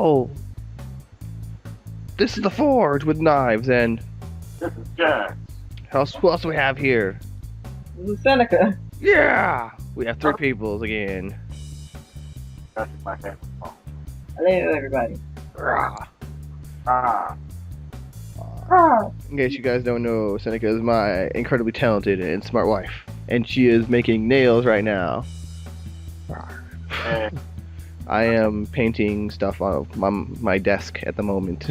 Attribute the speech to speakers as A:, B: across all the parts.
A: Oh, this is the forge with knives, and
B: This is Jack.
A: who else do we have here?
C: This is Seneca.
A: Yeah, we have three peoples again.
B: That's my hand.
C: Hello, everybody.
A: Rah.
B: Ah.
A: In case you guys don't know, Seneca is my incredibly talented and smart wife, and she is making nails right now.
B: And
A: I am painting stuff on my desk at the moment.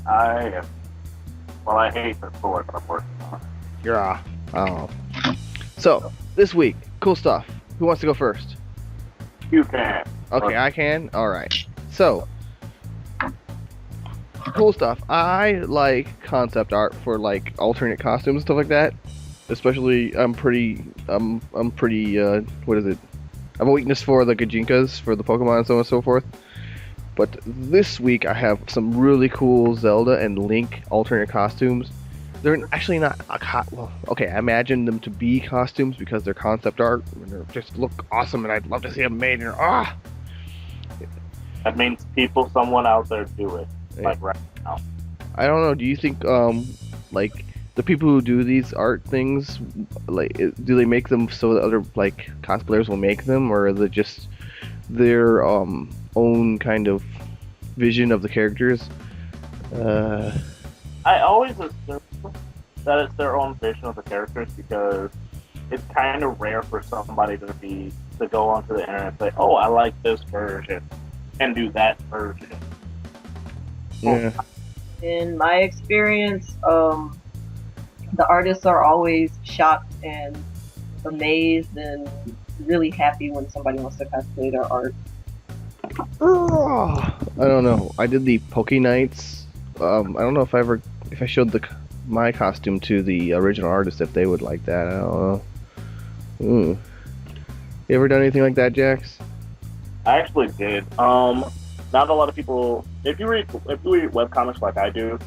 B: I am. Well, I hate the sword, but I'm working on it.
A: Yeah. Oh. So, this week, cool stuff. Who wants to go first?
B: You can.
A: Okay, I can? Alright. So, cool stuff. I like concept art for like alternate costumes and stuff like that. Especially, I'm pretty, what is it? I have a weakness for the Gajinkas, for the Pokemon and so on and so forth. But this week I have some really cool Zelda and Link alternate costumes. They're actually not well, okay, I imagine them to be costumes because they're concept art and they just look awesome, and I'd love to see them made. And
B: That means someone out there do it. Like right now.
A: I don't know. Do you think like the people who do these art things, like, do they make them so that other like cosplayers will make them, or is it just their own kind of vision of the characters?
B: I always assume that it's their own vision of the characters because it's kind of rare for somebody to go onto the internet and say, "Oh, I like this version," and do that version.
A: Yeah.
C: In my experience, the artists are always shocked and amazed and really happy when somebody wants to cosplay their art.
A: I don't know. I did the Poke Nights. I don't know if I showed my costume to the original artist, if they would like that. I don't know. You ever done anything like that, Jax?
B: I actually did. Not a lot of people. If you read webcomics like I do,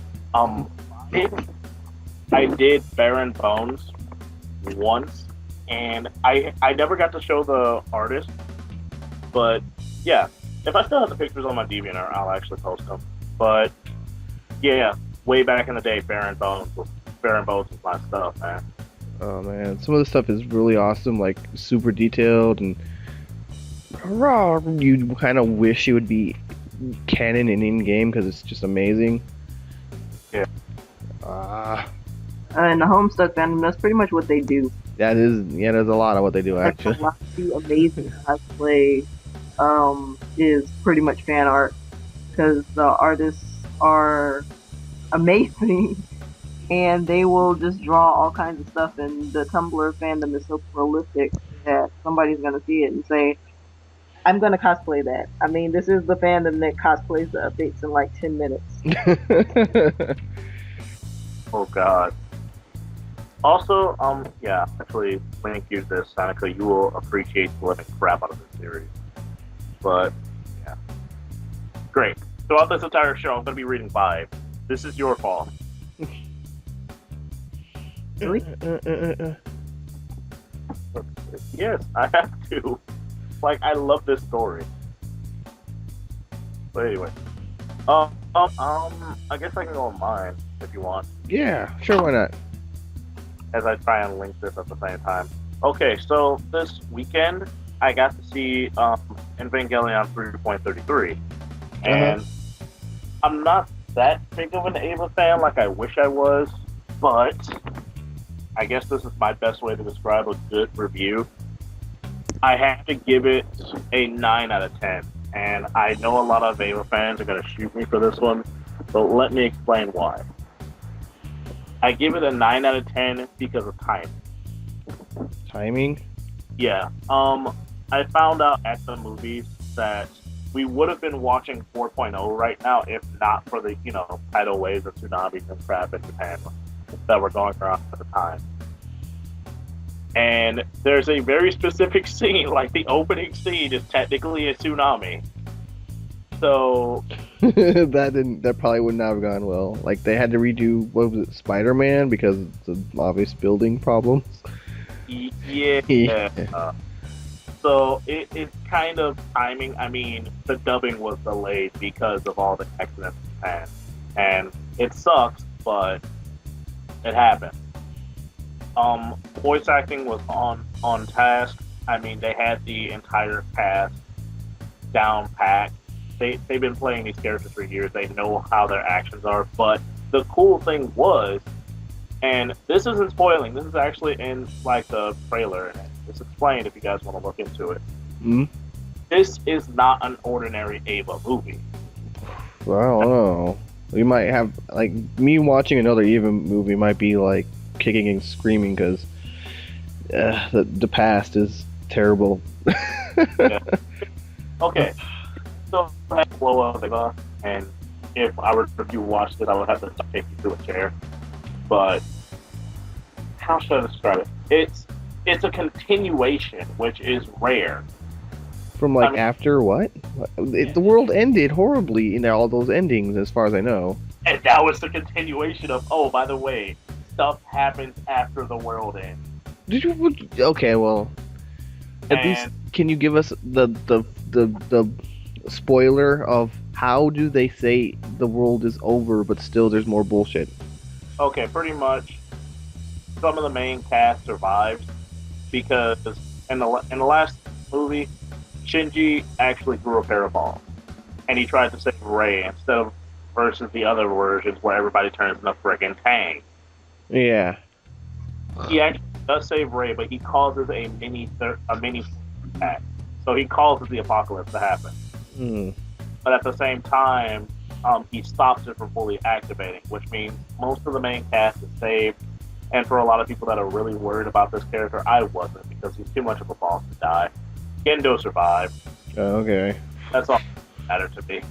B: I did Baron Bones once, and I never got to show the artist. But yeah, if I still have the pictures on my DeviantArt, I'll actually post them. But yeah, way back in the day, Baron Bones was my stuff, man.
A: Oh man, some of the stuff is really awesome, like super detailed, and you kind of wish it would be canon and in-game because it's just amazing.
B: Yeah.
C: And the Homestuck fandom, that's pretty much what they do.
A: There's a lot of what they do actually.
C: That's a lot of the amazing cosplay is pretty much fan art because the artists are amazing and they will just draw all kinds of stuff, and the Tumblr fandom is so prolific that somebody's gonna see it and say, I'm gonna cosplay that. I mean, this is the fandom that cosplays the updates in like 10 minutes.
B: Oh God. Also, yeah, actually, when you use this, Seneca, you will appreciate the living crap out of this series. But yeah, great. Throughout this entire show, I'm gonna be reading 5. This is your fault.
C: Really?
B: Yes, I have to. Like, I love this story. But anyway, I guess I can go on mine if you want,
A: Yeah, sure, why not?
B: as I try and link this at the same time. Okay, so this weekend I got to see Evangelion 3.33, and I'm not that big of an Ava fan like I wish I was, but I guess this is my best way to describe a good review. I have to give it a 9 out of 10, and I know a lot of Ava fans are going to shoot me for this one, but let me explain why. I give it a 9 out of 10 because of timing.
A: Timing?
B: Yeah. I found out at the movies that we would have been watching 4.0 right now if not for the, tidal waves of tsunamis and crap in Japan that were going around at the time. And there's a very specific scene, like the opening scene is technically a tsunami. So
A: that probably would not have gone well. Like, they had to redo, what was it, Spider-Man, because of the obvious building problems.
B: yeah. So it's kind of timing. I mean, the dubbing was delayed because of all the accidents in Japan, and it sucks, but it happened. Voice acting was on task. I mean, they had the entire cast down pat. They've been playing these characters for years. They know how their actions are. But the cool thing was, and this isn't spoiling. This is actually in like the trailer, and it's explained if you guys want to look into it.
A: Hmm?
B: This is not an ordinary Ava movie.
A: Well, I don't know. We might have like me watching another Eva movie might be like kicking and screaming because the past is terrible.
B: Yeah. Okay, so I have to blow up Ava, and if I were to watch it, I would have to take you to a chair. But how should I describe it? It's a continuation, which is rare.
A: From like
B: I mean,
A: after what? The world ended horribly in all those endings, as far as I know.
B: And that was the continuation of, oh, by the way, stuff happens after the world ends.
A: Did you? Okay, well, at least
B: And
A: can you give us the spoiler of how do they say the world is over, but still there's more bullshit?
B: okay, pretty much, some of the main cast survived because in the last movie, Shinji actually grew a pair of balls, and he tried to save Rei instead of versus the other versions where everybody turns into a friggin' tank.
A: Yeah.
B: He actually does save Rei, but he causes a mini attack. So he causes the apocalypse to happen.
A: Hmm.
B: But at the same time, he stops it from fully activating, which means most of the main cast is saved. And for a lot of people that are really worried about this character, I wasn't because he's too much of a boss to die. Gendo survived.
A: Okay.
B: That's all that mattered to me.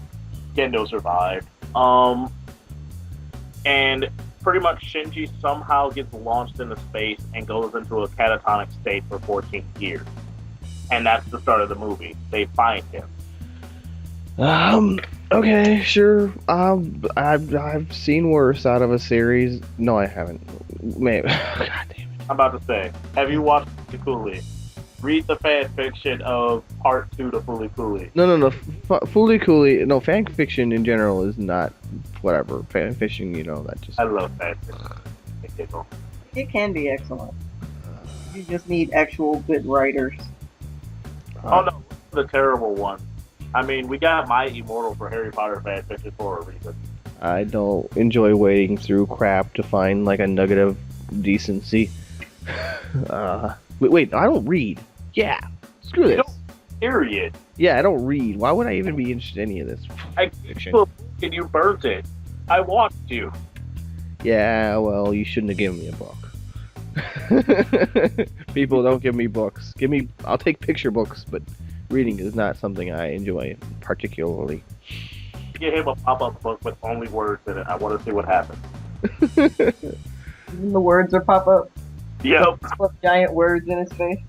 B: Gendo survived. And pretty much Shinji somehow gets launched into space and goes into a catatonic state for 14 years. And that's the start of the movie. They find him.
A: Okay, sure. I've seen worse out of a series. No, I haven't. Maybe. God damn it.
B: I'm about to say, have you watched Fooly? Read the fan fiction of Part 2 to Fooly Cooly.
A: No. Fooly Cooly. No, fan fiction in general is not whatever. Fan fiction, that just.
B: I love fan fiction. I giggle.
C: It can be excellent. You just need actual good writers.
B: Oh no, the terrible one. I mean, we got My Immortal for Harry Potter fan fiction for a reason.
A: I don't enjoy wading through crap to find like a nugget of decency. Wait, I don't read. Yeah, screw
B: You
A: this.
B: don't, period.
A: Yeah, I don't read. Why would I even be interested in any of this
B: I
A: fiction?
B: and you burnt it. I watched you.
A: Yeah, well, you shouldn't have given me a book. People don't give me books. I'll take picture books, but reading is not something I enjoy particularly.
B: Get him a pop-up book with only words in it. I want to see what happens.
C: Even the words are pop up.
B: Yep.
C: Put giant words in his face.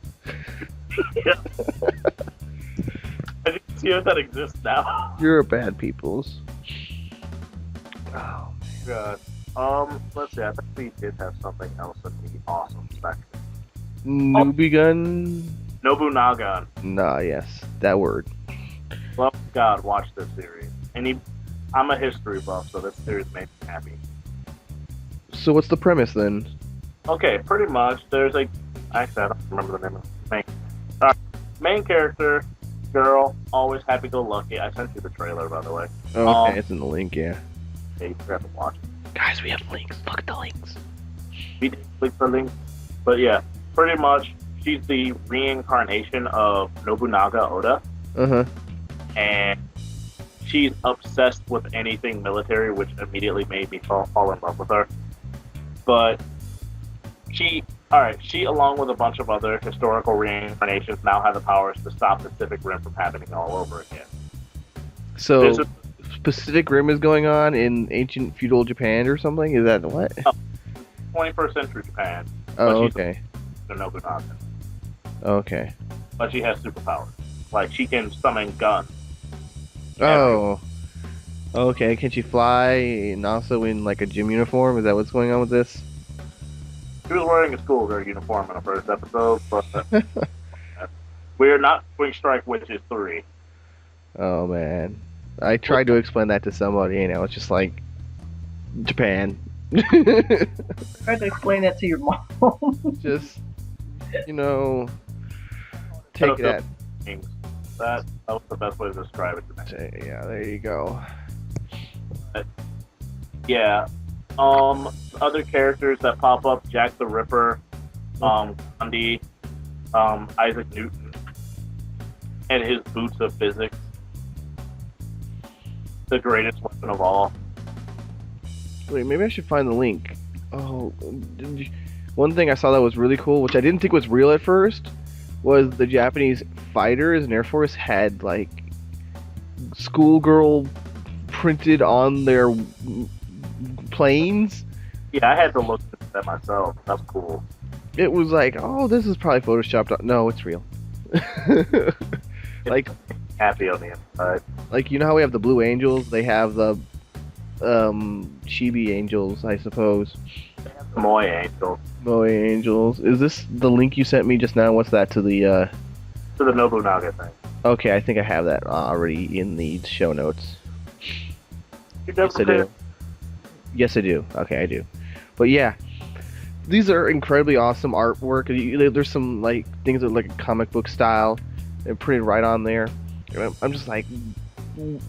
B: I didn't see if that exists now.
A: You're a bad peoples. Oh,
B: God. Let's see. I think we did have something else in the awesome section.
A: Nobunagun?
B: Nobunagun.
A: Nah, yes, that word.
B: Love God, watch this series. I'm a history buff, so this series made me happy.
A: So what's the premise then?
B: Okay, pretty much. There's actually, I don't remember the name of the main character, girl, always happy-go-lucky. I sent you the trailer, by the way.
A: Oh, okay, it's in the link, yeah.
B: Okay, you forgot to watch it.
A: Guys, we have links. Look at the links.
B: We did click the link. But yeah, pretty much, she's the reincarnation of Nobunaga Oda.
A: Uh-huh.
B: And she's obsessed with anything military, which immediately made me fall in love with her. But she, along with a bunch of other historical reincarnations, now have the powers to stop the Pacific Rim from happening all over again.
A: So,
B: This is-
A: Pacific Rim is going on in ancient feudal Japan or something? Is that what?
B: 21st century Japan.
A: Oh,
B: but she's
A: okay.
B: a Nobunaga.
A: Okay.
B: But she has superpowers. Like, she can summon guns.
A: Oh. Okay, can she fly and also in like a gym uniform? Is that what's going on with this?
B: She was wearing a schoolgirl uniform in the first episode, but We're not Swing Strike Witches 3.
A: Oh man, I tried to explain that to somebody, and I was just like, Japan.
C: Try to explain that to your mom.
A: Just, you know, take that.
B: That was the best way to describe it to me.
A: Yeah, there you go.
B: Yeah. Other characters that pop up: Jack the Ripper, Gandhi, Isaac Newton, and his boots of physics. The greatest weapon of all.
A: Wait, maybe I should find the link. Oh, one thing I saw that was really cool, which I didn't think was real at first, was the Japanese fighters and Air Force had like schoolgirl printed on their planes.
B: Yeah, I had to look at that myself. That's cool.
A: It was like, oh, this is probably photoshopped. No, it's real. Like,
B: Happy on the inside.
A: like you know how we have the Blue Angels? They have the Chibi Angels, I suppose.
B: Moe Angel.
A: Moe Angels. Is this the link you sent me just now? What's that to the?
B: To the Nobunagun thing.
A: Okay, I think I have that already in the show notes. Yes, I do. Yes, I do. Okay, I do. But yeah, these are incredibly awesome artwork. There's some like things that are like a comic book style. They're printed right on there. And I'm just like, you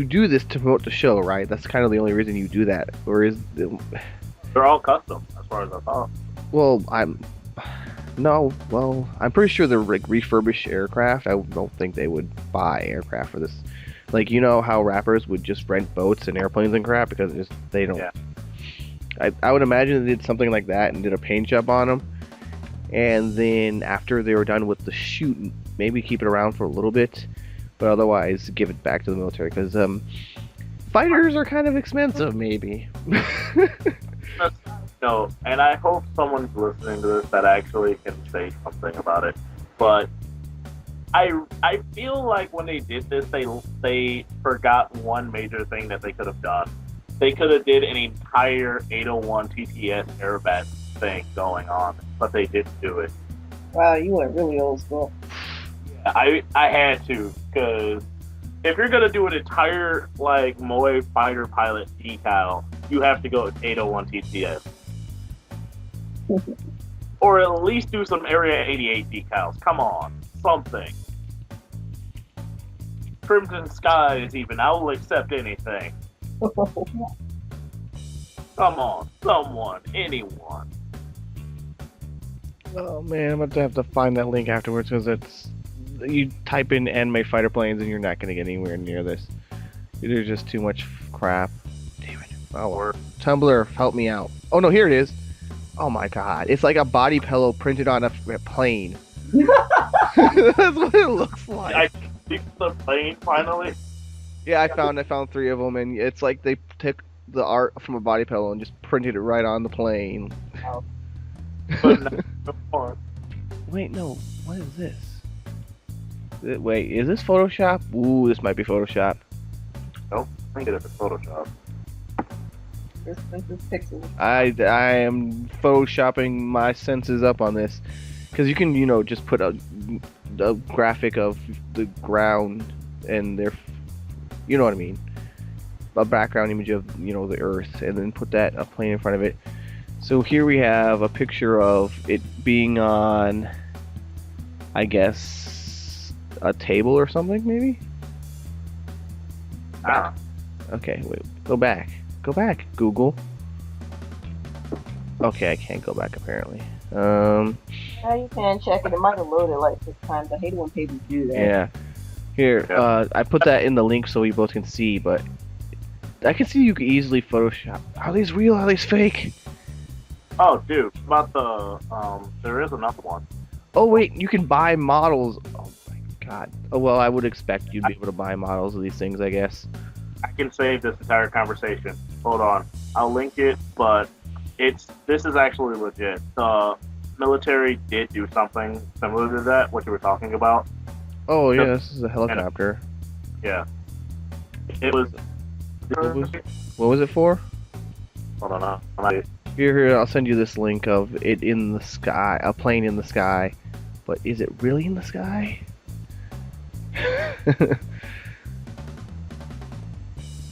A: do this to promote the show, right? That's kind of the only reason you do that. Or is
B: they're all custom, as far as I thought.
A: Well, I'm pretty sure they're like refurbished aircraft. I don't think they would buy aircraft for this. Like, you know how rappers would just rent boats and airplanes and crap because they don't.
B: Yeah.
A: I would imagine they did something like that and did a paint job on them, and then after they were done with the shoot, maybe keep it around for a little bit, but otherwise give it back to the military because fighters are kind of expensive, maybe.
B: No, and I hope someone's listening to this that actually can say something about it. But I feel like when they did this, they forgot one major thing that they could have done. They could have did an entire 801 TTS airbat thing going on, but they didn't do it.
C: Wow, you went really old school.
B: I had to, because if you're gonna do an entire like Moe fighter pilot decal, you have to go with 801 TTS. Or at least do some Area 88 decals. Come on, something. Crimson Skies, even. I will accept anything. Come on, someone, anyone.
A: Oh man, I'm going to have to find that link afterwards because it's. You type in anime fighter planes and you're not going to get anywhere near this. There's just too much crap. Damn it. Oh, well. Tumblr, help me out. Oh no, here it is. Oh my god. It's like a body pillow printed on a plane. That's what it looks like.
B: I see the plane finally.
A: Yeah, I found 3 of them, and it's like they took the art from a body pillow and just printed it right on the plane.
C: Wow. Wait,
A: no. What is this? Wait, is this Photoshop? Ooh, this might be Photoshop.
B: Nope, I think it's Photoshop.
C: This is pixels.
A: I am photoshopping my senses up on this, because you can, just put a graphic of the ground and their, you know what I mean, a background image of the Earth, and then put that a plane in front of it. So here we have a picture of it being on, I guess, a table or something, maybe.
B: Ah.
A: Okay, wait, go back, Google. Okay, I can't go back apparently.
C: Yeah, you can check it. It might have loaded like 6 times. I hate it when people do that.
A: Yeah. Here, I put that in the link so we both can see, but I can see you can easily Photoshop. Are these real? Are these fake?
B: Oh, dude, about the there is another one.
A: Oh wait, you can buy models. Oh my god. Oh well, I would expect you'd be able to buy models of these things, I guess.
B: I can save this entire conversation. Hold on, I'll link it, but this is actually legit. The military did do something similar to that, what you were talking about.
A: Oh yeah, this is a helicopter.
B: Yeah. It was.
A: What was it for?
B: Hold on.
A: Here, I'll send you this link of it in the sky, a plane in the sky. but is it really in the sky?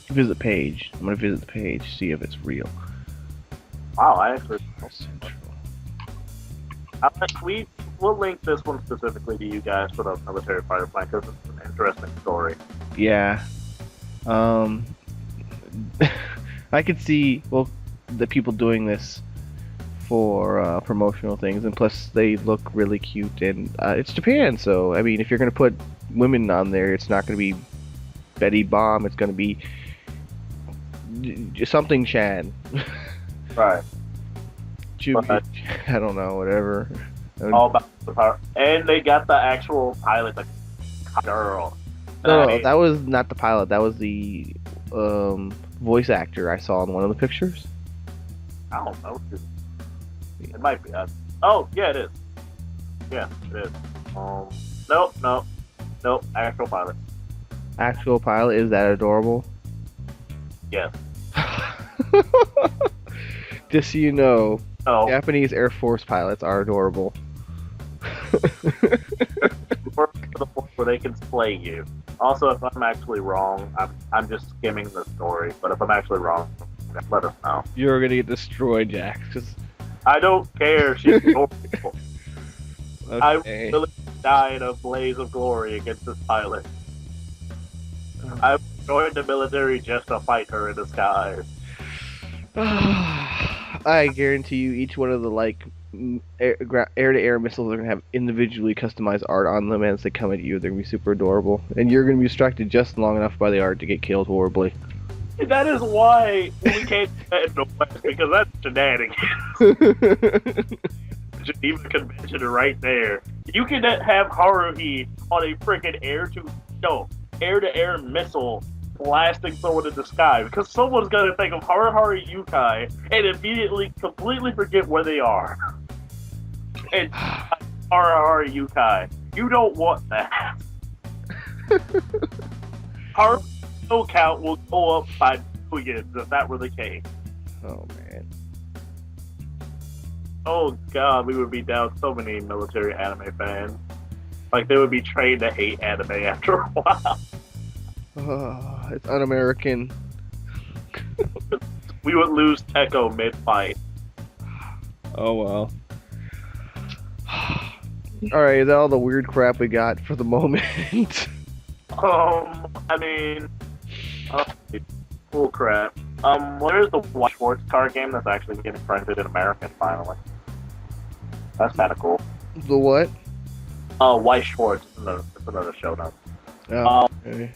A: Visit page. I'm gonna visit the page, see if it's real.
B: Wow, I actually.
A: Central.
B: We'll link this one specifically to you guys for the military firefly because it's an interesting story.
A: Yeah. I could see the people doing this for promotional things, and plus they look really cute, and it's Japan, so I mean, if you're gonna put women on there, it's not gonna be Betty Bomb, it's gonna be something Chan.
B: Right.
A: Jubi, I don't know, whatever.
B: All about the power, and they got the actual pilot, the girl.
A: No, that was not the pilot. That was the voice actor I saw in one of the pictures.
B: I don't know. It might be. Oh, yeah, it is. Yeah, it is. Nope. Actual pilot.
A: Actual pilot, is that adorable?
B: Yes.
A: Just so you know,
B: Oh,
A: Japanese Air Force pilots are adorable.
B: work to the point where they can slay you. Also, if I'm actually wrong, I'm just skimming the story. But if I'm actually wrong, let us know.
A: You're gonna get destroyed, Jack. Just
B: I don't care. She's adorable. I
A: okay.
B: will die in a blaze of glory against this pilot. I joined the military just to fight her in the skies.
A: I guarantee you, each one of the air-to-air missiles are gonna have individually customized art on them as they come at you. They're gonna be super adorable, and you're gonna be distracted just long enough by the art to get killed horribly.
B: That is why we can't do that in the West, because that's shenanigans. Geneva Convention right there. You can have Haruhi on a freaking air-to-air missile blasting someone in the sky, because someone's gonna think of Haruhi Yukai and immediately completely forget where they are. And Haruhi Yukai. You don't want that. Haruhi kill count will go up by millions if that were the case.
A: Oh man.
B: Oh god, we would be down so many military anime fans. Like, they would be trained to hate anime after a while.
A: It's un-American.
B: We would lose Tekko mid-fight.
A: Oh well. Alright, is that all the weird crap we got for the moment?
B: I mean... cool crap. Where's the White Schwartz card game that's actually getting printed in American, finally? That's kinda cool.
A: The what?
B: White Schwartz. It's another show now.
A: Oh, okay.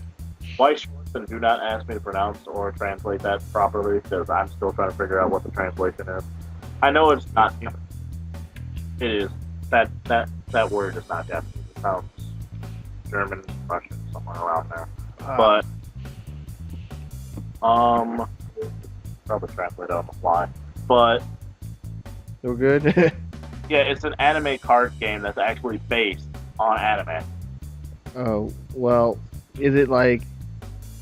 B: White Schwartz, and do not ask me to pronounce or translate that properly, because I'm still trying to figure out what the translation is. I know it's not... It is. That word is not Japanese. It sounds German, Russian, somewhere around there. But... probably translate it on the fly. But...
A: We're good?
B: yeah, it's an anime card game that's actually based on anime.
A: Oh, well, is it like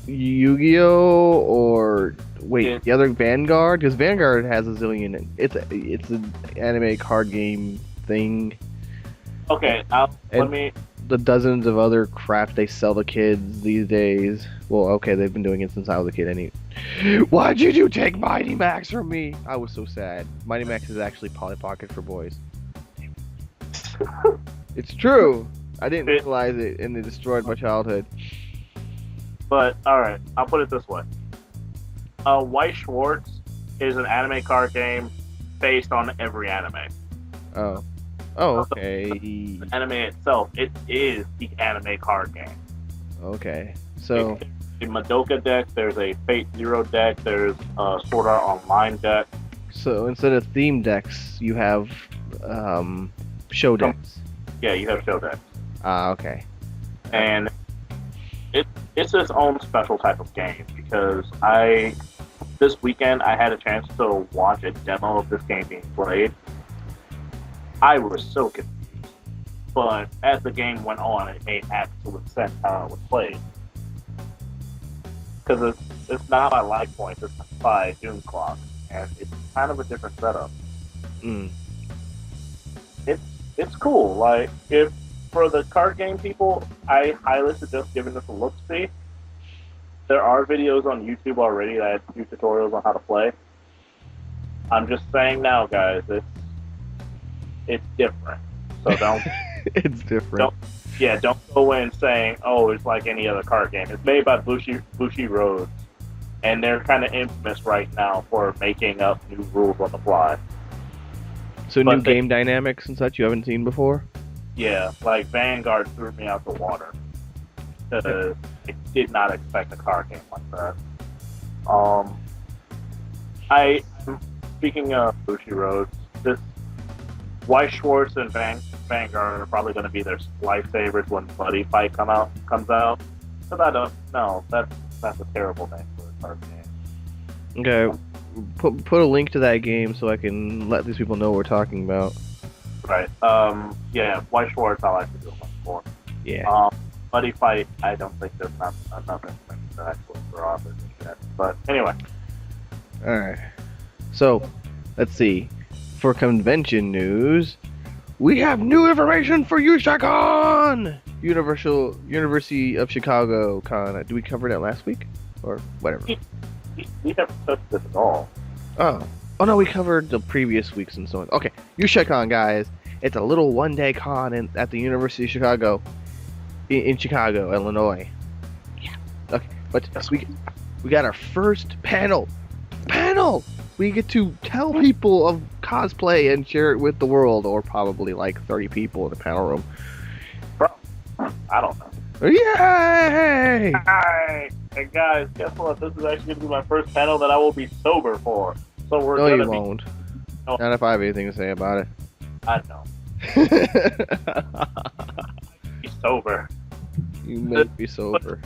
A: Yu-Gi-Oh or the other Vanguard? Because Vanguard has a zillion. It's an anime card game thing.
B: Okay,
A: the dozens of other crap they sell to kids these days. Well, okay, they've been doing it since I was a kid. Why'd you take Mighty Max from me? I was so sad. Mighty Max is actually Polly Pocket for boys. It's true. I didn't realize it, and it destroyed my childhood.
B: But, alright, I'll put it this way. White Schwartz is an anime card game based on every anime.
A: Oh, okay.
B: The anime itself, it is the anime card game.
A: Okay, so...
B: There's a Madoka deck, there's a Fate Zero deck, there's a Sword Art Online deck.
A: So instead of theme decks, you have show decks.
B: Yeah, you have show decks.
A: Ah, okay.
B: And it's its own special type of game, because this weekend I had a chance to watch a demo of this game being played. I was so confused. But as the game went on, it made absolute sense how it was played. Because it's not by life points, it's by Doom Clock, and it's kind of a different setup. it's cool. Like, if for the card game people, I highly suggest giving this a look. See, there are videos on YouTube already that do tutorials on how to play. I'm just saying now, guys, it's different. So don't
A: It's different.
B: don't go in saying, oh, it's like any other card game. It's made by Bushi Roads, and they're kind of infamous right now for making up new rules on the fly.
A: So
B: But
A: new
B: they-
A: game dynamics and such you haven't seen before?
B: Yeah, like Vanguard threw me out the water because I did not expect a card game like that. I speaking of Bushi Roads, this White Schwartz and Vanguard are probably going to be their lifesavers when Buddy Fight comes out. Because I don't know, that's a terrible name for a card game.
A: Okay, put a link to that game so I can let these people know what we're talking about.
B: Right. Yeah, White Schwartz I like to do it much more.
A: Yeah.
B: Buddy Fight, I don't think there's not enough information to actually for authors yet. But anyway.
A: Alright. So, let's see. For convention news, we have new information for USHACON! University of Chicago Con. Did we cover that last week? Or whatever.
B: We haven't touched this at all.
A: Oh. Oh no, we covered the previous weeks and so on. Okay, USHACON, guys. It's a little one-day con at the University of Chicago. In Chicago, Illinois. Yeah. Okay, but we got our first panel. We get to tell people of cosplay and share it with the world, or probably like 30 people in the panel room.
B: I don't know.
A: Yay!
B: Hi! Hey guys, guess what? This is actually going to be my first panel that I will be sober for. So we're
A: No,
B: going
A: you
B: to be...
A: won't.
B: No.
A: Not if I have anything to say about it.
B: I know. Be sober.
A: You may be sober.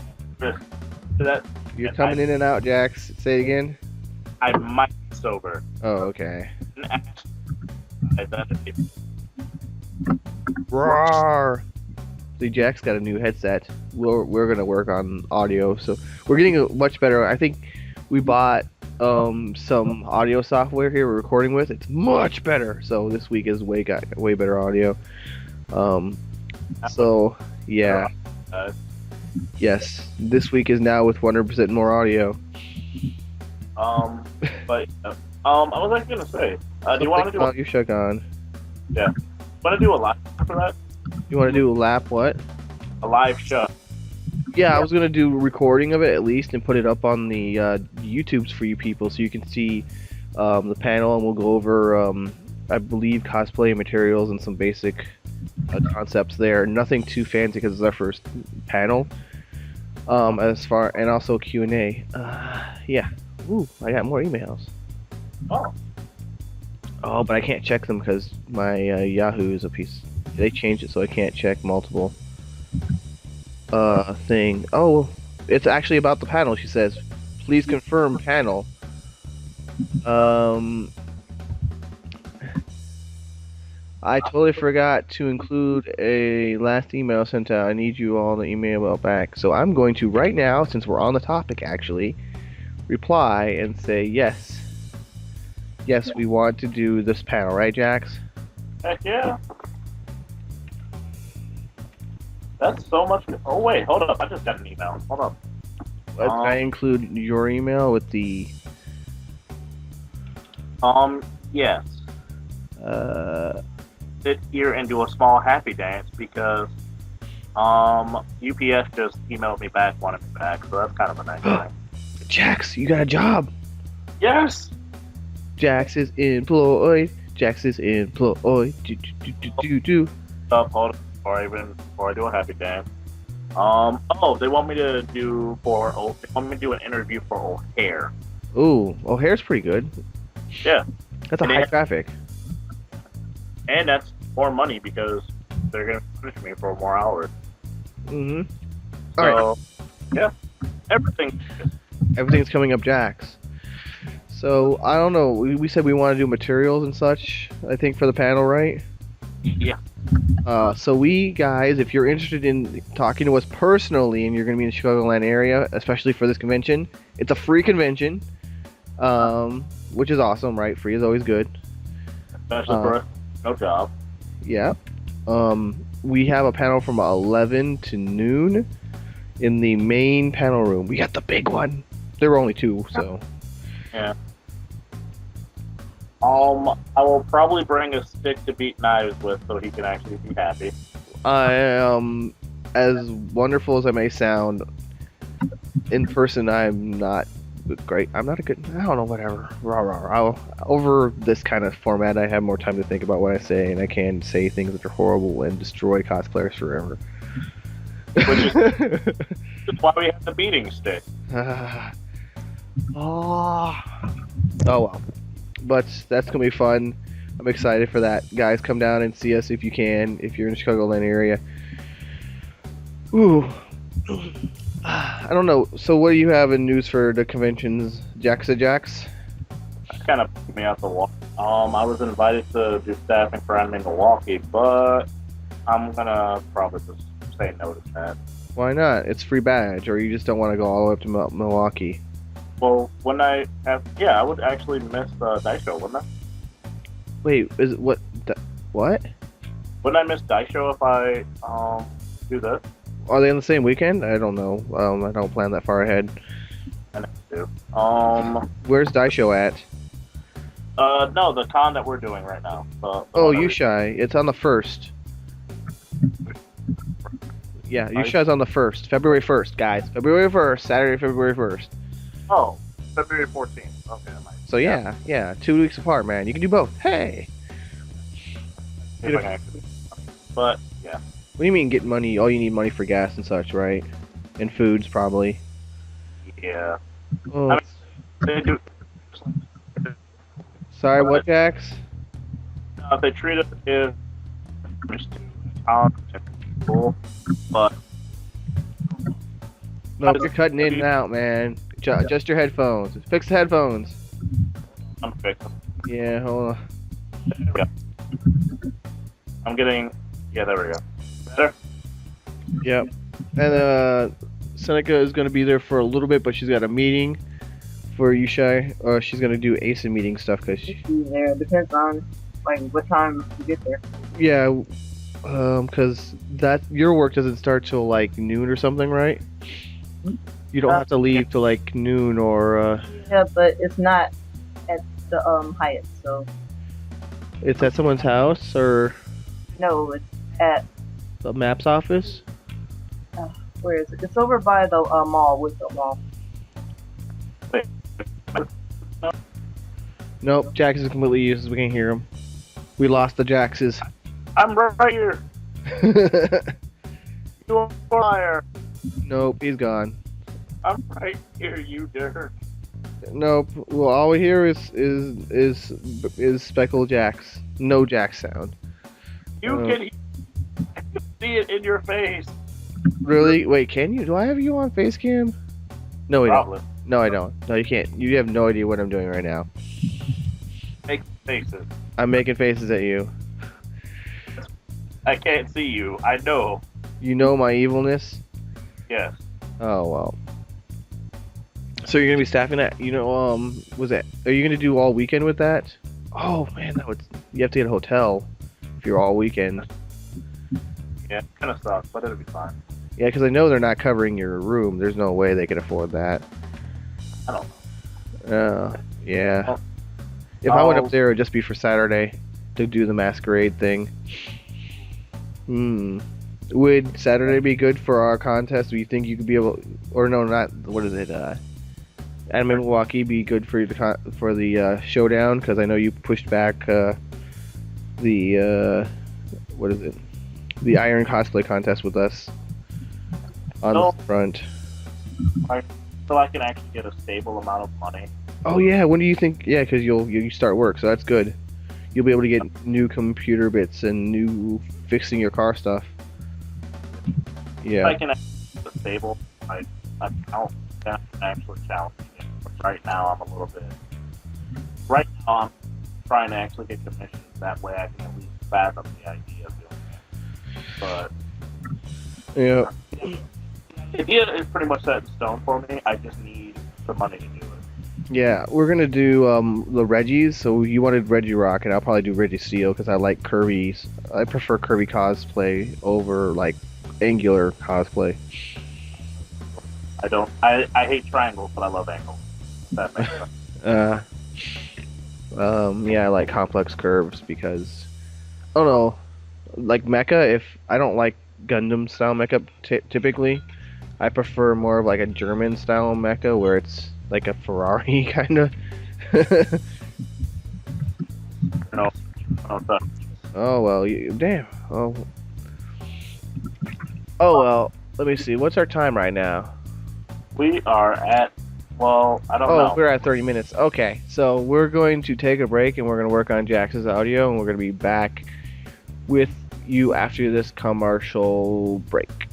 B: That,
A: You're coming in and out, Jax. Say it again.
B: I might be sober.
A: Oh, okay.
B: Identity.
A: Roar! See, Jack's got a new headset. We're gonna work on audio, so we're getting a much better. I think we bought some audio software here we're recording with. It's much better. So this week is way better audio. So yeah, yes, this week is now with 100% more audio.
B: But I was actually gonna say, do you want to do?
A: You shook on.
B: Yeah. Want to do a live for that?
A: You want to do a lap? What?
B: A live show.
A: Yeah, I was gonna do a recording of it at least and put it up on the YouTubes for you people so you can see the panel, and we'll go over I believe cosplay materials and some basic concepts there. Nothing too fancy because it's our first panel. And also Q&A. Yeah. Ooh, I got more emails. Oh, but I can't check them because my Yahoo is a piece. They changed it so I can't check multiple thing. Oh, it's actually about the panel. She says, "Please confirm panel." I totally forgot to include a last email sent out. I need you all to email back. So I'm going to right now, since we're on the topic, actually reply and say yes. Yes, we want to do this panel, right, Jax?
B: Heck yeah. That's so much. Oh wait, hold up. I just got an email. Hold up.
A: Did I include your email with the?
B: Yes. Sit here and do a small happy dance because UPS just emailed me back, wanted me back, so that's kind of a nice thing.
A: Jax, you got a job.
B: Yes.
A: Jax is employed. Jax is employed. Do.
B: Hold up before I do a happy dance. They want me to do an interview for O'Hare.
A: Ooh, O'Hare's pretty good.
B: Yeah.
A: That's a high traffic.
B: And that's more money because they're gonna punish me for more hours.
A: Mm-hmm.
B: So,
A: Alright.
B: Yeah.
A: Everything's coming up Jax. So, I don't know. We said we want to do materials and such, I think, for the panel, right?
B: Yeah.
A: So we guys, if you're interested in talking to us personally and you're going to be in the Chicagoland area, especially for this convention, it's a free convention, which is awesome, right? Free is always good.
B: Especially for no job.
A: Yeah. We have a panel from 11 to noon in the main panel room. We got the big one. There were only two, so.
B: Yeah. I will probably bring a stick to beat knives with, so he can actually be happy.
A: As wonderful as I may sound, in person I'm not great. I'm not a good. I don't know. Whatever. Rah, rah, rah. Over this kind of format, I have more time to think about what I say, and I can say things that are horrible and destroy cosplayers forever.
B: Which is that's why we have the beating stick.
A: Oh well. But that's gonna be fun. I'm excited for that. Guys, come down and see us if you can, if you're in the Chicagoland area. Ooh. I don't know. So what do you have in news for the conventions, Jaxa Jax?
B: That kind of put me out the wall. I was invited to do staffing for anime Milwaukee, but I'm gonna probably just say no to that.
A: Why not? It's free badge, or you just don't want to go all the way up to Milwaukee.
B: Well, when I I would actually miss Daisho, wouldn't I?
A: Wait, is it what? What?
B: Wouldn't I miss Daisho if I do this?
A: Are they on the same weekend? I don't know. I don't plan that far ahead.
B: I never do.
A: Where's Daisho at?
B: No, the con that we're doing right now. The
A: Oh,
B: one that
A: Yushai. It's on the 1st. Yeah, Yushai's on the 1st. February 1st, guys. February 1st. Saturday, February 1st.
B: Oh, February 14th. Okay, I might.
A: So yeah, 2 weeks apart, man. You can do both. Hey!
B: See if I can actually. But, yeah.
A: What do you mean get money? Oh, you need money for gas and such, right? And foods, probably.
B: Yeah.
A: Oh,
B: I mean, they do.
A: sorry, what, Jax?
B: If they treat it as just cool, but
A: No, you're cutting in and out, man. Adjust your headphones. Fix the headphones.
B: I'm fixing.
A: Yeah, hold on.
B: There we go. I'm getting. Yeah, there we go. Better.
A: Yep. And Seneca is going to be there for a little bit, but she's got a meeting for Yushai. She's going to do ASA meeting stuff because
C: Be there. Depends on like what time you get there.
A: yeah, because that your work doesn't start till like noon or something, right? You don't have to leave till like noon or
C: Yeah, but it's not at the Hyatt, so
A: it's at someone's house or
C: no, it's at
A: the maps office.
C: where is it? It's over by the mall, with the mall.
A: Nope, Jax is completely useless. We can't hear him. We lost the Jaxes.
B: I'm right here. You are a liar.
A: Nope, he's gone.
B: I'm right here, you dirt.
A: Nope. Well, all we hear is Speckle Jax. No Jax sound.
B: You can see it in your face.
A: Really? Wait, can you? Do I have you on face cam? No, I don't.
B: Probably.
A: No, I don't. No, you can't. You have no idea what I'm doing right now.
B: Make faces.
A: I'm making faces at you.
B: I can't see you. I know.
A: You know my evilness?
B: Yes.
A: Oh, well. So you're gonna be staffing that? You know, was that? Are you gonna do all weekend with that? Oh man, that would. You have to get a hotel if you're all weekend.
B: Yeah, it kind of sucks, but it'll be fine.
A: Yeah, because I know they're not covering your room. There's no way they could afford that.
B: I don't know.
A: Yeah.
B: Oh.
A: If I went up there, it would just be for Saturday to do the masquerade thing. Would Saturday be good for our contest? Do you think you could be able, or no, not, what is it, Anime Milwaukee be good for the showdown? Because I know you pushed back the, what is it, the Iron Cosplay contest with us on the front.
B: So I can actually get a stable amount of money.
A: Oh yeah, when do you think? Yeah, because you start work, so that's good. You'll be able to get new computer bits and new fixing your car stuff. Yeah.
B: If I can get a stable, I count that actually challenging it. Right now, I'm a little bit. Right now, I'm trying to actually get commissions. That way, I can at least fathom the idea of doing it. But
A: Yeah.
B: the idea is pretty much set in stone for me. I just need the money to do it.
A: Yeah, we're gonna do the Reggies. So you wanted Reggie Rock, and I'll probably do Reggie Steel because I like curvy. I prefer curvy cosplay over like angular cosplay.
B: I don't. I hate triangles, but I love angles. That makes sense.
A: Uh, yeah, I like complex curves because I don't know, like mecha. If I don't like Gundam style mecha typically, I prefer more of like a German style mecha where it's like a Ferrari kind of.
B: No, no,
A: Oh well, damn. Oh, oh well. Let me see. What's our time right now?
B: we are at. Well, I don't
A: Oh,
B: know.
A: we're at 30 minutes. Okay, so we're going to take a break and we're going to work on Jax's audio, and we're going to be back with you after this commercial break.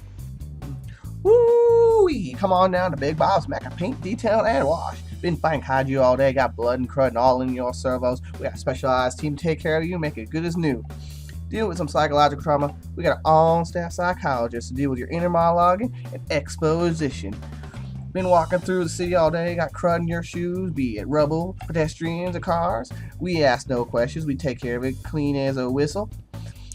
D: Woo-wee! Come on down to Big Bob's Mecha Paint, Detail, and Wash. Been fighting kaiju all day, got blood and crud and all in your servos. We got a specialized team to take care of you, make it good as new. Deal with some psychological trauma, we got an on-staff psychologist to deal with your inner monologuing and exposition. Been walking through the city all day, got crud in your shoes, be it rubble, pedestrians, or cars. We ask no questions, we take care of it clean as a whistle.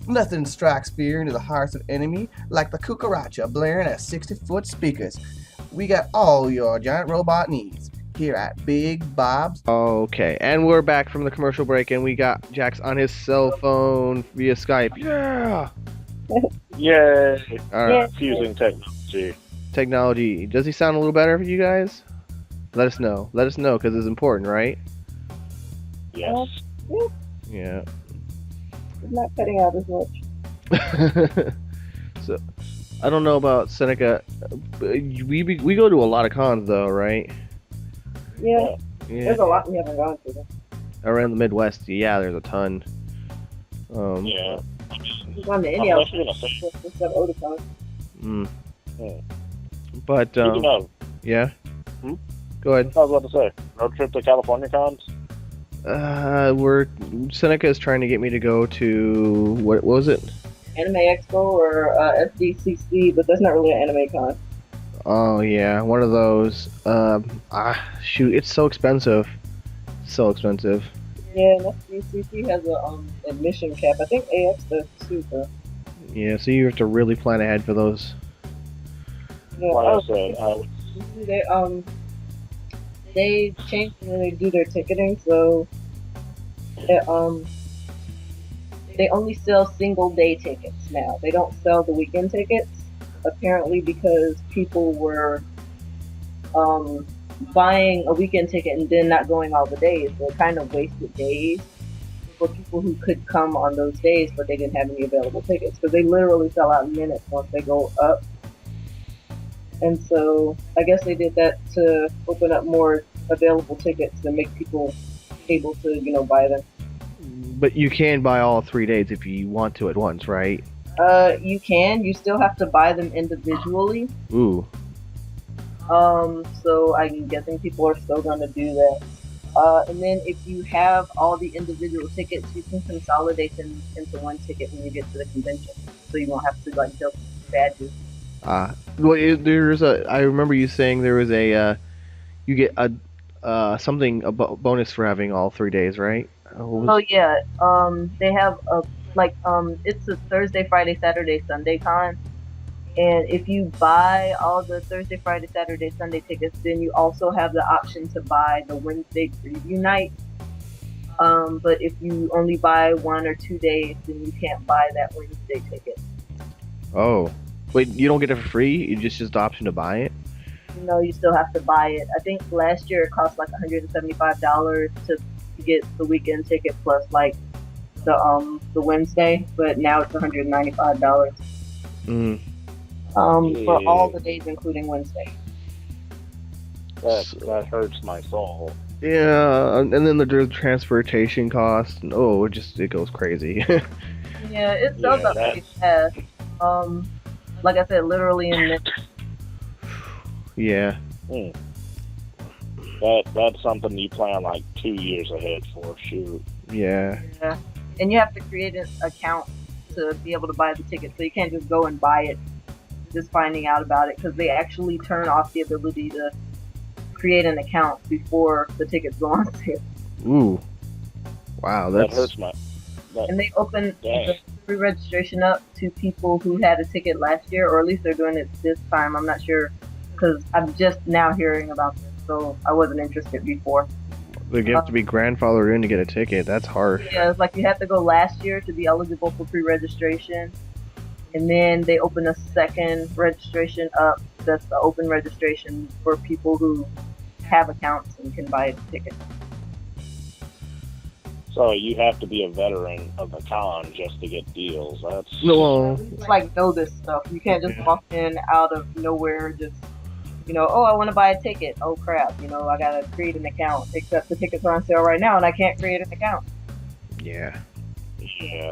D: Nothing strikes fear into the hearts of enemy like the cucaracha blaring at 60-foot speakers. We got all your giant robot needs here at Big Bob's.
A: Okay, and we're back from the commercial break, and we got Jax on his cell phone via Skype. Yeah.
B: Yay!
A: All right.
B: Fusing technology.
A: Technology. Does he sound a little better for you guys? Let us know. Let us know because it's important, right?
B: Yes.
A: Yeah.
C: It's not cutting out as much.
A: So, I don't know about Seneca. We go to a lot of cons though, right?
C: Yeah,
A: Yeah.
C: there's a lot we haven't gone to. Though.
A: Around the Midwest, yeah, there's a ton.
B: Yeah.
C: We've gone to any
B: Unless
C: else
B: you're gonna say.
C: except Oticon.
A: Mm.
B: Yeah.
A: But
B: Speaking of,
A: yeah.
B: Hmm?
A: Go ahead.
B: I was about to say, road trip to California cons.
A: Seneca is trying to get me to go to what was it?
C: Anime Expo or SDCC, but that's not really an anime con.
A: Oh yeah, one of those. Shoot, it's so expensive. So expensive.
C: Yeah, and SDCC has a admission cap. I think AX does too, though.
A: Yeah, so you have to really plan ahead for those.
C: Yeah,
B: Like I said,
C: they changed the way they do their ticketing, so they only sell single day tickets now. They don't sell the weekend tickets, apparently because people were buying a weekend ticket and then not going all the days. So it kind of wasted days for people who could come on those days, but they didn't have any available tickets because they literally sell out in minutes once they go up. And so I guess they did that to open up more available tickets and make people able to, buy them.
A: But you can buy all 3 days if you want to at once, right?
C: You can. You still have to buy them individually.
A: Ooh.
C: So I'm guessing people are still going to do that. And then if you have all the individual tickets, you can consolidate them into one ticket when you get to the convention. So you won't have to build badges.
A: Well, there's a. I remember you saying there was a. You get a bonus for having all 3 days, right?
C: Oh yeah. They have it's a Thursday, Friday, Saturday, Sunday con. And if you buy all the Thursday, Friday, Saturday, Sunday tickets, then you also have the option to buy the Wednesday preview night. But if you only buy 1 or 2 days, then you can't buy that Wednesday ticket.
A: Oh. Wait, you don't get it for free? You just the option to buy it?
C: No, you still have to buy it. I think last year it cost like $175 to get the weekend ticket plus like the Wednesday, but now it's $195. For all the days including Wednesday.
B: that hurts my soul.
A: Yeah, and then there's transportation costs. And, it goes crazy.
C: Yeah, it sells out pretty fast. Like I said, literally in minutes.
A: Yeah.
B: That's something you plan like 2 years ahead for, shoot.
A: Yeah.
C: Yeah. And you have to create an account to be able to buy the ticket, so you can't just go and buy it just finding out about it, because they actually turn off the ability to create an account before the tickets go on sale.
A: Ooh. Wow,
B: That
A: that's
B: hurts my.
C: And they opened
B: Dang.
C: the pre-registration up to people who had a ticket last year, or at least they're doing it this time. I'm not sure, because I'm just now hearing about this, so I wasn't interested before.
A: you have to be grandfathered in to get a ticket. That's harsh.
C: Yeah, it's like you had to go last year to be eligible for pre-registration, and then they opened a second registration up. That's the open registration for people who have accounts and can buy a ticket.
B: So you have to be a veteran of the con just to get deals. That's
A: Well,
C: It's like know this stuff. You can't just walk in out of nowhere, just oh, I want to buy a ticket. Oh crap, I gotta create an account. Except the tickets are on sale right now, and I can't create an account.
A: yeah.
B: yeah.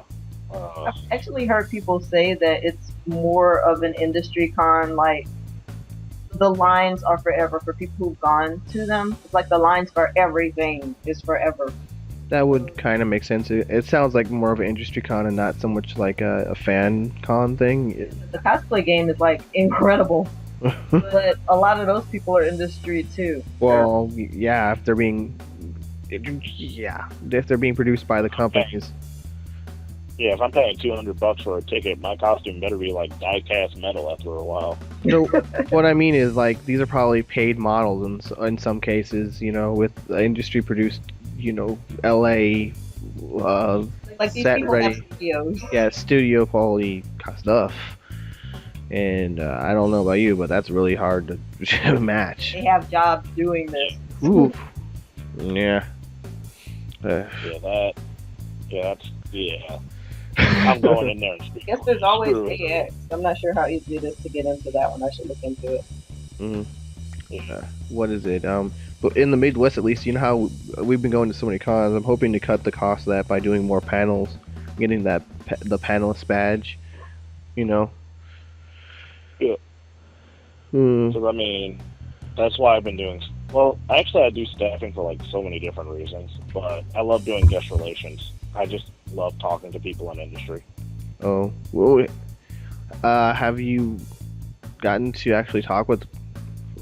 C: I've actually heard people say that it's more of an industry con, like the lines are forever for people who've gone to them. It's like the lines for everything is forever.
A: That would kind of make sense. It sounds like more of an industry con and not so much like a fan con thing.
C: The cosplay game is like incredible, but a lot of those people are industry too.
A: Well, yeah, if they're being produced by the companies.
B: Yeah, if I'm paying $200 for a ticket, my costume better be like die-cast metal after a while.
A: What I mean is, like, these are probably paid models in some cases, with industry produced, LA
C: Like these
A: set
C: people
A: ready.
C: have studios.
A: Yeah, studio quality stuff. And I don't know about you, but that's really hard to match.
C: They have jobs doing this.
A: Ooh. Yeah.
B: Yeah. I'm going in there and
C: I
B: speaking.
C: guess there's always AX. I'm not sure how easy it is to get into that one. I should look into it.
A: What is it? But in the Midwest, at least, you know how we've been going to so many cons. I'm hoping to cut the cost of that by doing more panels, getting the panelist badge.
B: Yeah.
A: Hmm.
B: I mean, that's why I've been doing. Well, actually, I do staffing for like so many different reasons, but I love doing guest relations. I just love talking to people in industry.
A: Oh, well, have you gotten to actually talk with?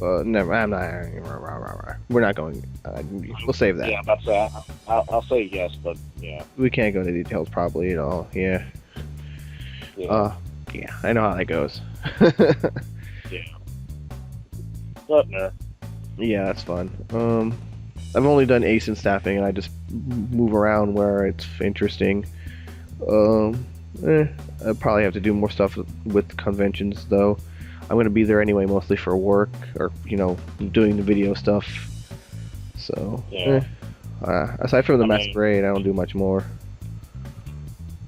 A: Never. I'm not. We're not going. We'll save that.
B: Yeah, that's I'll say yes, but yeah.
A: We can't go into details probably at all. Yeah.
B: Yeah.
A: Yeah. I know how that goes.
B: Yeah. But no.
A: Yeah, that's fun. I've only done ASIN staffing, and I just move around where it's interesting. I probably have to do more stuff with conventions, though. I'm gonna be there anyway, mostly for work or doing the video stuff. So,
B: Yeah.
A: Aside from the
B: I mean-
A: masquerade, I don't do much more.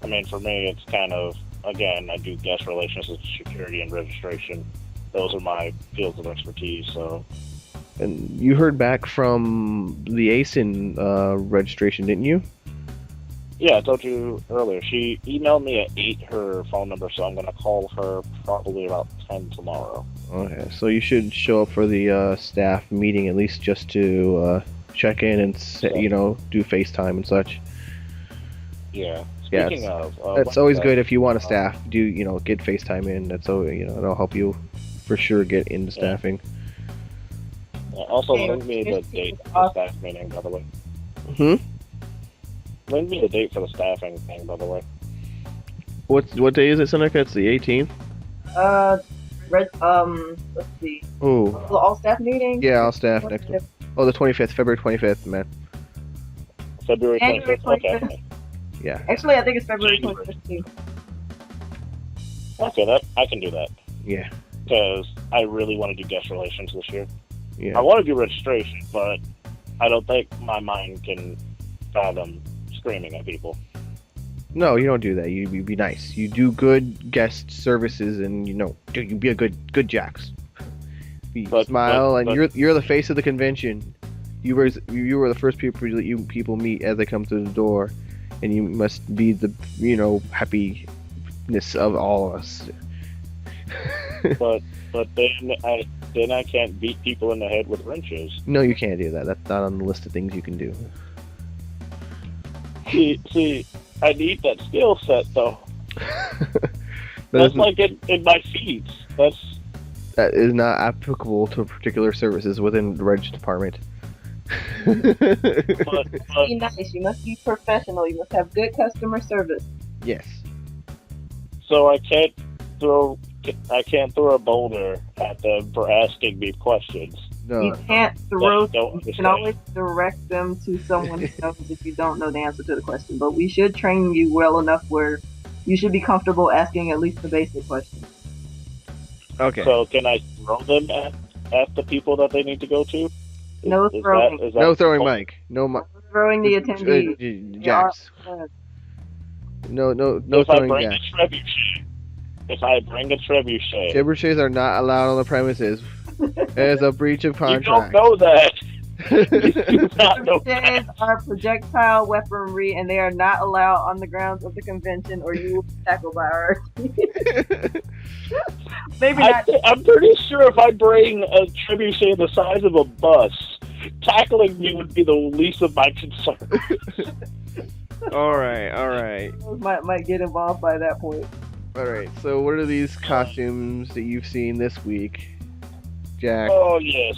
B: I mean, for me, it's kind of, again, I do guest relations with security and registration. Those are my fields of expertise, so.
A: And you heard back from the ASIN registration, didn't you?
B: Yeah, I told you earlier. She emailed me at 8 her phone number, so I'm going to call her probably about 10 tomorrow.
A: Okay, so you should show up for the staff meeting at least just to check in and do FaceTime and such.
B: Yeah.
A: Yeah,
B: Speaking of...
A: That's always good if you want a staff. Get FaceTime in. That's it'll help you for sure get into staffing.
B: Also, link me the date for the staff meeting, by the way. Link me the date for the staffing thing, by the way.
A: What day is it, Seneca? It's the 18th?
C: Let's see.
A: Oh.
C: The all-staff meeting?
A: Yeah, all staff next one. Oh, the 25th, February 25th, man.
B: February
C: January
B: 25th? Okay.
A: Yeah.
C: Actually, I think it's February
B: January.
C: 25th.
B: Okay, I can do that.
A: Yeah.
B: Because I really want to do guest relations this year.
A: Yeah.
B: I want to do registration, but I don't think my mind can fathom screaming at people.
A: No, you don't do that. You be nice. You do good guest services, and you be a good Jax. Smile, and you're the face of the convention. You were the first people that people meet as they come through the door, and you must be the happiness of all of us.
B: but then I can't beat people in the head with wrenches.
A: No, you can't do that. That's not on the list of things you can do.
B: See, I need that skill set though. That's like in my feet.
A: that is not applicable to particular services within the Reg department.
B: But
C: Be nice. You must be professional. You must have good customer service.
A: Yes.
B: so I can't throw a boulder at them for asking me questions.
A: No.
C: You can't throw.
B: That I don't
C: You can
B: understand.
C: always direct them to someone who knows if you don't know the answer to the question. But we should train you well enough where you should be comfortable asking at least the basic questions.
A: Okay.
B: So can I throw them at the people that they need to go to?
C: No throwing.
A: No throwing, Mike. No,
C: Throwing the attendee.
A: Jax. No
B: If I
A: throwing
B: bring
A: Jax.
B: a trebuchet, if I bring a trebuchet,
A: Trebuchets are not allowed on the premises. It is a breach of
B: you
A: contract.
B: don't know that. You do not know that.
C: Trebuchets are projectile weaponry, and they are not allowed on the grounds of the convention, or you will be tackled by our team. Maybe not.
B: I'm pretty sure if I bring a trebuchet the size of a bus, tackling me would be the least of my concerns.
A: All right.
C: Might get involved by that point.
A: All right. So, what are these costumes that you've seen this week, Jack?
B: Oh, yes.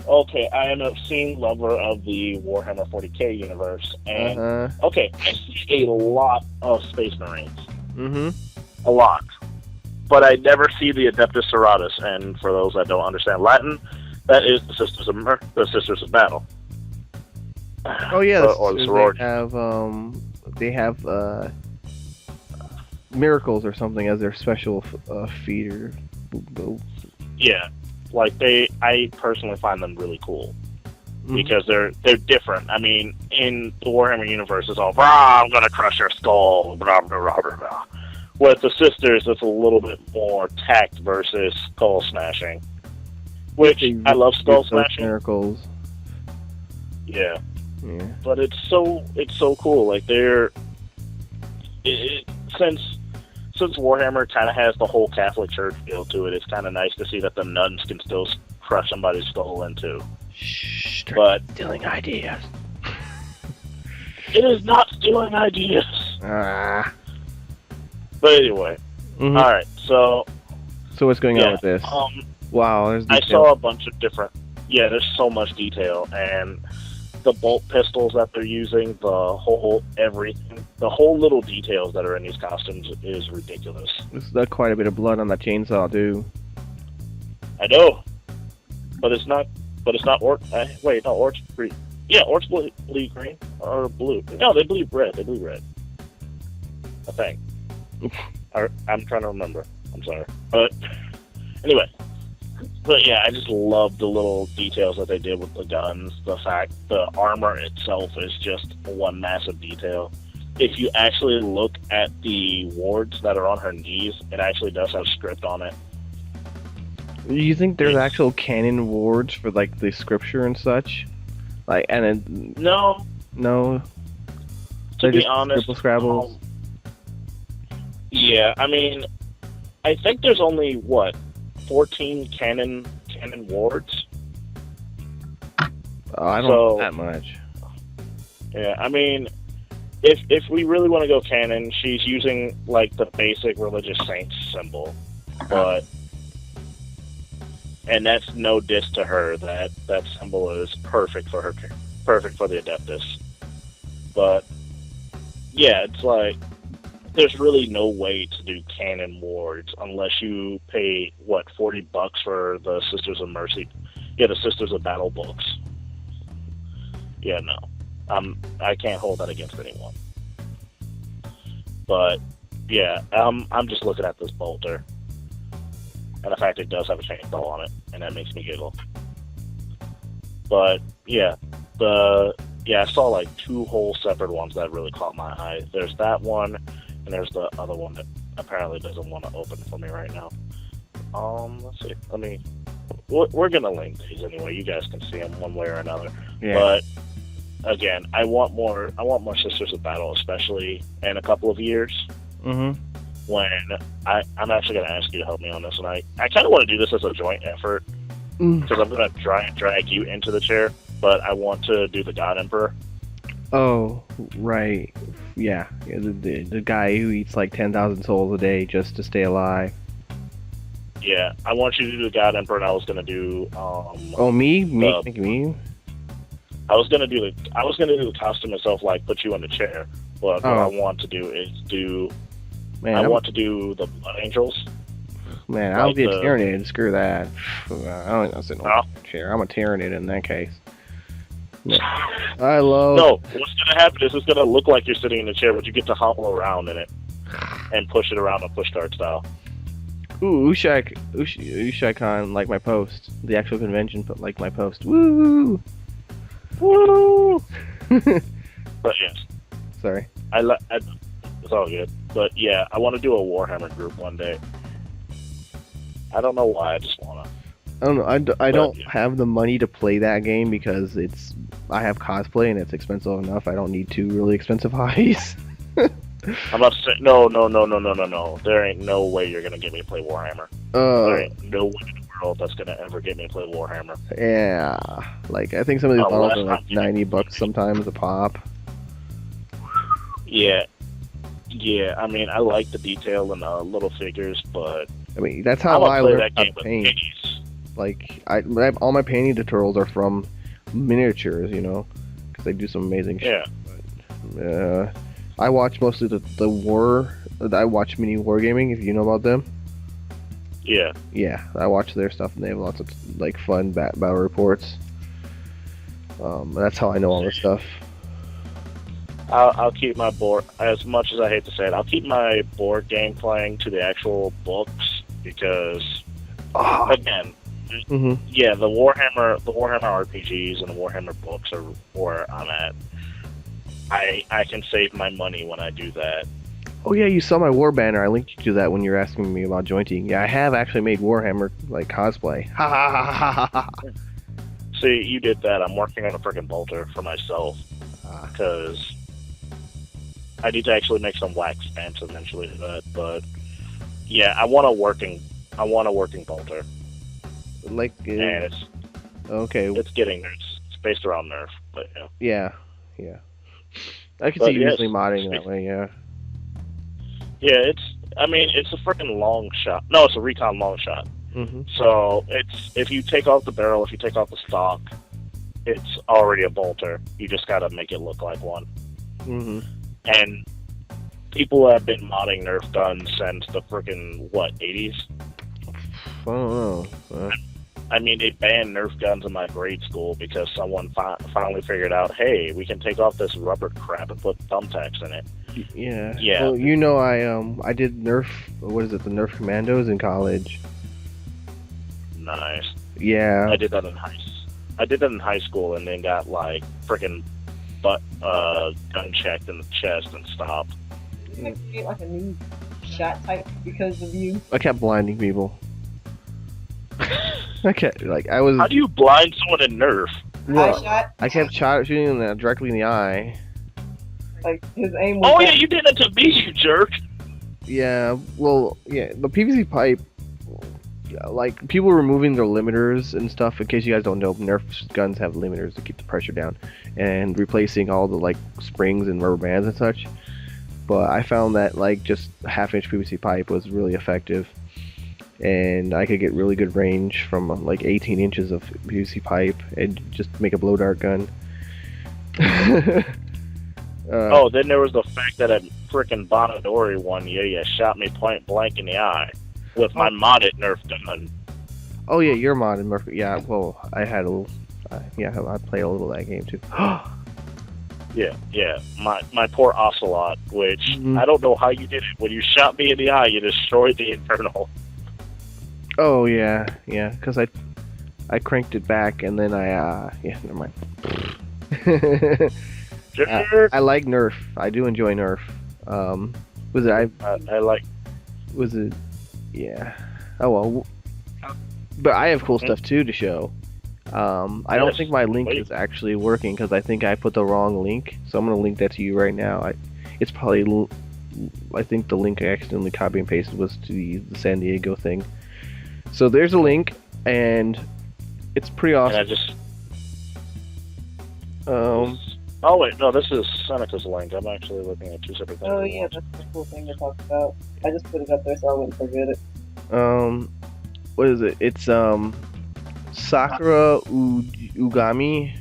B: Okay, I am a obscene lover of the Warhammer 40k universe, and okay, I see a lot of Space Marines.
A: Mm-hmm.
B: A lot. But I never see the Adeptus Soratus, and for those that don't understand Latin, that is the Sisters of Battle.
A: Oh yeah,
B: or the sorority.
A: They have miracles or something as their special feeder.
B: Yeah, like I personally find them really cool because they're different. I mean, in the Warhammer universe, it's all I'm gonna crush your skull, blah blah blah blah blah. With the sisters, it's a little bit more tact versus skull smashing, which I love skull smashing.
A: Miracles.
B: Yeah.
A: Yeah.
B: But it's so cool. Like since Warhammer kind of has the whole Catholic Church feel to it, it's kind of nice to see that the nuns can still crush somebody's skull into.
A: Shh,
B: But
A: stealing ideas.
B: it is not stealing ideas.
A: Ah.
B: But anyway, all right. So
A: what's going on with this? Wow, there's
B: I
A: detail.
B: saw a bunch of different. Yeah, there's so much detail, and the bolt pistols that they're using, the whole everything, the whole little details that are in these costumes is ridiculous.
A: There's quite a bit of blood on that chainsaw, too.
B: I know, but it's not. Wait, no, orcs green. Yeah, orcs bleed green or blue. No, they bleed red. They bleed red. I think. I'm trying to remember. I'm sorry, but anyway. But yeah, I just love the little details that they did with the guns. The fact the armor itself is just one massive detail. If you actually look at the wards that are on her knees, it actually does have script on it.
A: You think there's actual canon wards for like the scripture and such? Like, and it,
B: No,
A: no.
B: to
A: They're
B: be
A: just
B: honest,
A: Scrabbles.
B: Yeah, I mean, I think there's only 14 canon wards.
A: Oh, I don't know that much.
B: Yeah, I mean, if we really want to go canon, she's using like the basic religious saint symbol, but and that's no diss to her. That symbol is perfect for her, perfect for the Adeptus. But yeah, it's like there's really no way to do canon wards unless you pay $40 for the Sisters of Mercy, the Sisters of Battle books. Yeah, no, I can't hold that against anyone. But yeah, I'm just looking at this bolter, and the fact it does have a chainsaw on it, and that makes me giggle. But yeah, I saw like two whole separate ones that really caught my eye. There's that one, and there's the other one that apparently doesn't want to open for me right now. Let's see. We're gonna link these anyway. You guys can see them one way or another. Yeah. But again, I want more Sisters of Battle, especially in a couple of years. Mm-hmm. When I'm actually gonna ask you to help me on this, and I kind of want to do this as a joint effort because I'm gonna try and drag you into the chair, but I want to do the God Emperor.
A: Oh, right. Yeah, the guy who eats like 10,000 souls a day just to stay alive.
B: Yeah, I want you to do the God Emperor, and I was gonna do
A: Oh, me?
B: the-
A: Think me?
B: I was gonna do the costume itself, like put you in the chair. But what I
A: Oh.
B: want to do is
A: Man,
B: I want to do the Blood Angels.
A: man, I'll
B: like
A: be a
B: the-
A: Tyranid. Screw that. I don't know. Sit in
B: Huh?
A: a chair. I'm a Tyranid in that case. No. I love.
B: No, what's gonna happen is it's gonna look like you're sitting in a chair, but you get to hobble around in it and push it around a pushcart style.
A: Ooh, Ushai-con, like my post. The actual convention, but like my post. Woo! Woo!
B: But yes,
A: Sorry.
B: it's all good. But yeah, I want to do a Warhammer group one day. I don't know why. I just wanna.
A: I don't know. I don't
B: yeah.
A: have the money to play that game because I have cosplay and it's expensive enough. I don't need two really expensive hobbies.
B: I'm not saying no. There ain't no way you're gonna get me to play Warhammer. There ain't no way in the world that's gonna ever get me to play Warhammer.
A: Yeah. Like I think some of these
B: Oh,
A: models
B: last
A: are like
B: time you-
A: $90 sometimes a pop.
B: Yeah. I mean, I like the detail and the little figures, but
A: I mean, that's
B: I'm
A: how
B: gonna
A: I
B: play
A: learned
B: that
A: how
B: game
A: to
B: with
A: paint.
B: pennies.
A: Like all my painting tutorials are from miniatures, you know, because I do some amazing shit.
B: Yeah.
A: I watch mostly the war. I watch Mini Wargaming, if you know about them.
B: Yeah.
A: Yeah, I watch their stuff, and they have lots of like fun battle reports. That's how I know all this stuff.
B: I'll keep my board, as much as I hate to say it, I'll keep my board game playing to the actual books because, again,
A: hmm
B: yeah, the Warhammer RPGs and the Warhammer books are where I'm at. I can save my money when I do that.
A: Oh yeah, you saw my war banner. I linked you to that when you were asking me about jointing. Yeah, I have actually made Warhammer like cosplay. Ha ha ha ha ha ha.
B: See, you did that. I'm working on a freaking bolter for myself
A: Ah.
B: because I need to actually make some wax pants eventually to that. But yeah, I want a working bolter,
A: Like
B: and
A: okay,
B: it's getting there. It's based around Nerf, but yeah.
A: yeah. I could
B: But
A: see you
B: yes,
A: usually modding that way. Yeah.
B: Yeah, it's a freaking long shot. No, it's a recon long shot.
A: hmm
B: So if you take off the barrel, if you take off the stock, it's already a bolter. You just gotta make it look like one.
A: hmm
B: And people have been modding Nerf guns since the freaking 80s.
A: I don't know.
B: I mean, they banned Nerf guns in my grade school because someone finally figured out, hey, we can take off this rubber crap and put thumbtacks in it.
A: Yeah.
B: Yeah.
A: Well, you know, I did Nerf. What is it? The Nerf Commandos in college.
B: Nice.
A: Yeah.
B: I did that in high school and then got like freaking gun checked in the chest and stopped.
C: You have to create like a new shot type because of you.
A: I kept blinding people. I kept I was.
B: How do you blind someone in Nerf?
A: Well,
C: Eye shot.
A: I kept shooting them directly in the eye.
C: Like his aim was.
B: Oh yeah, you did that to me, you jerk.
A: Yeah. Well, yeah. The PVC pipe. Like people were removing their limiters and stuff. In case you guys don't know, Nerf guns have limiters to keep the pressure down, and replacing all the like springs and rubber bands and such. But I found that like just half-inch PVC pipe was really effective, and I could get really good range from like 18 inches of PVC pipe and just make a blow dart gun.
B: Oh, then there was the fact that a frickin' Bonadori one year you shot me point blank in the eye with my modded Nerf gun.
A: Oh yeah, you're modded Murphy. Yeah, well, I had a little. I played a little of that game too.
B: Yeah. My poor Ocelot, which
A: Mhm.
B: I don't know how you did it. When you shot me in the eye, you destroyed the Infernal.
A: Oh yeah, because I cranked it back and then never mind.
B: Jerk.
A: I like Nerf. I do enjoy Nerf. Was it
B: I like.
A: Was it? Yeah. Oh well. But I have cool stuff too to show. I don't
B: Yes,
A: think my link
B: please.
A: is actually working because I think I put the wrong link. So I'm gonna link that to you right now. It's probably. I think the link I accidentally copy and pasted was to the San-deago thing. So there's a link, and it's pretty
B: And
A: awesome.
B: I just. Oh wait, no, this is Seneca's link. I'm actually looking at two separate things.
C: Oh yeah, that's the cool thing to talk about. I just put it up there so I wouldn't forget it.
A: what is it? It's Sakura Oogami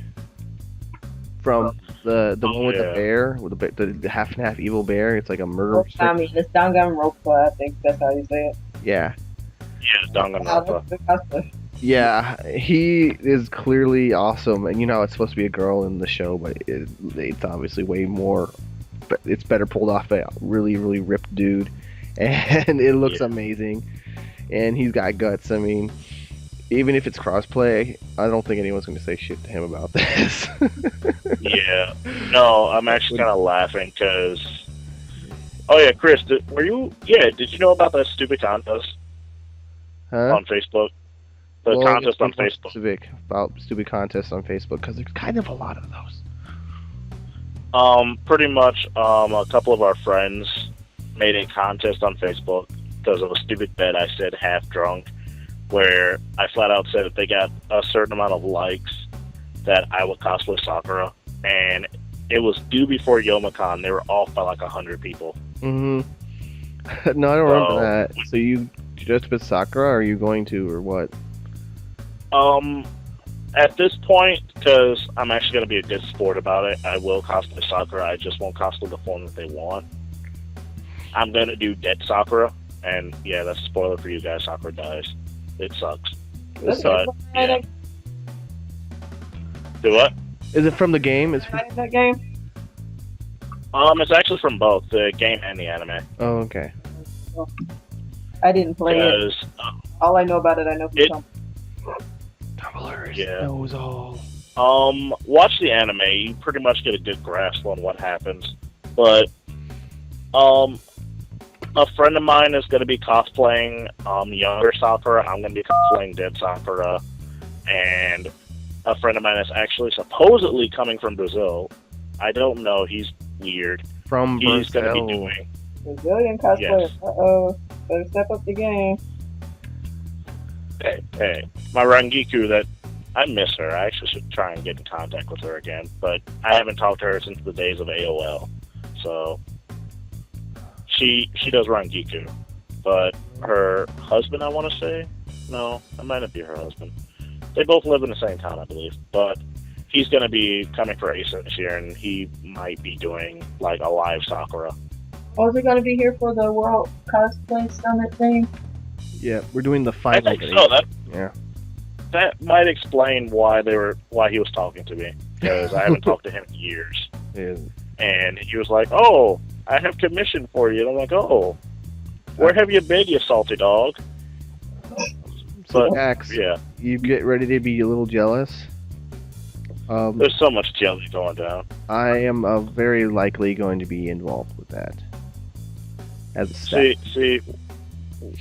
A: from the one with the
B: yeah.
A: bear, with the half and half evil bear. It's like a murder.
C: I mean, it's Danganronpa, I think that's how you say it.
A: Yeah,
B: Yeah,
C: Wow,
B: Danganronpa.
C: that's the cosplay.
A: yeah. He is clearly awesome, and you know it's supposed to be a girl in the show, but it's obviously way more. But it's better pulled off by a really ripped dude, and it looks amazing. And he's got guts. I mean, even if it's crossplay, I don't think anyone's going to say shit to him about this.
B: Yeah. No, I'm actually kind of laughing because. Oh yeah, Chris, were you? Yeah, did you know about that stupid contest
A: Huh?
B: on Facebook? The
A: Well,
B: contest on
A: it's more
B: Facebook.
A: Specific about stupid contests on Facebook because there's kind of a lot of those.
B: Pretty much, a couple of our friends made a contest on Facebook because of a stupid bet I said half drunk, where I flat out said if they got a certain amount of likes, that I would cosplay Sakura, and it was due before Youmacon. They were off by like 100 people.
A: Mm-hmm. No, I don't remember
B: So-
A: that. So you just with Sakura, or are you going to, or what?
B: At this point, because I'm actually going to be a good sport about it, I will cosplay Sakura. I just won't cosplay the form that they want. I'm going to do Dead Sakura, and yeah, that's a spoiler for you guys. Sakura dies. It sucks.
C: That's
B: But,
C: in
B: yeah. Do what?
A: Is it from the game?
C: that game?
B: It's actually from both the game and the anime.
A: Oh, okay.
C: I didn't play it.
B: Because,
C: All I know about it, I know from
B: It-
C: Tumblr.
A: Tumblr
B: Yeah.
A: knows all.
B: watch the anime. You pretty much get a good grasp on what happens. But, a friend of mine is going to be cosplaying younger Sakura. I'm going to be cosplaying Dead Sakura. And a friend of mine is actually supposedly coming from Brazil. I don't know. He's weird.
A: From
B: He's going to be
A: Brazil.
B: doing.
C: Brazilian cosplayer.
B: Yes.
C: Uh-oh. Better step up the game.
B: Hey, my Rangiku that I miss her. I actually should try and get in contact with her again, but I haven't talked to her since the days of AOL. So she does Rangiku, but her husband, I want to say, no, that might not be her husband. They both live in the same town, I believe, but he's going to be coming for Ace this year, and he might be doing like a live Sakura.
C: Oh, is it going to be here for the World Cosplay Summit thing?
A: Yeah, we're doing the
B: I
A: final.
B: think so.
A: Yeah.
B: That might explain why he was talking to me, because I haven't talked to him in years.
A: Yeah.
B: And he was like, "Oh, I have commission for you." And I'm like, "Oh, where have you been, you salty dog?"
A: So,
B: But
A: Max,
B: yeah,
A: you get ready to be a little jealous.
B: there's so much jelly going down.
A: I am very likely going to be involved with that. As a staff.
B: See,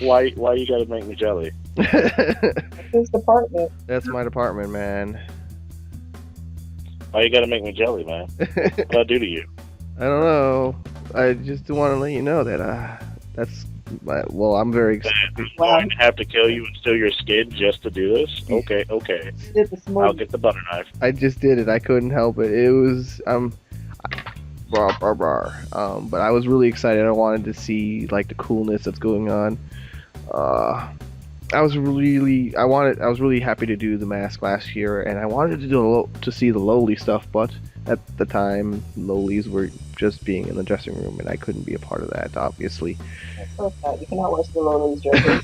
B: why you gotta make me jelly?
C: It's his department.
A: That's my department, man.
B: Why you gotta make me jelly, man? What I do to you?
A: I don't know. I just want to let you know that well, I'm very
B: That
A: excited.
B: I'm going to have to kill you and steal your skin just to do this? Okay.
C: He did the
B: I'll
C: smoothie.
B: get the butter knife.
A: I just did it. I couldn't help it. It was but I was really excited. I wanted to see like the coolness that's going on. I was really happy to do the mask last year, and I wanted to see the lowly stuff, but at the time, lowlies were just being in the dressing room, and I couldn't be a part of that, obviously.
C: Of course not. You cannot watch the Lola's dressing.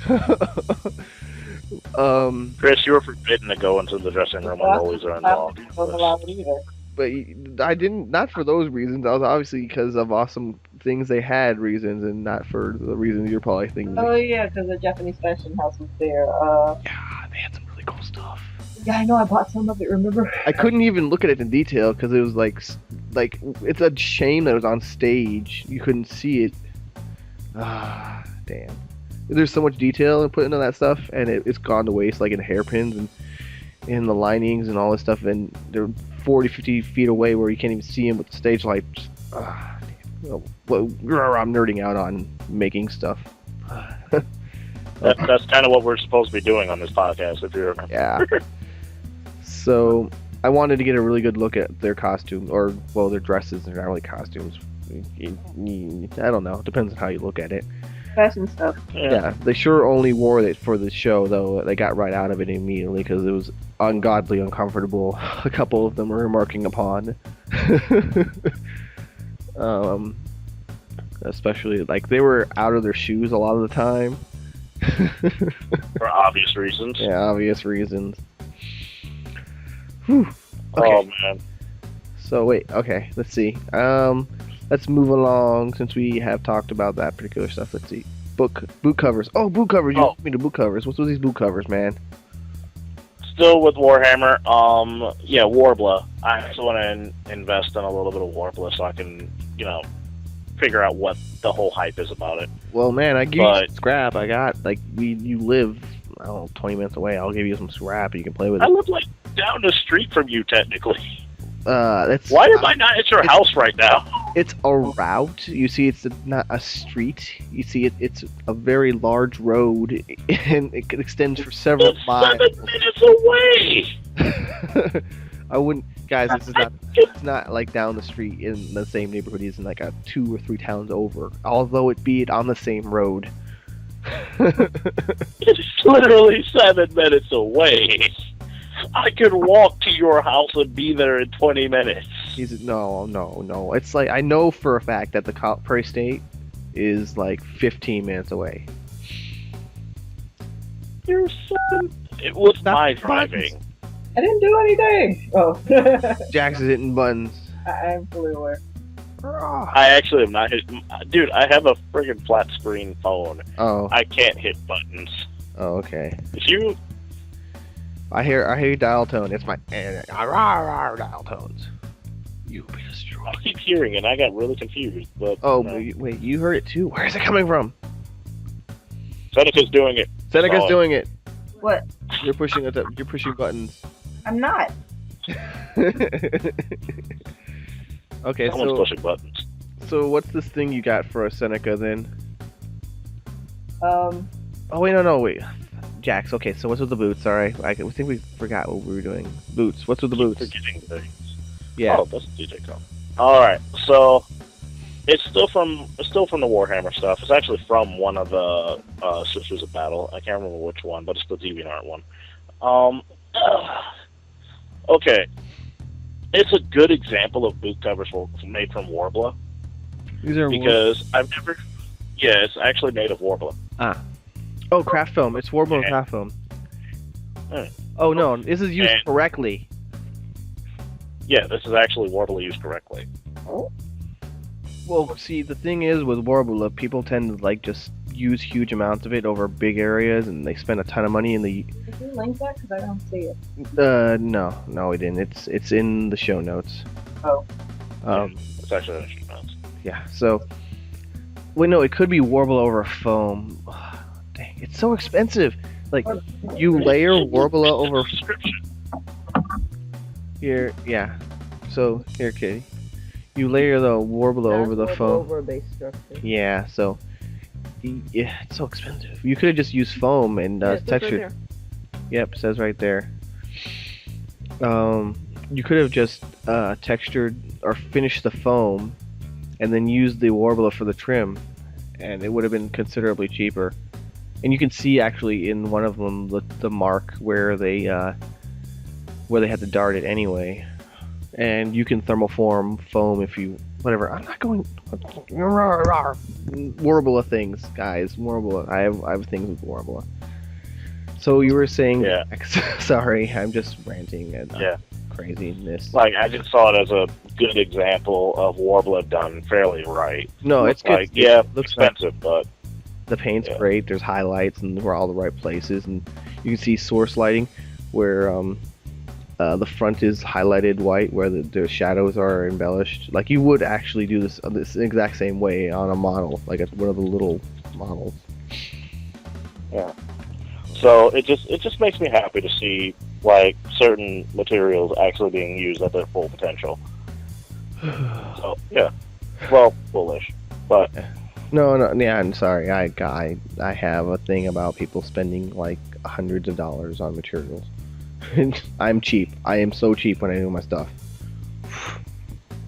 B: Chris, you were forbidden to go into the dressing room when lollies are involved.
C: I don't allow it either.
A: But I didn't, not for those reasons. I was obviously because of awesome things they had reasons, and not for the reasons you're probably thinking.
C: Oh yeah, because the Japanese fashion house was there.
A: Yeah, they had some really cool stuff.
C: Yeah, I know. I bought some of it. Remember?
A: I couldn't even look at it in detail because it was like it's a shame that it was on stage. You couldn't see it. Ah, damn. There's so much detail put into that stuff, and it's gone to waste, like in hairpins and in the linings and all this stuff, and they're 40, 50 feet away where you can't even see them with the stage lights. Ah, damn. Well, I'm nerding out on making stuff.
B: That's kind of what we're supposed to be doing on this podcast, if you remember.
A: Yeah. So I wanted to get a really good look at their costumes, or well, their dresses. They're not really costumes. I don't know. It depends on how you look at it.
C: fashion stuff.
A: Yeah, they sure only wore it for the show, though. They got right out of it immediately because it was ungodly uncomfortable. A couple of them were remarking upon. Especially, like, they were out of their shoes a lot of the time.
B: For obvious reasons.
A: Yeah, obvious reasons. Whew. Okay.
B: Oh man.
A: So wait, okay, let's see. Let's move along since we have talked about that particular stuff. Let's see. Boot covers. Oh, boot covers. You told me the boot covers. What's with these boot covers, man?
B: Still with Warhammer. Yeah, Warbler. I actually want to invest in a little bit of Warbler so I can, figure out what the whole hype is about it.
A: Well, man, I give you some scrap. I got you live, I don't know, 20 minutes away. I'll give you some scrap. You can play with it.
B: I live like down the street from you, technically.
A: That's
B: why am I not at your house right now?
A: It's a route. You see, it's not a street. You see, it's a very large road, and it extends for several miles.
B: 7 minutes away.
A: I wouldn't, guys. It's not like down the street in the same neighborhood. It's in like a 2 or 3 towns over. Although it be on the same road.
B: It's literally 7 minutes away. I could walk to your house and be there in 20 minutes.
A: No. It's like, I know for a fact that the Prairie State is like 15 minutes away.
B: You're it was my driving.
C: I didn't do anything. Oh.
A: Jax is hitting buttons.
C: I am fully aware.
B: I actually am not hitting. Dude, I have a friggin' flat screen phone.
A: Oh.
B: I can't hit buttons.
A: Oh, okay.
B: If you...
A: I hear your dial tone. It's my dial tones. You will be destroyed.
B: I keep hearing it. I got really confused. But
A: wait, you heard it too. Where is it coming from?
B: Seneca's doing it.
A: Seneca's doing it.
C: What?
A: You're pushing it. You're pushing buttons.
C: I'm not.
A: Okay,
B: Someone's pushing buttons.
A: So what's this thing you got for us, Seneca? Then.
C: Oh
A: wait, no, wait. Jax, okay, so what's with the boots? Alright, I think we forgot what we were doing. Boots, what's with the boots?
B: Forgetting things.
A: Yeah.
B: Oh, that's DJ Com. Alright, so it's still from the Warhammer stuff. It's actually from one of the Sisters of Battle. I can't remember which one, but it's the DeviantArt one. Okay. It's a good example of boot covers made from Warbler.
A: These are
B: because I've never... Yeah, it's actually made of Warbler.
A: Ah. Oh, craft foam. It's Warbler and craft foam. Oh, no. This is used correctly.
B: Yeah, this is actually Warbler used correctly.
C: Oh?
A: Well, see, the thing is with Warbler, people tend to, just use huge amounts of it over big areas, and they spend a ton of money in the...
C: Did you link that? Because I don't see it.
A: No, we didn't. It's in the show notes.
C: Oh.
B: It's actually in the show notes.
A: Yeah, so... Wait, no, it could be Warbler over foam. Dang, it's so expensive. Like, you layer Warbler over... Here, yeah. So, here, Kitty. You layer the Warbler over the foam.
C: Over a base structure.
A: Yeah, so... Yeah, it's so expensive. You could have just used foam and textured...
C: Right.
A: Yep, says right there. You could have just textured or finished the foam and then used the Warbler for the trim, and it would have been considerably cheaper. And you can see actually in one of them the mark where they had to dart it anyway. And you can thermoform foam if you whatever. I'm not going Warbler things, guys. Warbler. I have things with Warbler. So you were saying?
B: Yeah.
A: Sorry, I'm just ranting and
B: yeah.
A: Craziness.
B: Like, I just saw it as a good example of Warbler done fairly right.
A: No, it's good.
B: Like, yeah, it looks expensive, but
A: the paint's great. There's highlights and we're all the right places, and you can see source lighting where the front is highlighted white, where the shadows are embellished. Like, you would actually do this exact same way on a model, like one of the little models.
B: Yeah. So it just makes me happy to see like certain materials actually being used at their full potential. So yeah, well, bullish, but
A: no, yeah, I'm sorry. I have a thing about people spending like hundreds of dollars on materials. I'm cheap. I am so cheap when I do my stuff.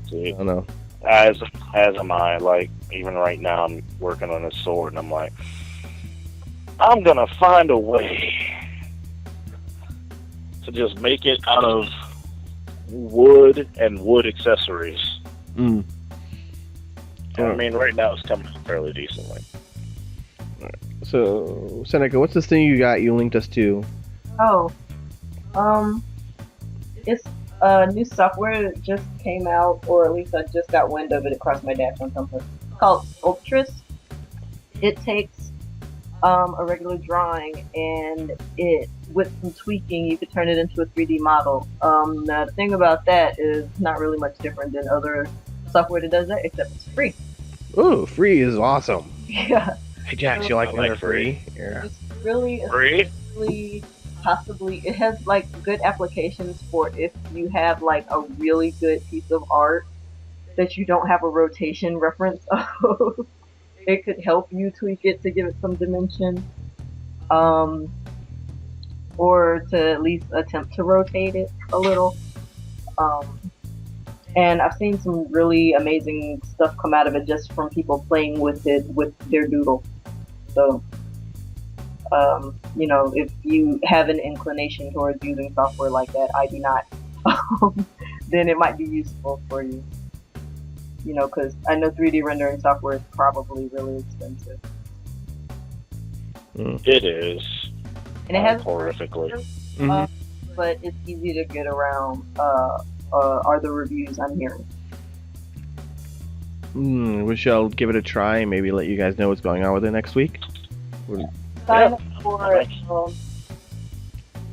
B: See,
A: I don't know.
B: As am I. Like, even right now, I'm working on a sword, and I'm like, I'm gonna find a way to just make it out of wood and wood accessories.
A: Mm.
B: And, I mean, right now it's coming out fairly decently.
A: So, Seneca, what's this thing you got? You linked us to.
C: Oh, it's new software that just came out, or at least I just got wind of it across my dash on something. It's called Sculptress. It takes a regular drawing, and it, with some tweaking, you could turn it into a 3D model. The thing about that is it's not really much different than other software that does that, except it's free.
A: Ooh, free is awesome.
C: Yeah.
A: Hey, Jax, you like when they're free? Yeah.
C: It's really,
B: Free?
C: possibly, it has like good applications for if you have like a really good piece of art that you don't have a rotation reference of. It could help you tweak it to give it some dimension, or to at least attempt to rotate it a little. And I've seen some really amazing stuff come out of it just from people playing with it with their doodle. So, you know, if you have an inclination towards using software like that, I do not, then it might be useful for you. You know, because I know 3D rendering software is probably really expensive.
B: It is.
C: And it has
B: horrifically.
C: But it's easy to get around, are the reviews I'm hearing.
A: We shall give it a try and maybe let you guys know what's going on with it next week.
C: Sign up for it.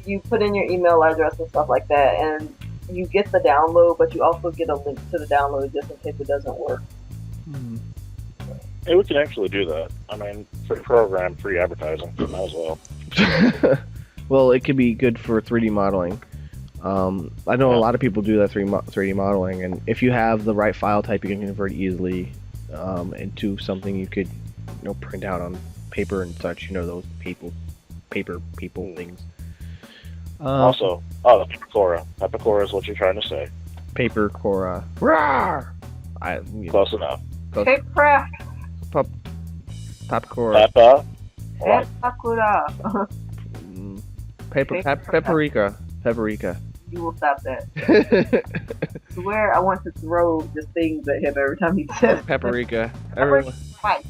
C: You put in your email address and stuff like that, and you get the download, but you also get a link to the download just in case it doesn't work.
B: Hey, we can actually do that. I mean, free program, free advertising, might as well.
A: Well, it could be good for 3D modeling. I know a lot of people do that 3D modeling, and if you have the right file type, you can convert easily into something you could, you know, print out on paper and such. You know, those paper things.
B: Also, the Pepicora. Pepicora is what you're trying to say.
A: Paper Cora. Rawr!
B: Close enough.
C: Paper.
A: Papcora.
B: Peppa.
C: Sakura.
A: Paprika.
C: You will stop that. I swear I want to throw just things at him every time he says
A: Paprika. Everyone.
C: Right.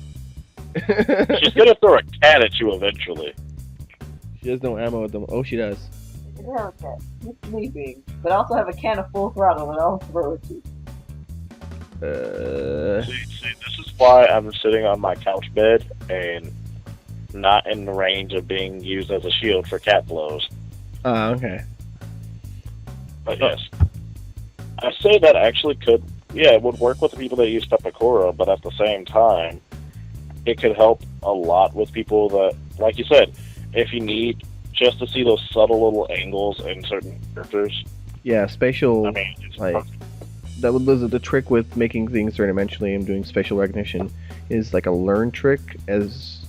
B: She's gonna throw a cat at you eventually.
A: She has no ammo with them. Oh, she does.
C: Yeah, okay. He's sleeping. But I also have a can of full throttle and I'll throw it to you.
B: See, this is why I'm sitting on my couch bed and not in the range of being used as a shield for cat blows.
A: Okay.
B: But yes, I say that actually could, it would work with the people that use Pepicora, but at the same time, it could help a lot with people that, like you said, if you need just to see those subtle little angles in certain characters.
A: Yeah, spatial.
B: I mean, it's
A: like that was the trick with making things three-dimensionally and doing spatial recognition is like a learn trick. As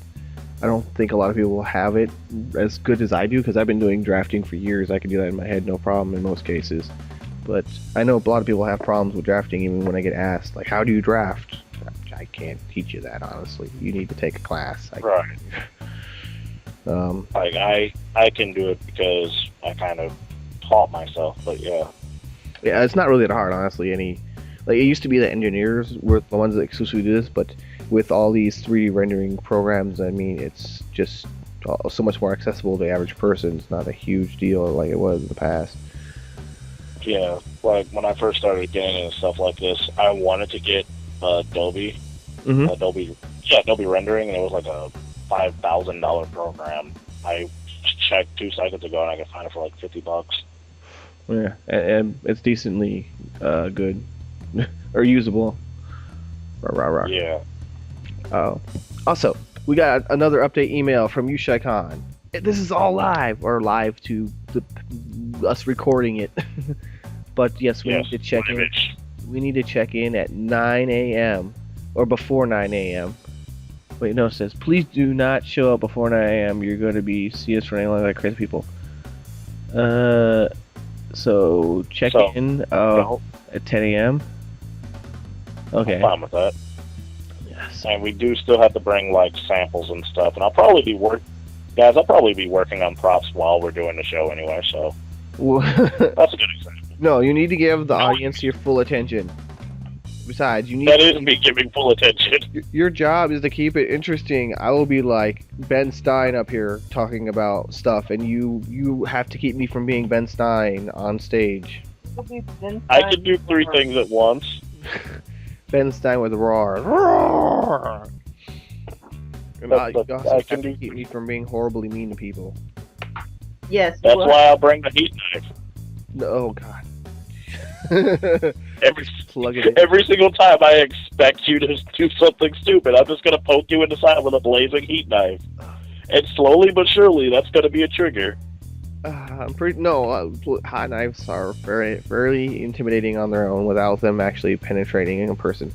A: I don't think a lot of people will have it as good as I do because I've been doing drafting for years. I can do that in my head, no problem in most cases. But I know a lot of people have problems with drafting even when I get asked, like, how do you draft? I can't teach you that, honestly. You need to take a class.
B: Right. Like, I can do it because I kind of taught myself, but yeah.
A: Yeah, it's not really that hard, honestly. Like, it used to be that engineers were the ones that exclusively do this, but with all these 3D rendering programs, I mean, it's just so much more accessible to the average person. It's not a huge deal like it was in the past.
B: Yeah, like when I first started getting into stuff like this, I wanted to get Adobe rendering, and it was like a $5,000 program. I checked 2 seconds ago, and I could find it for like $50.
A: Yeah, and it's decently good or usable. Rah.
B: Yeah.
A: Also, we got another update email from Yushai Khan. This is all live to us recording it. But yes, we need to check in. We need to check in at 9 a.m. or before 9 a.m. Wait, no, it says, please do not show up before 9 a.m. You're going to be see us running like crazy people. So check in at 10 a.m. Okay.
B: I'm fine with that.
A: Yes.
B: And we do still have to bring like samples and stuff. And I'll probably be working on props while we're doing the show anyway. So
A: Well,
B: that's a good example.
A: no, you need to give the audience your full attention. Besides, you need
B: That is me giving full attention.
A: your job is to keep it interesting. I will be like Ben Stein up here talking about stuff, and you have to keep me from being Ben Stein on stage.
B: I can do 3 things at once.
A: Ben Stein with roar. Roar! And
B: But
A: you also
B: I
A: have
B: can
A: to
B: do-
A: keep me from being horribly mean to people.
C: Yes.
B: That's
C: well,
B: why I'll bring the heat knife.
A: No, oh God.
B: Every
A: Plug it in.
B: every single time I expect you to do something stupid, I'm just gonna poke you in the side with a blazing heat knife. And slowly but surely, that's gonna be a trigger.
A: I'm pretty. No, hot knives are very intimidating on their own without them actually penetrating a person.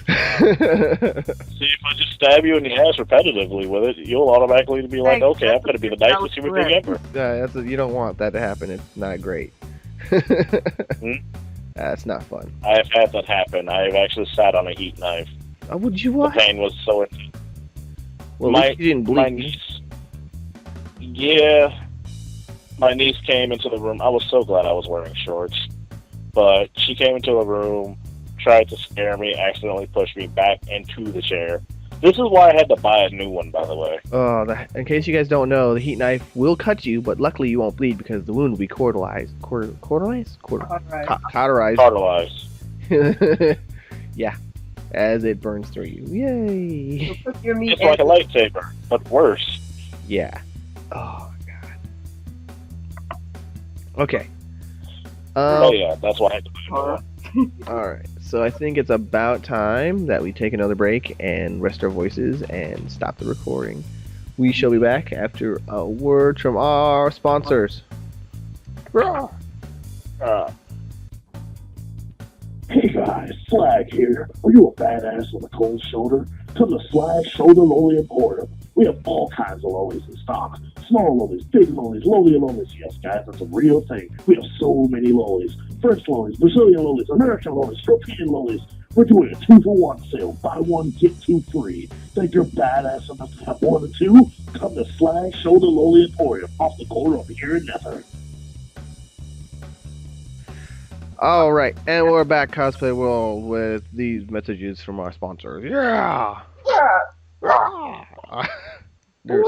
B: See, if I just stab you in the ass repetitively with it, you'll automatically be like, okay, I'm gonna be the nicest human being ever.
A: You don't want that to happen. It's not great. That's not fun.
B: I have had that happen. I have actually sat on a heat knife.
A: Would you
B: The
A: what?
B: pain was so intense.
A: Well, at least you didn't
B: My
A: bleed.
B: niece, yeah, my niece came into the room. I was so glad I was wearing shorts, but she came into the room, tried to scare me, accidentally pushed me back into the chair. This is why I had to buy a new one, by the way.
A: In case you guys don't know, the heat knife will cut you, but luckily you won't bleed because the wound will be cauterized. Cauterized? Cauterized.
B: Cauterized.
A: Yeah, as it burns through you. Yay!
C: so cook your meat
B: It's like a lightsaber, but worse.
A: Yeah. Oh God. Okay.
B: Oh yeah, that's why I had to buy a new one.
A: Alright, so I think it's about time that we take another break and rest our voices and stop the recording. We shall be back after a word from our sponsors. Roar!
E: Hey guys, Slag here. Are you a badass with a cold shoulder? Come to Slag Shoulder Lolly Emporium. We have all kinds of lollies in stock. Small lollies, big lollies, lollies. Yes, guys, that's a real thing. We have so many lollies. French lollies, Brazilian lollies, American lollies, European lollies. We're doing a 2-for-1 sale. Buy one, get 2 free. Think you're badass enough to have more than 2? Come to Slag Shoulder Lolly Emporium off the corner of here and Nether.
A: Alright, and we're back, Cosplay World, with these messages from our sponsors. Yeah! There's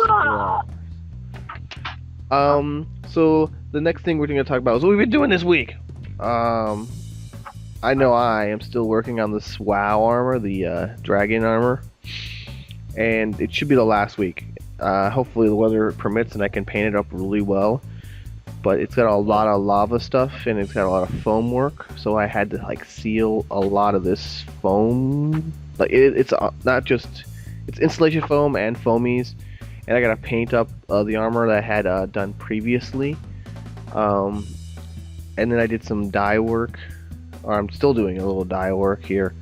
A: so the next thing we're going to talk about is what we've been doing this week. I know I am still working on the SWOW armor, the dragon armor, and it should be the last week. Hopefully the weather permits and I can paint it up really well. But it's got a lot of lava stuff and it's got a lot of foam work, so I had to like seal a lot of this foam. Like it's not just it's insulation foam and foamies, and I gotta paint up the armor that I had done previously. And then I did some dye work, or I'm still doing a little dye work here.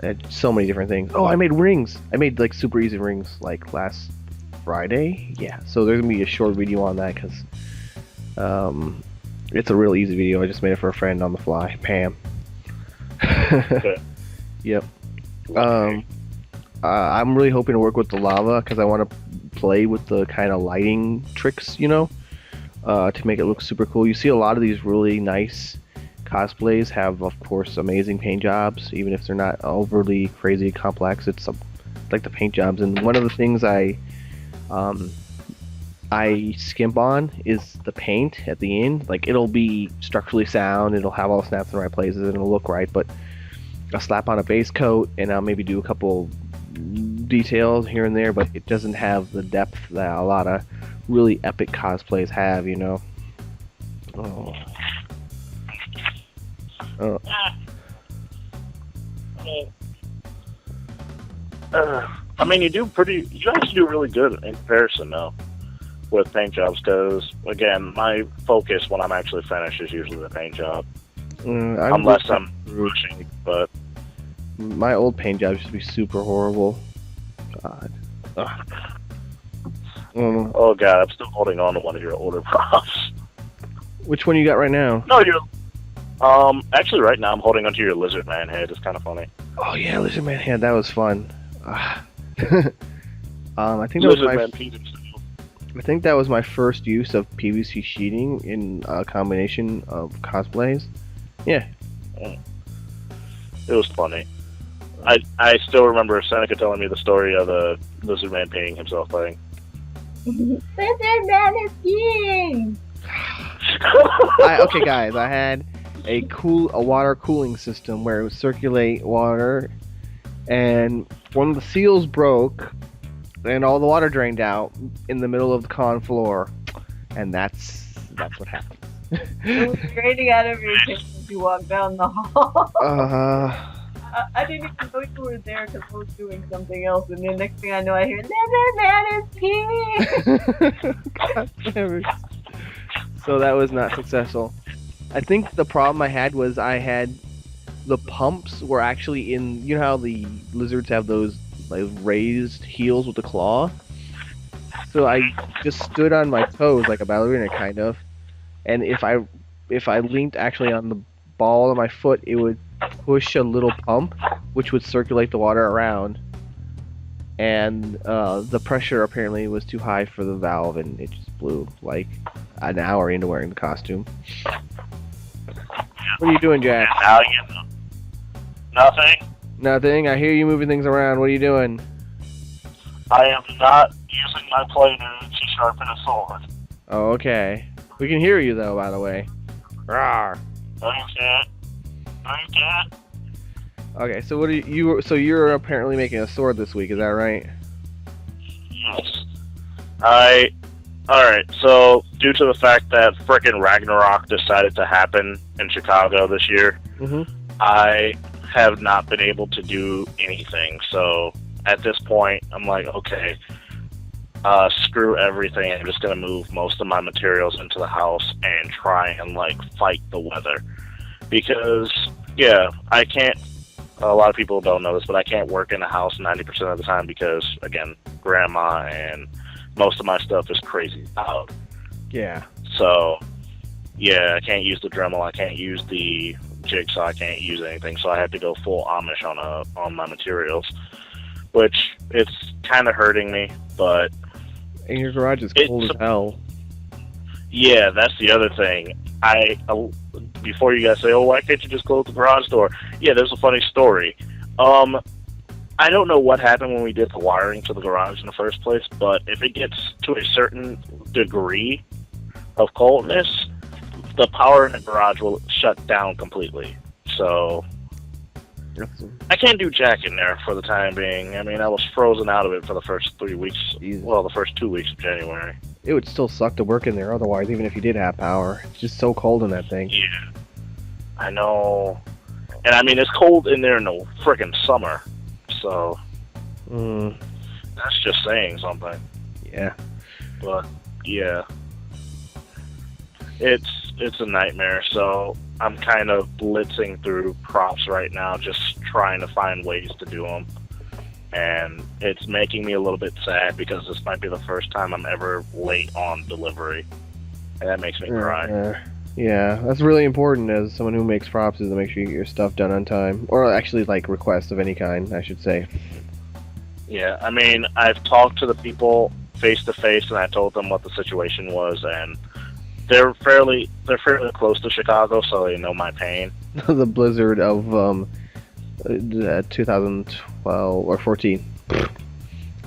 A: And so many different things. Oh, I made rings. I made like super easy rings like last Friday. Yeah, so there's gonna be a short video on that because. It's a real easy video. I just made it for a friend on the fly, Pam. Yep. I'm really hoping to work with the lava because I want to play with the kind of lighting tricks, to make it look super cool. You see a lot of these really nice cosplays have, of course, amazing paint jobs, even if they're not overly crazy complex. It's like the paint jobs, and one of the things I skimp on is the paint at the end. Like, it'll be structurally sound, it'll have all the snaps in the right places, and it'll look right, but I'll slap on a base coat and I'll maybe do a couple details here and there, but it doesn't have the depth that a lot of really epic cosplays have, Oh.
B: I mean, you actually do really good in comparison, though, with paint jobs, because, again, my focus when I'm actually finished is usually the paint job. Unless I'm rushing, but...
A: My old paint jobs used to be super horrible. God.
B: Oh, God, I'm still holding on to one of your older props.
A: Which one you got right now?
B: No, you're... Actually, right now I'm holding onto your lizard man head. It's kind of funny.
A: Oh yeah, Lizard Man hand, that was fun. I think that was
B: Lizard
A: my
B: man peed himself.
A: I think that was my first use of PVC sheeting in a combination of cosplays. Yeah.
B: It was funny. I still remember Seneca telling me the story of the lizard man peeing himself thing.
C: Lizard Man is king!
A: Okay, guys, I had a water cooling system where it would circulate water, and one of the seals broke, and all the water drained out in the middle of the con floor, and that's what happened.
C: It was raining out of your face as you walked down the hall. I didn't even know you were there because I was doing something else, and then next thing I know, I hear Lizard Man is king!
A: God damn it. So that was not successful. I think the problem I had was the pumps were actually in. You know how the lizards have those like raised heels with the claw? So I just stood on my toes like a ballerina kind of, and if I leaned actually on the ball of my foot, it would push a little pump which would circulate the water around, and the pressure apparently was too high for the valve, and it just blew like an hour into wearing the costume. What are you doing, Jack?
B: And now you know. Nothing.
A: Nothing. I hear you moving things around. What are you doing?
B: I am not using my planer to sharpen a sword.
A: Oh, okay. We can hear you though, by the way. Rawr.
B: No, you can't. No, you can't.
A: Okay, so what are you? So you're apparently making a sword this week, is that right?
B: Yes. Alright, so due to the fact that frickin' Ragnarok decided to happen in Chicago this year, I have not been able to do anything. So at this point, I'm like, okay, screw everything. I'm just gonna move most of my materials into the house and try and like fight the weather. Because, yeah, I can't, a lot of people don't know this, but I can't work in the house 90% of the time because, again, grandma and most of my stuff is crazy loud.
A: Yeah.
B: So, yeah, I can't use the Dremel, I can't use the jigsaw, I can't use anything, so I had to go full Amish on my materials, which it's kind of hurting me, but...
A: And your garage is cold as hell.
B: Yeah, that's the other thing. Before you guys say, oh, why can't you just close the garage door? Yeah, there's a funny story. I don't know what happened when we did the wiring to the garage in the first place, but if it gets to a certain degree of coldness, the power in the garage will shut down completely. So I can't do jack in there for the time being. I mean, I was frozen out of it for the first 3 weeks.
A: Jesus.
B: Well, the first 2 weeks of January.
A: It would still suck to work in there otherwise, even if you did have power. It's just so cold in that thing.
B: Yeah, I know. And I mean, it's cold in there in the frickin' summer. So, that's just saying something.
A: Yeah.
B: But, yeah. It's a nightmare, so I'm kind of blitzing through props right now, just trying to find ways to do them. And it's making me a little bit sad because this might be the first time I'm ever late on delivery. And that makes me cry.
A: Yeah, that's really important as someone who makes props, is to make sure you get your stuff done on time. Or actually, like, requests of any kind, I should say.
B: Yeah, I mean, I've talked to the people face to face, and I told them what the situation was, and they're fairly close to Chicago, so they know my pain.
A: The blizzard of 2012 or 14,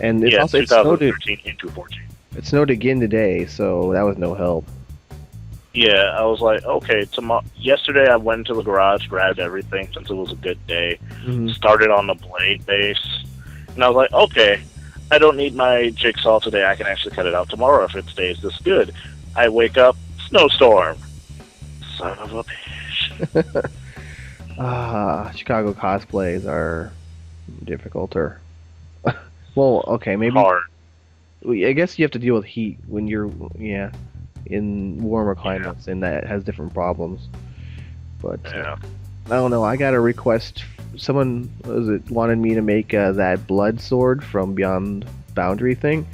A: and it also
B: 2013 into 14.
A: It snowed again today, so that was no help.
B: Yeah, I was like, okay, yesterday I went to the garage, grabbed everything since it was a good day, started on the blade base, and I was like, okay, I don't need my jigsaw today, I can actually cut it out tomorrow if it stays this good. I wake up, snowstorm. Son of a bitch.
A: Chicago cosplays are difficulter. Well, okay, maybe
B: hard.
A: I guess you have to deal with heat when you're in warmer climates, and that has different problems. But
B: yeah.
A: I don't know. I got a request. Someone wanted me to make that blood sword from Beyond Boundary thing.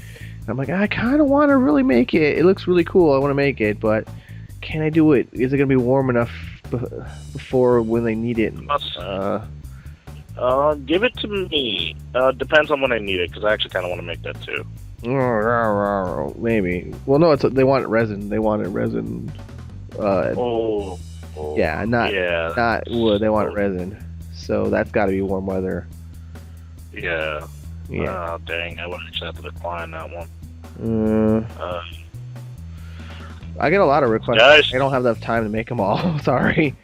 A: And I'm like, I kind of want to really make it. It looks really cool. I want to make it, but can I do it? Is it gonna be warm enough before when they need it.
B: Give it to me. Depends on when I need it, because I actually kind of want to make that too.
A: Maybe. Well, no, they want it resin. They want it resin. Yeah, not wood. They want it resin. So that's got to be warm weather.
B: Yeah.
A: Yeah.
B: Oh, dang. I would actually have to decline that one.
A: I get a lot of requests.
B: Guys.
A: I don't have enough time to make them all. Sorry.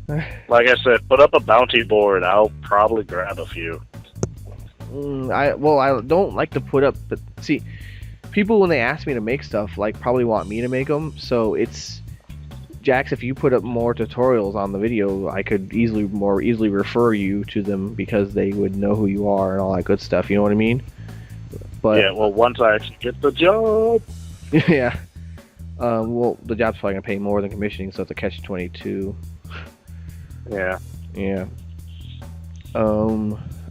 B: Like I said, put up a bounty board. I'll probably grab a few.
A: I don't like to put up, but see, people when they ask me to make stuff, like probably want me to make them. So it's Jax. If you put up more tutorials on the video, I could more easily refer you to them because they would know who you are and all that good stuff. You know what I mean? But
B: yeah. Well, once I actually get the job.
A: Yeah. Well, the job's probably gonna pay more than commissioning, so it's a catch-22.
B: Yeah.
A: Yeah.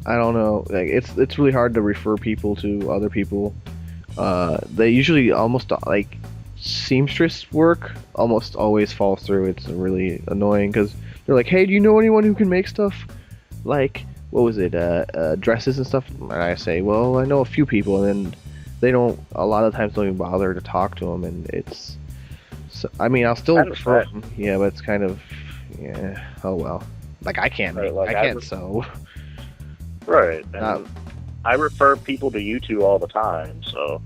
A: I don't know. Like, it's really hard to refer people to other people. They usually almost like seamstress work almost always falls through. It's really annoying because they're like, "Hey, do you know anyone who can make stuff like what was it, dresses and stuff?" And I say, "Well, I know a few people," and then they don't. A lot of times don't even bother to talk to them, and it's. So, I mean, I'll still refer them. Yeah, but it's kind of. Yeah. Oh well. Like I can't.
B: Right, like
A: I can't sew.
B: Right. And I refer people to you two all the time, so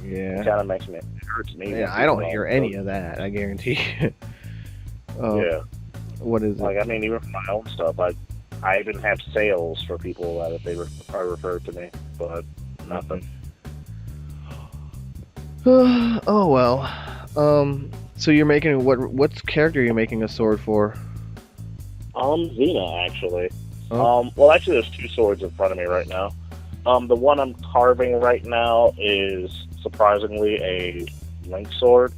A: yeah.
B: It kind of makes me. It hurts me.
A: Yeah, I don't hear any of that. I guarantee.
B: Yeah.
A: What is it?
B: Like I mean, even for my own stuff, I even have sales for people that they are referred to me, but nothing.
A: Oh well. So you're making what character are you making a sword for?
B: Xena actually.
A: Oh.
B: Well, actually, there's two swords in front of me right now. The one I'm carving right now is surprisingly a Link sword,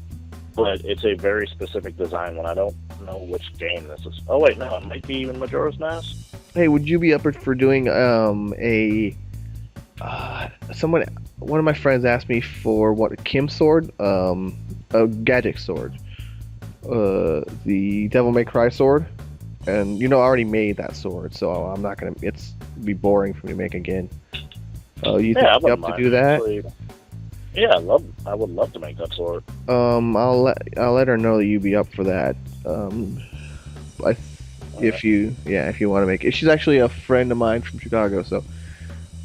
B: but it's a very specific design one. I don't know which game this is. Oh wait, no, it might be even Majora's Mask.
A: Hey, would you be up for doing one of my friends asked me for a Kim sword, a Gadget sword, the Devil May Cry sword, and I already made that sword, so I'm not gonna. It's be boring for me to make again. You think you're up to do that?
B: Actually, yeah, I would love to make that sword.
A: I'll let her know that you'd be up for that. If you want to make it. She's actually a friend of mine from Chicago, so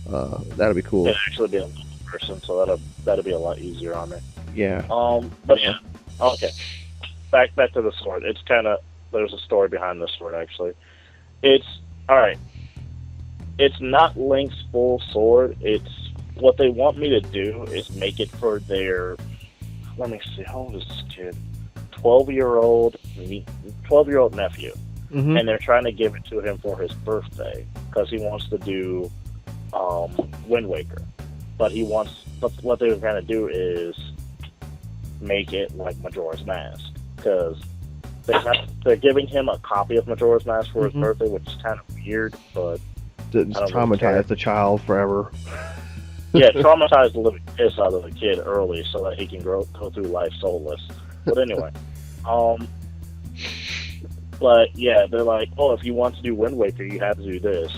A: that'll be cool.
B: Yeah, actually be a person, so that'll be a lot easier on me.
A: Yeah.
B: But yeah. Okay. Back to the sword. It's there's a story behind this sword actually. It's alright. It's not Link's full sword. It's what they want me to do is make it for their. Let me see. How old is this kid? 12-year-old nephew.
A: Mm-hmm.
B: And they're trying to give it to him for his birthday because he wants to do Wind Waker, but what they were going to do is make it like Majora's Mask because they're giving him a copy of Majora's Mask for his birthday, which is kind of weird, but
A: it's traumatized the child forever.
B: Yeah, traumatize the living piss out of the kid early so that he can go through life soulless. But anyway, but yeah, they're like, oh, if you want to do Wind Waker, you have to do this.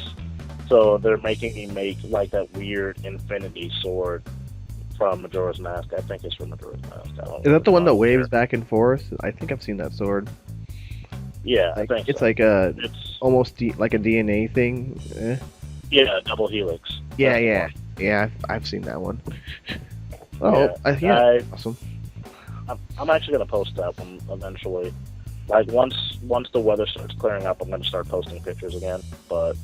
B: So they're making me make like that weird infinity sword from Majora's Mask. I think it's from Majora's Mask.
A: Is that the one that waves back and forth? I think I've seen that sword.
B: Yeah,
A: like,
B: I think
A: it's
B: so.
A: like it's almost like a DNA thing.
B: Yeah, double helix.
A: Yeah, I've seen that one.
B: Yeah,
A: awesome.
B: I'm actually gonna post that one eventually. Like once the weather starts clearing up, I'm gonna start posting pictures again. But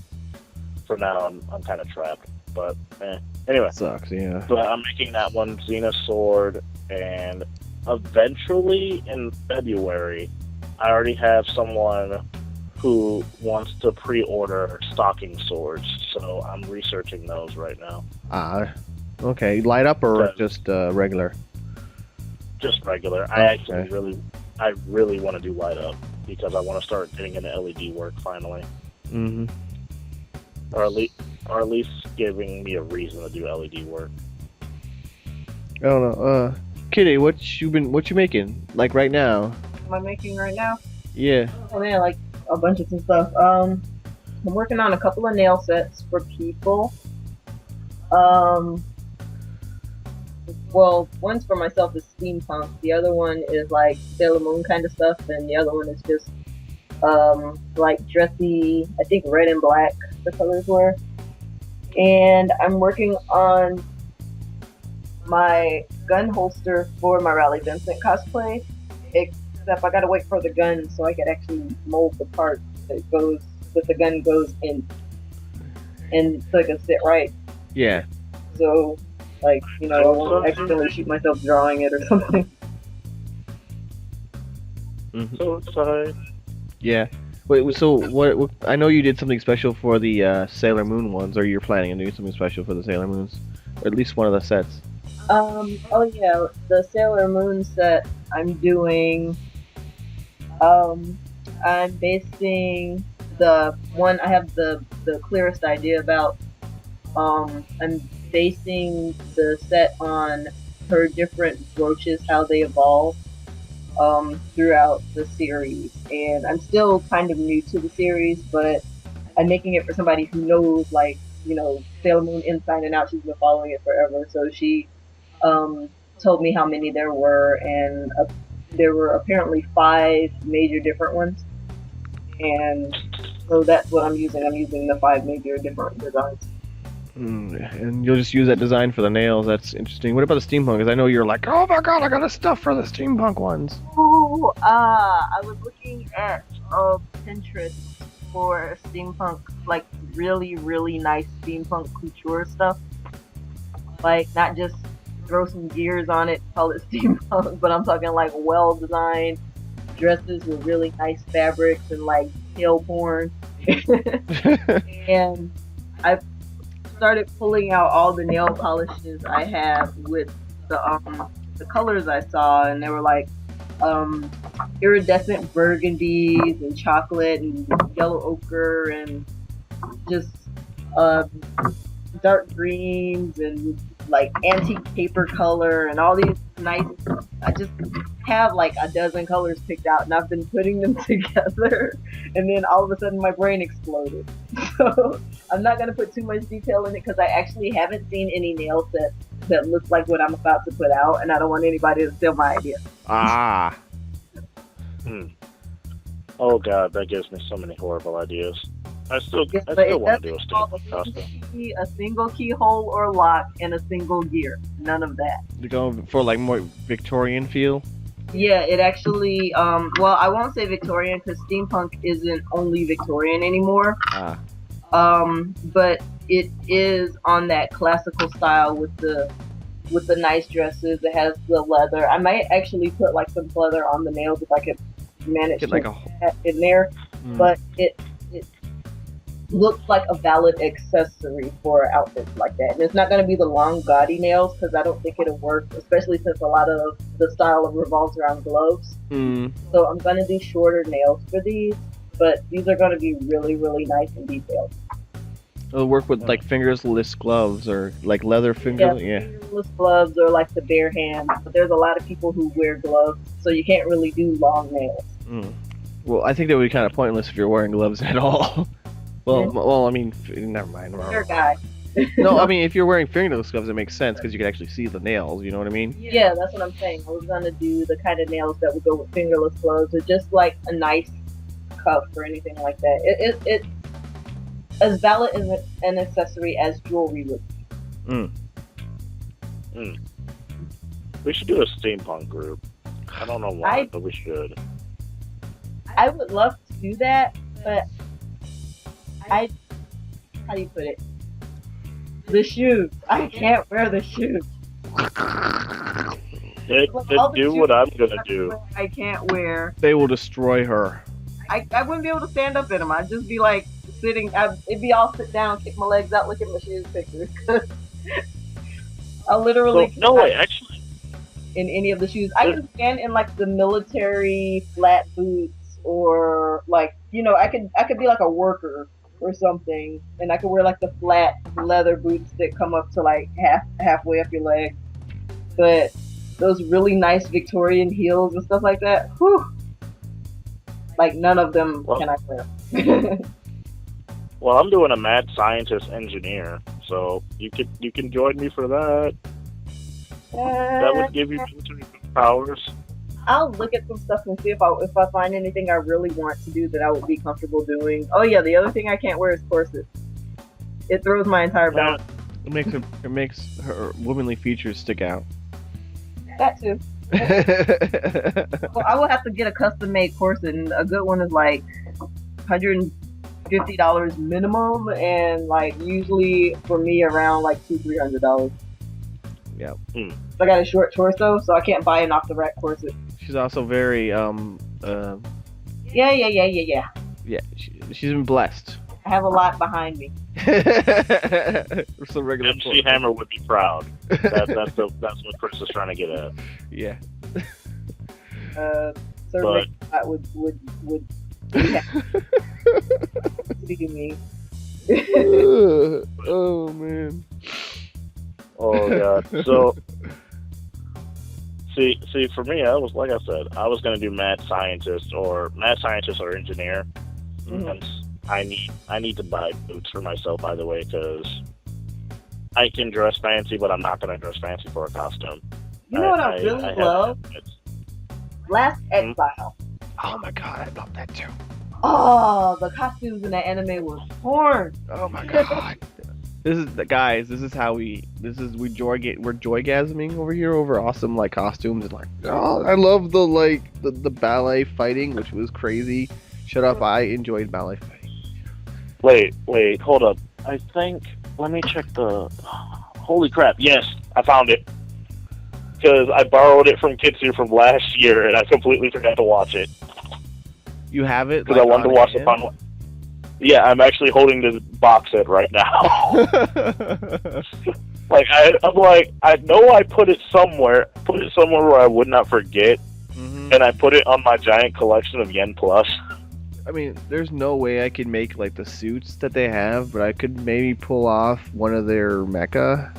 B: for now, I'm kind of trapped. But anyway,
A: sucks. Yeah.
B: But I'm making that one Xena sword, and eventually in February, I already have someone who wants to pre-order stocking swords, so I'm researching those right now.
A: Okay. Light up or just regular?
B: Just regular.
A: Okay.
B: I actually really want to do light up because I want to start getting into LED work finally.
A: Mm-hmm.
B: Or at least giving me a reason to do LED work.
A: I don't know. Kitty, what you making? Like right now?
C: Am I making right now?
A: Yeah.
C: Oh man, like a bunch of some stuff. I'm working on a couple of nail sets for people. Um, well, one's for myself is steampunk. The other one is like Sailor Moon kind of stuff, and the other one is just like dressy. I think red and black the colors were. And I'm working on my gun holster for my Raleigh Vincent cosplay. Except I gotta wait for the gun so I can actually mold the part that the gun goes in, and so it can sit right.
A: Yeah.
C: So, like, you know, I won't accidentally shoot myself drawing it or something.
B: So excited.
A: Yeah. Wait, so what? I know you did something special for the Sailor Moon ones, or you're planning on doing something special for the Sailor Moons, or at least one of the sets.
C: Oh yeah, the Sailor Moon set I'm doing. I'm basing the one I have the clearest idea about. I'm basing the set on her different brooches, how they evolve throughout the series. And I'm still kind of new to the series, but I'm making it for somebody who knows, like, you know, Sailor Moon inside and out. She's been following it forever, so she told me how many there were, and there were apparently 5 major different ones. And so that's what I'm using. I'm using the 5 major different designs.
A: And you'll just use that design for the nails. That's interesting. What about the steampunk? Because I know you're like, oh my god, I got the stuff for the steampunk ones.
C: Oh, I was looking at Pinterest for steampunk, like really, really nice steampunk couture stuff. Like, not just throw some gears on it, call it steampunk, but I'm talking like well-designed dresses with really nice fabrics and like tail porn. And I started pulling out all the nail polishes I have with the colors I saw, and they were like iridescent burgundies and chocolate and yellow ochre and just dark greens and like antique paper color and all these nice. I just have like a dozen colors picked out, and I've been putting them together, and then all of a sudden my brain exploded. So I'm not gonna put too much detail in it because I actually haven't seen any nail sets that look like what I'm about to put out, and I don't want anybody to steal my idea.
A: Ah.
B: Oh god, that gives me so many horrible ideas. I still
C: Yes,
B: want to do a steampunk costume.
C: A single keyhole or lock and a single gear. None of that.
A: You're going for like more Victorian feel?
C: Yeah, it actually, well, I won't say Victorian because steampunk isn't only Victorian anymore.
A: Ah.
C: But it is on that classical style with the nice dresses. It has the leather. I might actually put like some leather on the nails if I could manage
A: Get
C: to
A: like
C: get that in there. But it looks like a valid accessory for outfits like that. And it's not going to be the long gaudy nails because I don't think it'll work, especially since a lot of the style revolves around gloves. So I'm going to do shorter nails for these, but these are going to be really, really nice and detailed.
A: It'll work with like fingerless gloves or like leather fingerless. Yeah.
C: Fingerless gloves or like the bare hands, but there's a lot of people who wear gloves, so you can't really do long nails.
A: Well, I think that would be kind of pointless if you're wearing gloves at all. Well, I mean, never mind.
C: Fair guy.
A: No, I mean, if you're wearing fingerless gloves, it makes sense because you can actually see the nails. You know what I mean?
C: Yeah, that's what I'm saying. I was gonna do the kind of nails that would go with fingerless gloves, or just like a nice cuff or anything like that. It's as valid as an accessory as jewelry would be.
B: We should do a steampunk group. I don't know why, but we should.
C: I would love to do that, but how do you put it? The shoes. I can't wear the shoes.
B: Then do what I'm gonna do.
C: I can't wear.
A: They will destroy her.
C: I wouldn't be able to stand up in them. I'd just be like sitting. It'd be all sit down, kick my legs out, look at my shoes pictures. I literally
B: actually,
C: in any of the shoes. I can stand in like the military flat boots, or like, you know, I could be like a worker or something, and I could wear like the flat leather boots that come up to like halfway up your leg. But those really nice Victorian heels and stuff like that, whew. Like none of them
B: Well-
C: can I wear.
B: Well, I'm doing a mad scientist engineer, so you can join me for that. That would give you military powers.
C: I'll look at some stuff and see if I find anything I really want to do that I would be comfortable doing. Oh yeah, the other thing I can't wear is corsets. It throws my entire balance.
A: It makes her womanly features stick out.
C: That too. Well, I will have to get a custom made corset, and a good one is like $150 minimum, and like usually for me around like $200-300.
A: Yeah.
C: I got a short torso, so I can't buy an off the rack corset.
A: She's also very
C: Yeah.
A: yeah. She's been blessed.
C: I have a lot behind me.
A: Some regular.
B: MC Hammer would be proud. That's what Chris is trying to get at.
A: Yeah.
C: Sir Rick would see me.
A: Oh man.
B: Oh god. So see, for me, I was like I said, I was gonna do mad scientist or engineer.
C: Mhm.
B: And I need to buy boots for myself, by the way, because I can dress fancy, but I'm not gonna dress fancy for a costume.
C: You know what I really
B: have
C: love? Last Exile.
A: Oh my god, I love that too.
C: Oh, the costumes in that anime were porn.
A: Oh my god. This is how we're joygasming over here over awesome like costumes and like I love the ballet fighting, which was crazy. Shut up, I enjoyed ballet fighting.
B: Wait, hold up. I think let me check the. Holy crap! Yes, I found it. Because I borrowed it from Kitsu from last year, and I completely forgot to watch it.
A: You have it?
B: Because I wanted to watch the fun one. Yeah, I'm actually holding this box set right now. I know I put it somewhere where I would not forget, and I put it on my giant collection of Yen Plus.
A: I mean, there's no way I could make like the suits that they have, but I could maybe pull off one of their mecha.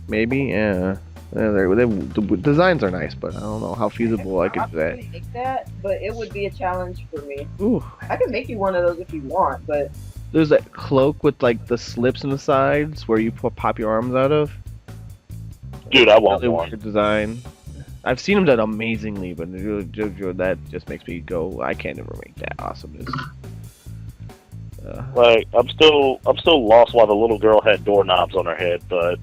A: Maybe, yeah. The designs are nice, but I don't know how feasible I could do that.
C: Could make that, but it would be a challenge for me.
A: Ooh.
C: I can make you one of those if you want, but
A: There's that cloak with like the slips in the sides where you pop your arms out of.
B: Dude, I want
A: Really
B: one.
A: weird design. I've seen them done amazingly, but that just makes me go, I can't ever make that awesomeness.
B: Like, I'm still lost why the little girl had doorknobs on her head, but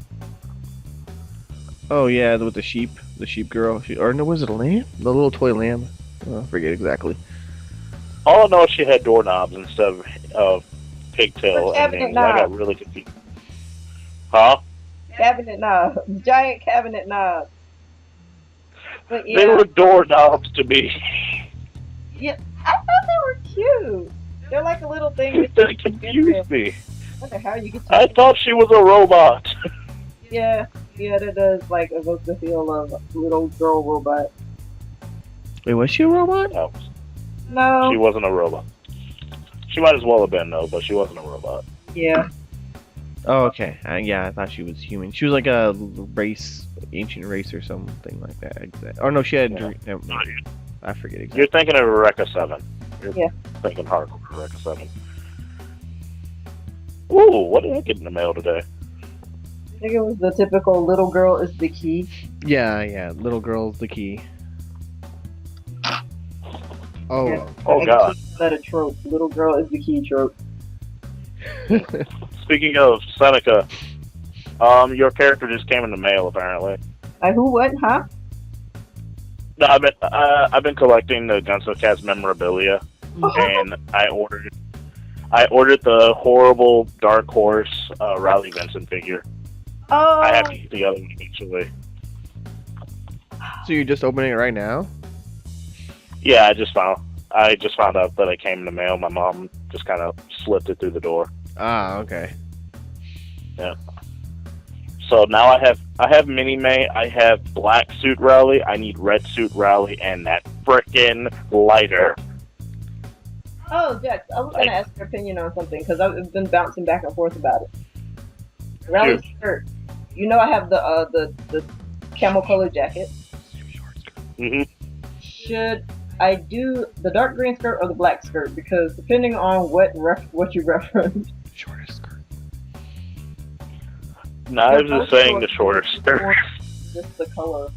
A: Oh yeah, with the sheep girl, or no, was it a lamb? The little toy lamb. Oh, I forget exactly.
B: all I know is she had doorknobs instead of pigtail
C: Or cabinet
B: endings. I got
C: knobs.
B: really confused. Huh?
C: cabinet knobs, giant cabinet knobs. But yeah,
B: They were doorknobs to me.
C: yeah, I thought they were cute. They're like a little thing.
B: That confused me.
C: What the hell you get?
B: I thought she was a robot.
C: Yeah, that does like evoke the feel of little girl robot.
A: Wait, was she a robot?
B: No,
C: No.
B: she wasn't a robot. She might as well have been, though, but she wasn't a robot.
C: Yeah.
A: Oh, okay. Yeah, I thought she was human. She was like a ancient race or something like that. Oh no, she had.
B: Yeah.
A: Never mind. I forget exactly.
B: You're thinking of Eureka 7. You're
C: Yeah.
B: thinking hardcore Eureka 7. Ooh, what did I get in the mail today?
C: I think it was the typical little girl is the key.
A: Yeah. Little girl's the key. Oh.
C: Yeah.
B: Oh,
C: I
B: God.
C: keep that a trope. Little girl is the key trope.
B: Speaking of Seneca, your character just came in the mail, apparently.
C: Who? What? Huh?
B: No, I've been collecting the Gunsmoke Cast memorabilia, and I ordered the horrible Dark Horse Riley Vincent figure.
C: Oh.
B: I have to get the other one eventually.
A: So you're just opening it right now?
B: Yeah, I just found out that it came in the mail. My mom just kind of slipped it through the door.
A: Ah, okay.
B: Yeah. So now I have Mini May, I have Black Suit Rally, I need Red Suit Rally, and that frickin' lighter.
C: Oh, Jax, I was gonna ask your opinion on something because I've been bouncing back and forth about it. Rally's shirt. You know, I have the camel color jacket.
B: Mm-hmm.
C: Should I do the dark green skirt or the black skirt because depending on what you reference.
A: Shortest skirt.
B: Knives is saying the shorter skirt.
C: Just the color.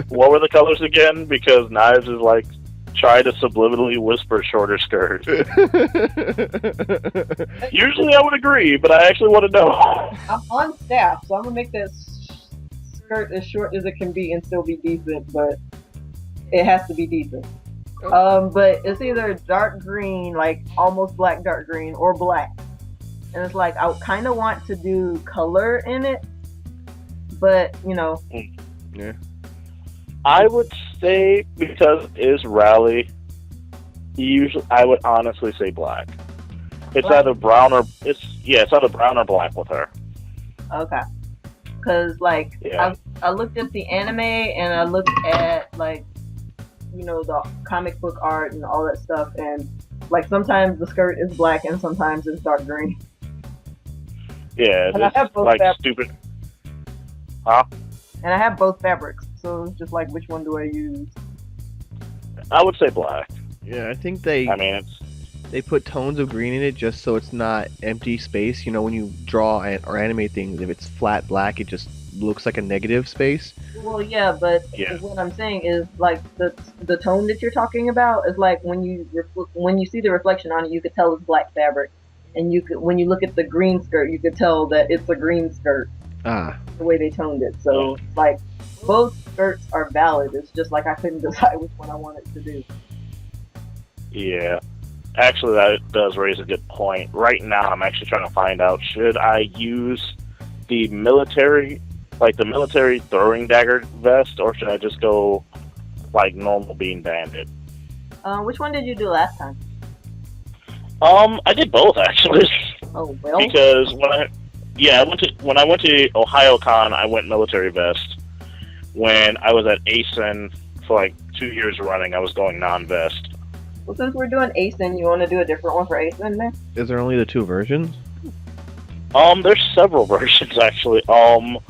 B: What were the colors again? Because Knives is like try to subliminally whisper shorter skirt. Usually I would agree, but I actually want to know.
C: I'm on staff, so I'm gonna make that skirt as short as it can be and still be decent, but it has to be decent. But it's either dark green, like almost black dark green, or black. And it's like I kind of want to do color in it, but you know.
A: Yeah.
B: I would say because it is rally, usually I would honestly say black. It's
C: Black?
B: either brown or it's either brown or black with her.
C: Okay. Cause like
B: Yeah.
C: I looked at the anime and I looked at like the comic book art and all that stuff, and like sometimes the skirt is black and sometimes it's dark green.
B: Yeah,
C: And I have
B: it's
C: both
B: like
C: fabrics.
B: stupid. Huh?
C: And I have both fabrics, so it's just like which one do I use?
B: I would say black.
A: Yeah, I think they
B: I mean,
A: they put tones of green in it just so it's not empty space. You know, when you draw or animate things, if it's flat black, it just looks like a negative space.
C: Well, yeah, but
B: Yeah.
C: what I'm saying is like the tone that you're talking about is like when you see the reflection on it, you could tell it's black fabric, and when you look at the green skirt, you could tell that it's a green skirt.
A: Ah.
C: The way they toned it, so like both skirts are valid. It's just like I couldn't decide which one I wanted to do.
B: yeah. Actually, that does raise a good point. Right now, I'm actually trying to find out should I use the military throwing dagger vest, or should I just go like normal being bandit?
C: Which one did you do last time?
B: I did both actually.
C: Oh well.
B: Because when I went to Ohio Con, I went military vest. When I was at ASIN for like 2 years running, I was going non-vest.
C: Well, since we're doing ASIN, you want to do a different one for ASIN, man?
A: Is there only the two versions?
B: There's several versions actually. All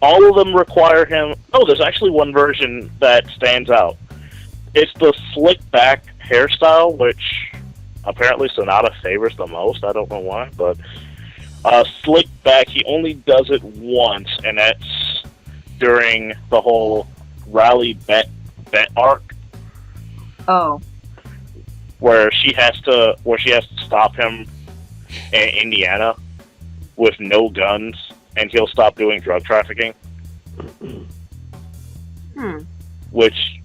B: of them require him. Oh, there's actually one version that stands out. It's the slick back hairstyle, which apparently Sonata favors the most. I don't know why, but slick back. He only does it once, and that's during the whole rally bet arc,
C: Oh.
B: where she has to stop him in Indiana with no guns, and he'll stop doing drug trafficking. Which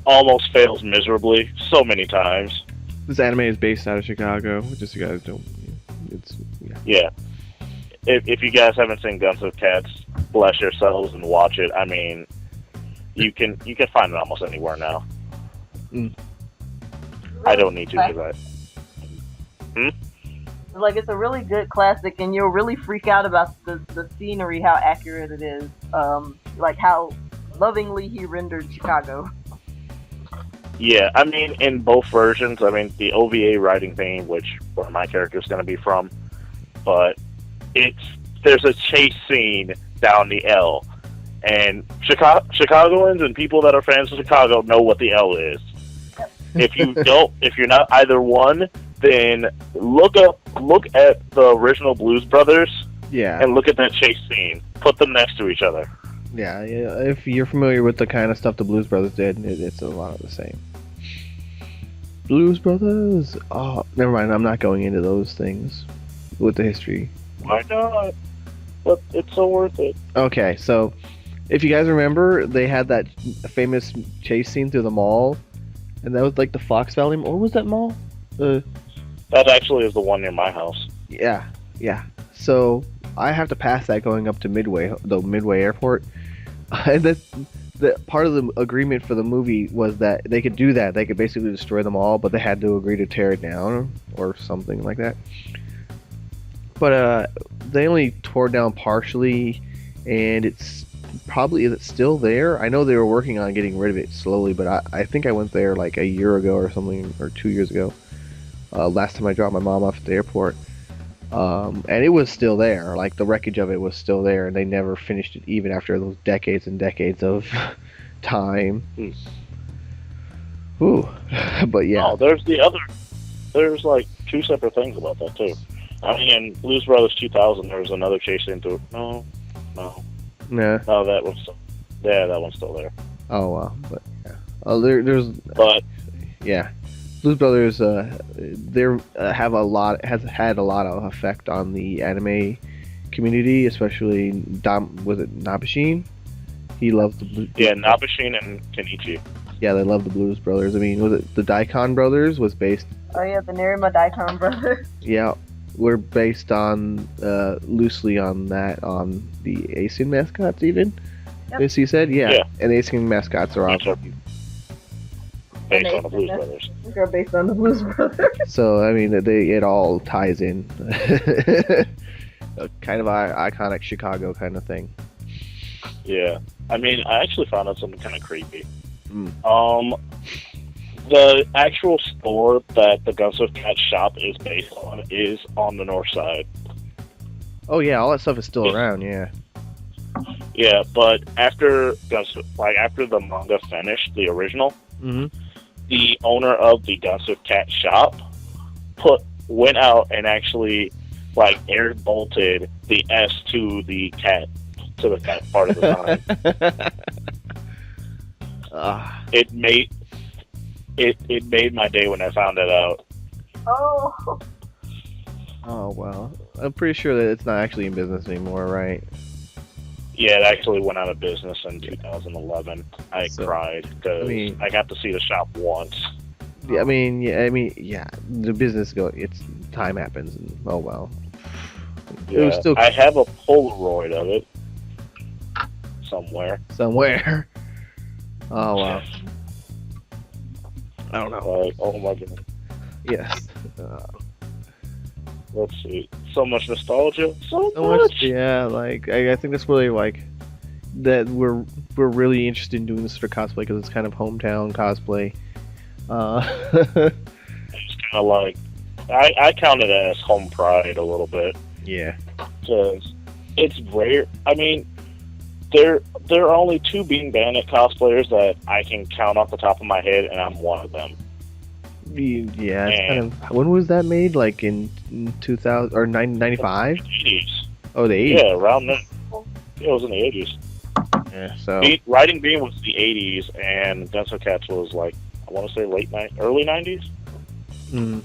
B: almost fails miserably so many times.
A: This anime is based out of Chicago. Just so you guys don't. It's
B: Yeah. If you guys haven't seen Guns of Cats, bless yourselves and watch it. I mean, you can find it almost anywhere now. I don't need to do that.
C: Like it's a really good classic, and you'll really freak out about the scenery, how accurate it is, like how lovingly he rendered Chicago.
B: Yeah, I mean, in both versions, I mean, the OVA writing theme, which where my character is going to be from, but there's a chase scene down the L, and Chicagoans and people that are fans of Chicago know what the L is. If you're not either one, then look at the original Blues Brothers, and look at that chase scene. Put them next to each other.
A: Yeah, if you're familiar with the kind of stuff the Blues Brothers did, it's a lot of the same. Blues Brothers? Oh, never mind, I'm not going into those things with the history.
B: Why not? But it's so worth it.
A: Okay, so if you guys remember, they had that famous chase scene through the mall, and that was like the Fox Valley, or was that mall?
B: That actually is the one near my house.
A: Yeah. So I have to pass that going up to the Midway Airport, and the part of the agreement for the movie was that they could do that. They could basically destroy them all, but they had to agree to tear it down or something like that. But they only tore down partially, and is it still there? I know they were working on getting rid of it slowly, but I think I went there like a year ago or something, or 2 years ago. Last time I dropped my mom off at the airport. And it was still there. Like, the wreckage of it was still there, and they never finished it even after those decades and decades of time.
B: Hmm.
A: Ooh, but yeah.
B: Oh, there's like two separate things about that too. I mean, in Blues Brothers 2000, there was another chase into no,
A: Nah.
B: that one's still, yeah, that one's still there.
A: Oh wow, but yeah. Oh, there's
B: But
A: yeah. Blues Brothers, they have a lot has had a lot of effect on the anime community, especially was it Nabashin? He loved the Blues.
B: yeah, Nabashin and Kenichi.
A: Yeah, they love the Blues Brothers. I mean, was it the Daikon Brothers was based?
C: Oh yeah, the Nerima Daikon brothers.
A: Yeah, we're based on loosely on the Asian mascots even.
C: Yep.
A: As you said, yeah.
B: Yeah.
A: And Asian mascots are
B: Which are
A: awesome.
B: based on the Blues Brothers.
C: They're based on the Blues Brothers.
A: So I mean, it all ties in. A kind of iconic Chicago kind of thing.
B: Yeah, I mean, I actually found out something kind of creepy.
A: Mm.
B: The actual store that the Guns of Cat shop is based on is on the north side.
A: Oh yeah, all that stuff is still around. Yeah.
B: Yeah, but after the manga finished, the original,
A: Mm-hmm.
B: the owner of the Guns of Cat shop went out and actually air bolted the S to the cat part of the sign. It made my day when I found that out.
C: Oh.
A: Oh well, I'm pretty sure that it's not actually in business anymore, right?
B: Yeah, it actually went out of business in 2011. I cried because
A: I mean-
B: I got to see the shop once.
A: Yeah, I mean, yeah. The business it's time happens, and oh well. It was
B: Yeah,
A: still
B: I have a Polaroid of it somewhere.
A: somewhere. Oh wow. I don't know.
B: Oh my god.
A: Yes.
B: Let's see. So much nostalgia. So
A: So
B: much.
A: much, yeah. I think that's really that we're really interested in doing this sort of cosplay because it's kind of hometown cosplay.
B: It's kind of I count it as home pride a little bit
A: Yeah.
B: because it's rare. I mean, there are only two Bean Bandit cosplayers that I can count off the top of my head, and I'm one of them.
A: Yeah. It's kind of, when was that made? Like in 2000 or 95?
B: 80s.
A: Oh, the 80s.
B: Yeah, around then. Yeah, it was in the 80s.
A: Yeah. So.
B: Riding Bean was the 80s, and Denso Cats was I want to say early 90s.
A: Mm.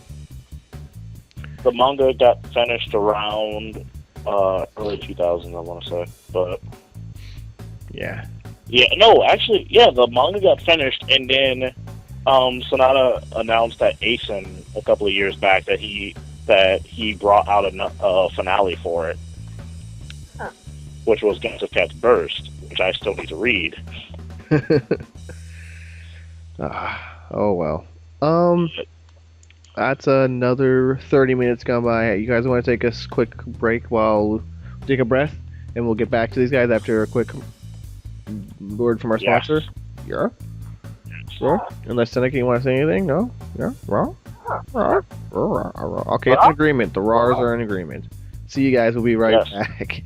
B: The manga got finished around early 2000s, I want to say. But
A: Yeah.
B: yeah, no, actually, yeah, the manga got finished, and then Sonata announced at Asen a couple of years back that he brought out a finale for it, which was Guns of Cats Burst, which I still need to read.
A: Oh well. That's another 30 minutes gone by. You guys want to take a quick break while we take a breath, and we'll get back to these guys after a quick word from our
B: Yes.
A: sponsor. Yeah. Sure. Unless Seneca, you want to say anything? No. Yeah. Well. Okay, it's an agreement. The RARs are in agreement. See you guys. We'll be right back.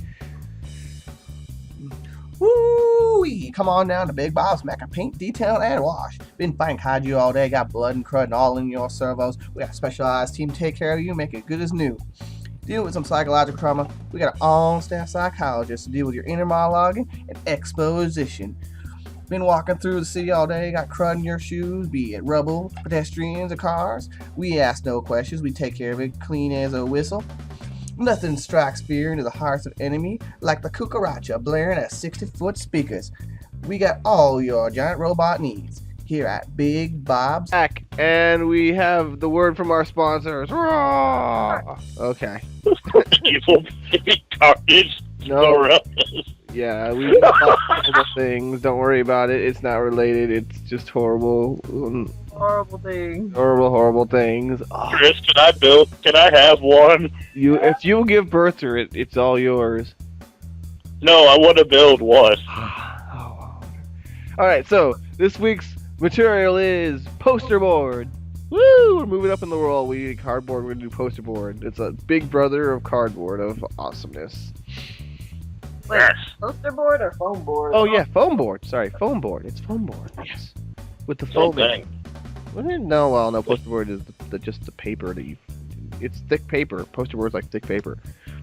D: Woo-wee! Come on down to Big Bob's Mecha Paint, Detail, and Wash. Been fighting kaiju all day, got blood and crud and all in your servos. We got a specialized team to take care of you, make it good as new. Deal with some psychological trauma, we got an on-staff psychologist to deal with your inner monologuing and exposition. Been walking through the city all day, got crud in your shoes, be it rubble, pedestrians, or cars. We ask no questions, we take care of it clean as a whistle. Nothing strikes fear into the hearts of enemy like the cucaracha blaring at 60-foot speakers. We got all your giant robot needs here at Big Bob's.
A: Back, and we have the word from our sponsors. Raw! Okay.
B: Evil baby carnage.
A: No. Yeah, we got horrible things. Don't worry about it. It's not related. It's just horrible.
C: Horrible thing.
A: Horrible things. Oh,
B: Chris, can I have one?
A: if you give birth to it, it's all yours.
B: No, I want to build one.
A: All right, so this week's material is poster board. Woo! We're moving up in the world. We need cardboard. We're gonna do poster board. It's a big brother of cardboard of awesomeness.
C: Wait,
B: Yes.
C: poster board or foam board?
A: Oh yeah, foam board. Sorry, foam board. It's foam board. Yes, with the
B: Same
A: foam.
B: thing.
A: No, well, no. Poster board is just the paper that you. It's thick paper. Poster board's like thick paper.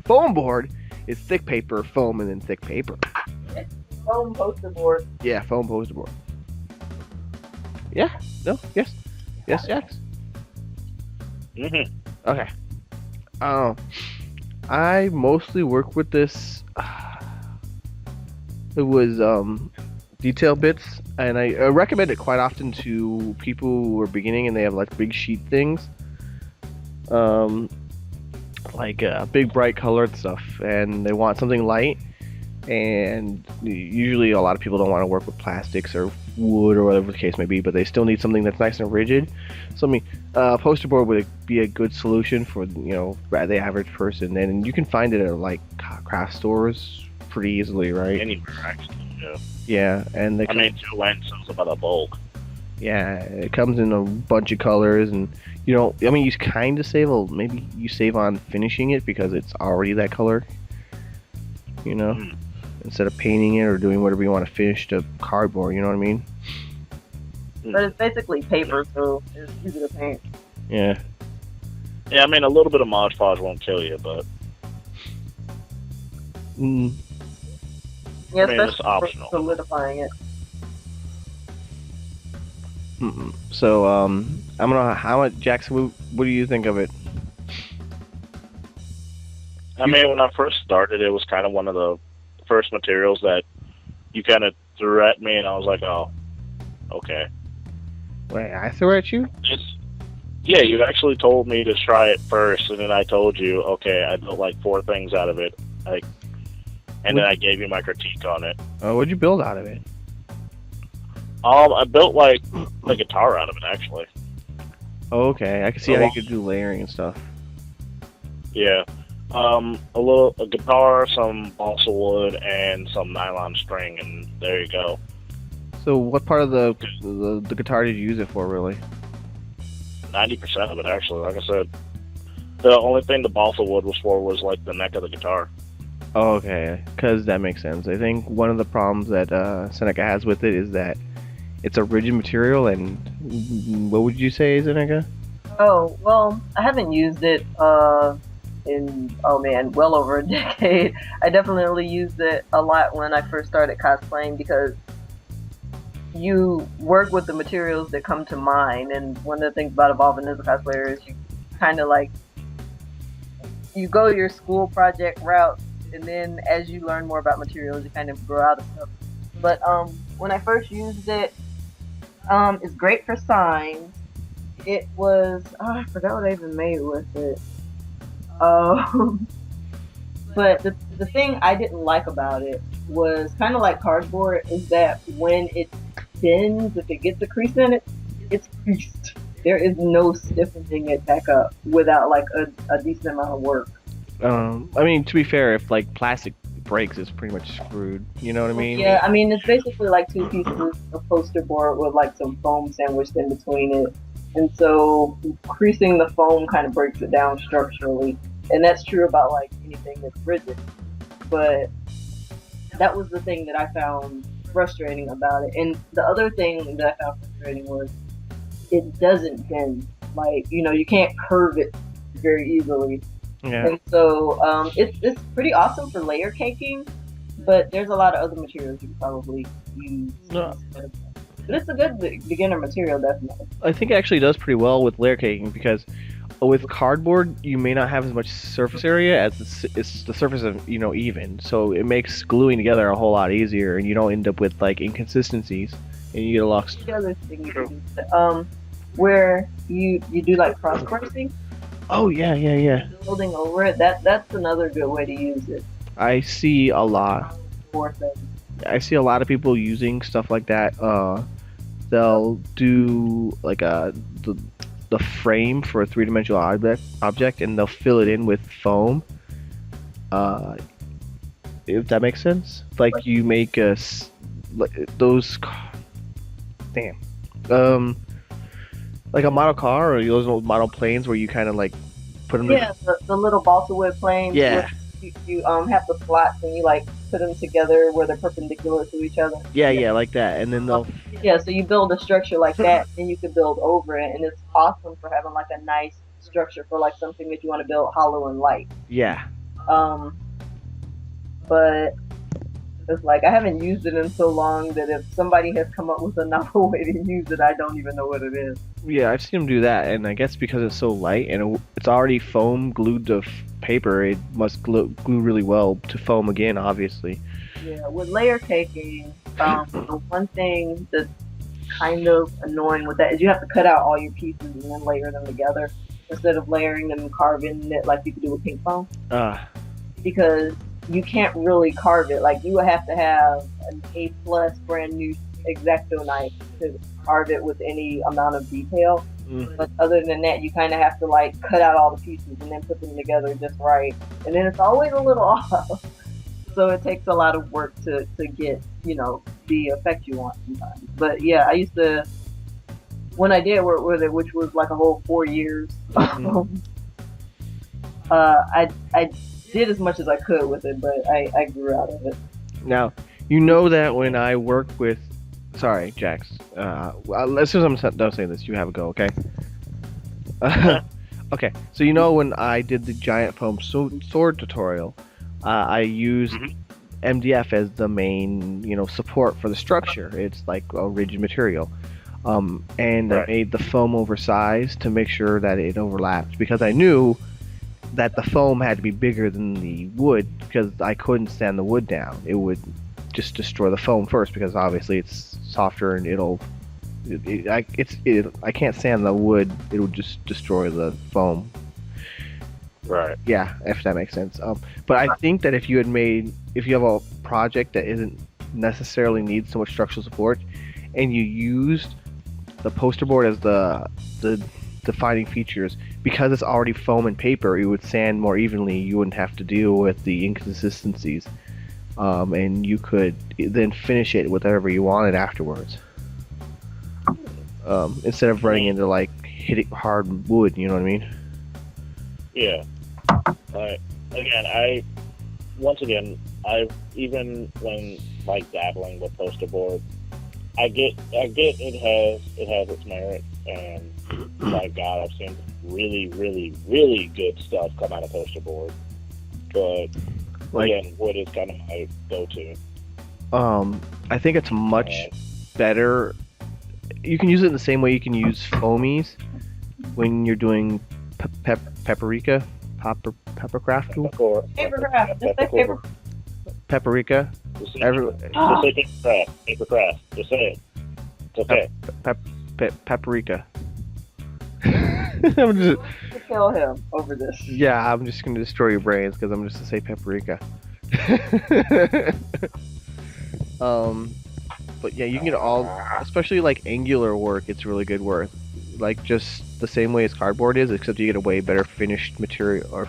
A: Foam board is thick paper, foam, and then thick paper.
C: Foam poster board.
A: Yeah, foam poster board. Yeah. No. Yes. Yes. Yes.
B: Mm-hmm.
A: Okay. I mostly work with this. It was detail bits, and I recommend it quite often to people who are beginning and they have like big sheet things, like big bright colored stuff, and they want something light. And usually, a lot of people don't want to work with plastics or wood or whatever the case may be, but they still need something that's nice and rigid. So I mean, poster board would be a good solution for the average person, and you can find it at like craft stores pretty easily, right?
B: Anywhere, actually. Yeah.
A: Yeah, and
B: I mean, Joanne sells about a bulk.
A: yeah, it comes in a bunch of colors, and I mean, you kind of save maybe you save on finishing it because it's already that color, instead of painting it or doing whatever you want to finish to cardboard. You know what I mean?
C: But it's basically paper, so it's easy to paint.
A: Yeah.
B: Yeah, I mean, a little bit of Mod Podge won't kill you, but
C: Yeah,
B: I mean, it's
C: especially
B: optional.
C: for solidifying it.
A: So I'm gonna. How much, Jackson? What do you think of it?
B: I mean, when I first started, it was kind of one of the first materials that you kind of threw at me, and I was like, oh, okay.
A: Wait, I threw at you?
B: Yeah, you actually told me to try it first, and then I told you, okay, I built like 4 things out of it, and then I gave you my critique on it.
A: What'd you build out of it?
B: I built like a guitar out of it, actually.
A: Oh, okay, I can see how you could do layering and stuff.
B: Yeah. A guitar, some balsa wood, and some nylon string, and there you go.
A: So, what part of the guitar did you use it for, really?
B: 90% of it, actually. Like I said, the only thing the balsa wood was for was like the neck of the guitar.
A: Oh, okay, because that makes sense. I think one of the problems that Seneca has with it is that it's a rigid material, and what would you say, Seneca?
C: Oh, well, I haven't used it in, well over a decade. I definitely used it a lot when I first started cosplaying because you work with the materials that come to mind, and one of the things about evolving as a cosplayer is you kind of like, you go your school project route, and then as you learn more about materials, you kind of grow out of stuff. But when I first used it, it's great for signs. It was, I forgot what I even made with it. But the thing I didn't like about it was kind of like cardboard, is that when it bends, if it gets a crease in it, it's creased. There is no stiffening it back up without like a decent amount of work.
A: I mean, to be fair, if like plastic breaks, it's pretty much screwed. You know what I mean?
C: Yeah, I mean, it's basically like 2 pieces of poster board with like some foam sandwiched in between it. And so creasing the foam kind of breaks it down structurally. And that's true about like anything that's rigid. But that was the thing that I found frustrating about it. And the other thing that I found frustrating was it doesn't bend. Like, you can't curve it very easily.
A: Yeah.
C: And so it's pretty awesome for layer caking, but there's a lot of other materials you could probably use.
A: No.
C: But it's a good beginner material, definitely.
A: I think it actually does pretty well with layer caking because with cardboard you may not have as much surface area as it's the surface of even, so it makes gluing together a whole lot easier, and you don't end up with like inconsistencies, and you get a lot.
C: The other thing you can do, where you do like cross bracing.
A: Oh yeah.
C: Building over it. That's another good way to use it.
A: I see a lot.
C: For things.
A: I see a lot of people using stuff like that. They'll do like the frame for a 3-dimensional object, and they'll fill it in with foam. If that makes sense, like you make those. Damn. Like a model car or those old model planes where you kind of like put them.
C: Yeah, the little balsa wood planes.
A: Yeah.
C: you have the slots and you like put them together where they're perpendicular to each other.
A: Yeah, like that. And then they'll.
C: Yeah, so you build a structure like that, and you can build over it, and it's awesome for having like a nice structure for like something that you want to build hollow and light.
A: Yeah.
C: But it's like I haven't used it in so long that if somebody has come up with a novel way to use it, I don't even know what it is.
A: Yeah, I've seen them do that, and I guess because it's so light and it's already foam glued to paper, it must glue really well to foam again, obviously.
C: Yeah, with layer caking, the one thing that's kind of annoying with that is you have to cut out all your pieces and then layer them together instead of layering them and carving it like you could do with pink foam. Because you can't really carve it. Like you would have to have an A+ brand new X-Acto knife to carve it with any amount of detail. But other than that, you kind of have to like cut out all the pieces and then put them together just right. And then it's always a little off. So it takes a lot of work to get, the effect you want sometimes. But yeah, I used to, when I did work with it, which was like a whole 4 years, I did as much as I could with it, but I grew out of it.
A: Now, you know that when I work with... Sorry, Jax. As soon as I'm done saying this, you have a go, okay? Okay, so when I did the giant foam sword tutorial, I used MDF as the main, support for the structure. It's like a rigid material. And I made the foam oversized to make sure that it overlapped, because I knew that the foam had to be bigger than the wood, because I couldn't sand the wood down. It would just destroy the foam first, because obviously it's softer and I can't sand the wood. It would just destroy the foam.
B: Right.
A: Yeah, if that makes sense. But I think that if you have a project that isn't necessarily needs so much structural support, and you used the poster board as the defining features, because it's already foam and paper, it would sand more evenly. You wouldn't have to deal with the inconsistencies, and you could then finish it with whatever you wanted afterwards, instead of running into like hitting hard wood. You know what I mean?
B: Yeah. Even when like dabbling with poster board, I get it has its merit, and my God, I've seen really, really, really good stuff come out of poster board. But again, wood is kind of my go-to.
A: I think it's much better. You can use it in the same way you can use foamies when you're doing paprika, peppercraft tool.
C: Papercraft. Just say paper.
A: Paprika.
B: Just say papercraft. Just say it. It's okay.
A: Paprika. I'm just
C: To kill him over this.
A: Yeah, I'm just gonna destroy your brains because I'm just to say paprika. But yeah, you can get all, especially like angular work. It's really good work. Like just the same way as cardboard is, except you get a way better finished material, or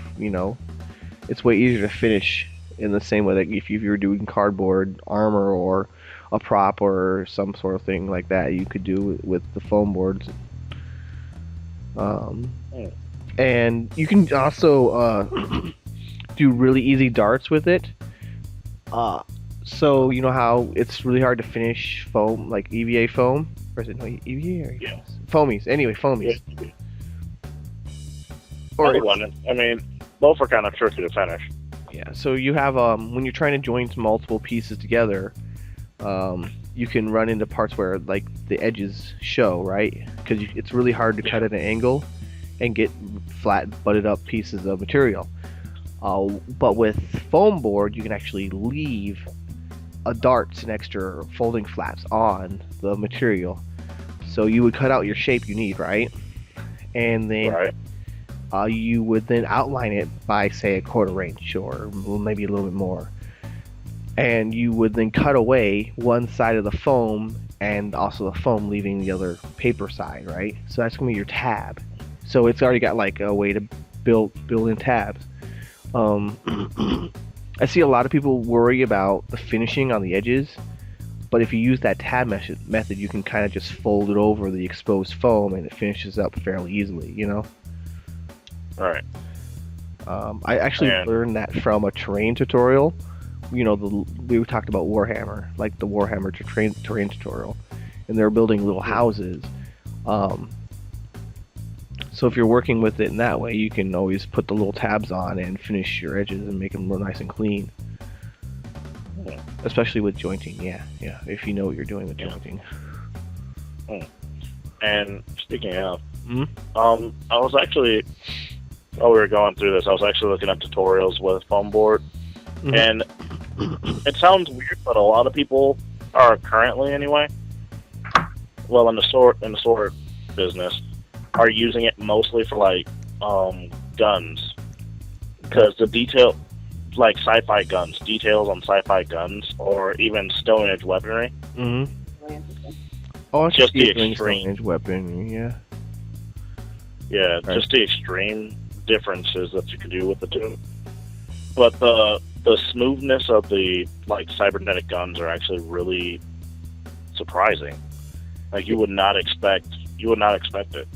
A: it's way easier to finish in the same way that if you were doing cardboard armor or a prop or some sort of thing like that, you could do with the foam boards. And you can also do really easy darts with it. So you know how it's really hard to finish foam, like EVA foam? Or is it EVA? Or
B: yes.
A: Foamies. Anyway, foamies.
B: Yeah.
A: Or
B: I mean, both are kind of tricky to finish.
A: Yeah, so you have, when you're trying to join multiple pieces together, you can run into parts where, like, the edges show, right? Because it's really hard to cut at an angle and get flat, butted up pieces of material. But with foam board, you can actually leave darts and extra folding flaps on the material. So you would cut out your shape you need, right? And then you would then outline it by, say, a 1/4 inch or maybe a little bit more. And you would then cut away one side of the foam and also the foam leaving the other paper side, right? So that's going to be your tab. So it's already got like a way to build in tabs. I see a lot of people worry about the finishing on the edges, but if you use that tab method, you can kind of just fold it over the exposed foam and it finishes up fairly easily,
B: Right.
A: I actually
B: And-
A: learned that from a terrain tutorial. You know, we talked about Warhammer, like the Warhammer terrain tutorial, and they're building little houses. So if you're working with it in that way, you can always put the little tabs on and finish your edges and make them real nice and clean. Especially with jointing, yeah. If you know what you're doing with jointing.
B: And speaking of,
A: Mhm.
B: I was actually, while we were going through this, I was actually looking up tutorials with foam board,
A: Mhm.
B: and it sounds weird, but a lot of people are currently anyway. Well, in the sword business, are using it mostly for like guns, because the detail, like sci-fi guns, details on sci-fi guns, or even Stone Age weaponry.
A: Mm-hmm. Oh, it's
B: Just the
A: doing
B: extreme.
A: range weapon, yeah.
B: Yeah,
A: Right.
B: just the extreme differences that you can do with the two. But the smoothness of the like cybernetic guns are actually really surprising. Like you would not expect it.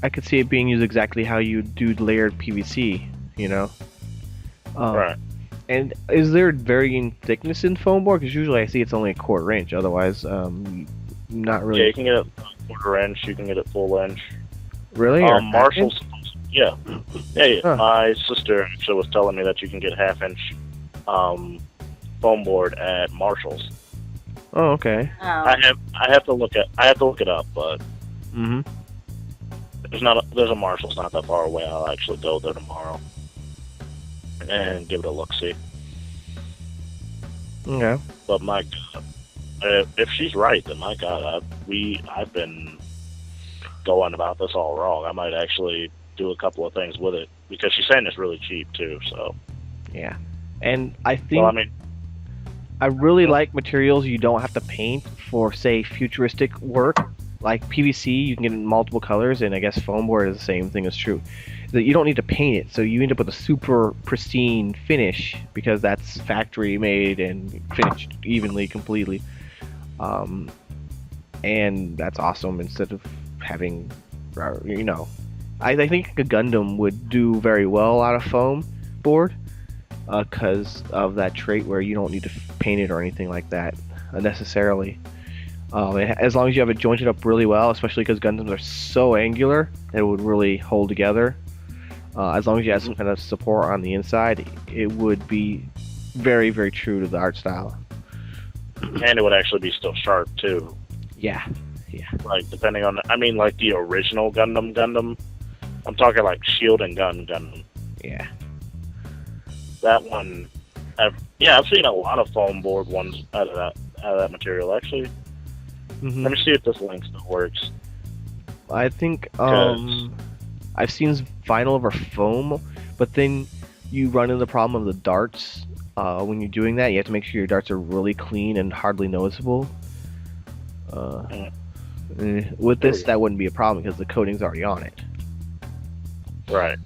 A: I could see it being used exactly how you do layered PVC, you know?
B: Right.
A: And is there varying thickness in foam board? Because usually I see it's only a quarter inch. Otherwise, not
B: Yeah,
A: really.
B: you can get it quarter inch, you can get it full inch.
A: Really? Or
B: Marshall's, yeah.
A: Huh.
B: My sister actually was telling me that you can get half-inch foam board at Marshall's.
A: Oh, okay.
B: I have to look it up, but
A: Mm-hmm.
B: there's a Marshall's not that far away. I'll actually go there tomorrow and give it a look-see.
A: Yeah.
B: But my God, if she's right, then my God, I've been going about this all wrong. I might actually do a couple of things with it because she's saying it's really cheap too. So,
A: Yeah. And I think
B: well, I mean,
A: I really like materials you don't have to paint for, say, futuristic work. Like PVC, you can get in multiple colors, and I guess foam board is the same thing is true. That you don't need to paint it, so you end up with a super pristine finish because that's factory made and finished evenly, completely. And that's awesome instead of having, you know, I think a Gundam would do very well out of foam board because of that trait where you don't need to paint it or anything like that necessarily. As long as you have it jointed up really well, especially because Gundams are so angular, it would really hold together. As long as you have some kind of support on the inside, it would be very, very true to the art style.
B: and it would actually be still sharp too.
A: Yeah.
B: Like depending on, like the original Gundam. I'm talking like Shield and Gun Gundam.
A: Yeah.
B: That one, I've seen a lot of foam board ones out of that material actually.
A: Mhm.
B: Let me see if this link still works.
A: I think
B: Because-
A: I've seen vinyl over foam, but then you run into the problem of the darts. When you're doing that, you have to make sure your darts are really clean and hardly noticeable. With this, that wouldn't be a problem because the coating's already on it.
B: Right.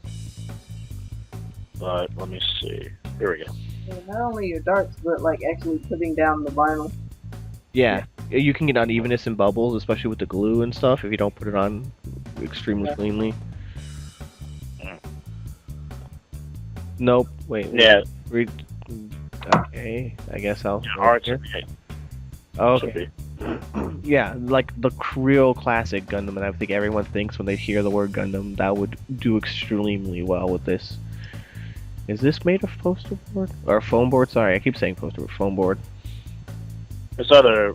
B: But let me see. Here we go.
C: Not only your darts, but like actually putting down the vinyl.
A: Yeah, you can get unevenness and bubbles, especially with the glue and stuff, if you don't put it on extremely cleanly. Nope. Wait.
B: Yeah.
A: Okay. I guess I'll.
B: Art
A: here.
B: should
A: Okay.
B: be.
A: Yeah, like the real classic Gundam, and I think everyone thinks when they hear the word Gundam, that would do extremely well with this. Is this made of poster board or foam board? Sorry, I keep saying poster board. Foam board.
B: It's either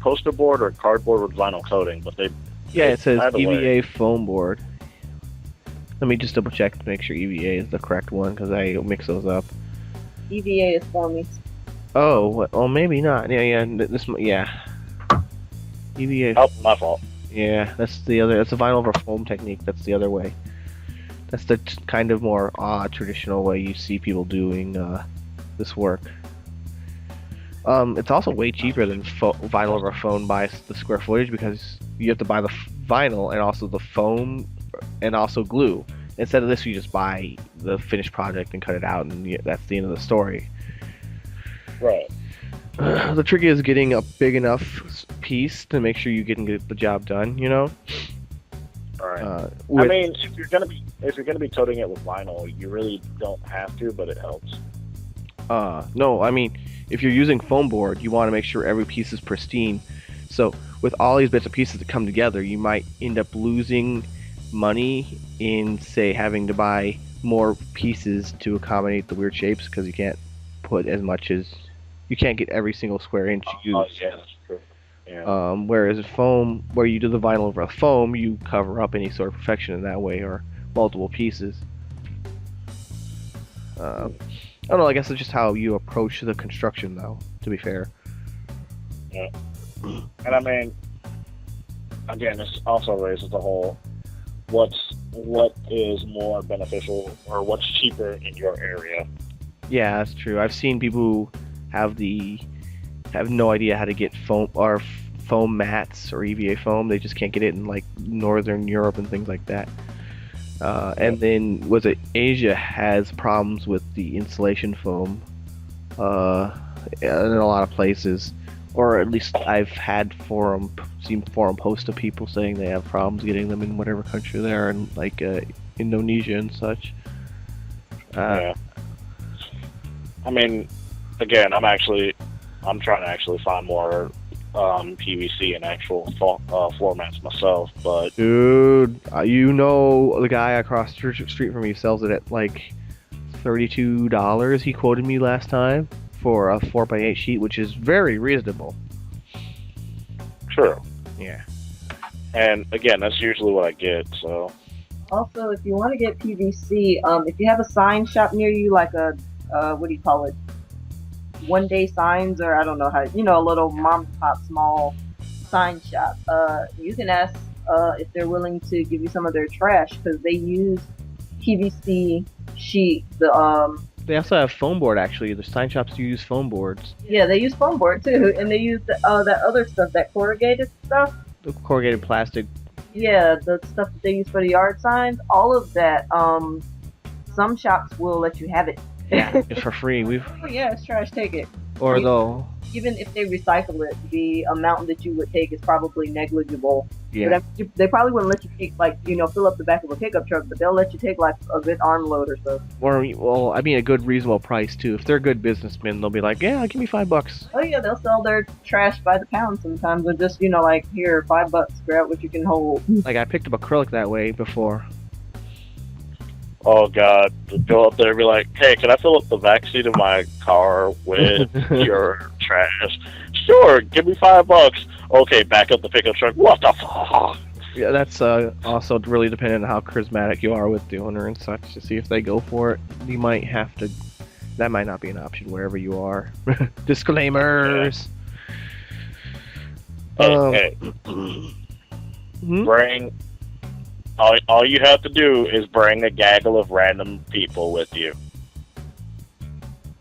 B: poster board or cardboard with vinyl coating, but they.
A: Yeah, it says
B: Either way.
A: EVA foam board. Let me just double check to make sure EVA is the correct one because I mix those up.
C: EVA is foamy.
A: Oh, well, maybe not. Yeah. EVA.
B: Oh, my fault.
A: Yeah, that's the other. That's a vinyl over foam technique. That's the other way. That's the kind of more traditional way you see people doing this work. It's also way cheaper than vinyl over foam by the square footage because you have to buy the vinyl and also the foam and also glue. Instead of this, you just buy the finished project and cut it out, and that's the end of the story.
B: Right.
A: The trick is getting a big enough piece to make sure you can get the job done, you know?
B: All right. I
A: with,
B: mean, if you're gonna be coating it with vinyl, you really don't have to, but it helps.
A: no, I mean, if you're using foam board, you want to make sure every piece is pristine. So with all these bits and pieces that come together, you might end up losing money in, say, having to buy more pieces to accommodate the weird shapes because you can't put as much as you can't get every single square inch used.
B: Oh yeah, that's true. Yeah.
A: Whereas a foam, where you do the vinyl over a foam, you cover up any sort of perfection in that way, or multiple pieces. I don't know. I guess it's just how you approach the construction, though. To be fair.
B: Yeah. And I mean, again, this also raises the whole what is more beneficial or what's cheaper in your area.
A: Yeah, that's true. I've seen people who have no idea how to get foam or foam mats or EVA foam. They just can't get it in like Northern Europe and things like that. And then Asia has problems with the insulation foam in a lot of places, or at least I've had seen forum posts of people saying they have problems getting them in whatever country they're in, like Indonesia and such.
B: Yeah. I mean, again, I'm trying to actually find more PVC and actual floor mats myself, but
A: Dude, the guy across the street from me sells it at like $32. He quoted me last time for a 4x8 sheet, which is very reasonable.
B: true.
A: Yeah.
B: And again, that's usually what I get. So
C: Also, if you want to get PVC, if you have a sign shop near you, like a what do you call it? One day signs, or I don't know how, a little mom and pop small sign shop. You can ask if they're willing to give you some of their trash, because they use PVC sheet.
A: They also have foam board, actually. The sign shops do use foam boards.
C: Yeah, they use foam board too, and they use that other stuff, that corrugated stuff.
A: The corrugated plastic.
C: Yeah, the stuff that they use for the yard signs. All of that. Some shops will let you have it.
A: Yeah, it's for free.
C: Oh yeah, it's trash. Take it.
A: Or though.
C: Even if they recycle it, the amount that you would take is probably negligible.
A: Yeah.
C: But they probably wouldn't let you take, fill up the back of a pickup truck, but they'll let you take like a good armload or so.
A: Or, well, I mean, a good reasonable price too. If they're good businessmen, they'll be like, yeah, give me $5.
C: Oh yeah, they'll sell their trash by the pound sometimes, or just here, $5, grab what you can hold.
A: Like, I picked up acrylic that way before.
B: oh god, to go up there and be like, hey, can I fill up the back seat of my car with your trash? Sure, give me $5. Okay, back up the pickup truck. What the fuck?
A: Yeah, that's also really dependent on how charismatic you are with the owner and such, to see if they go for it. You might have to. That might not be an option wherever you are. Disclaimers.
B: Hey, bring. All you have to do is bring a gaggle of random people with you.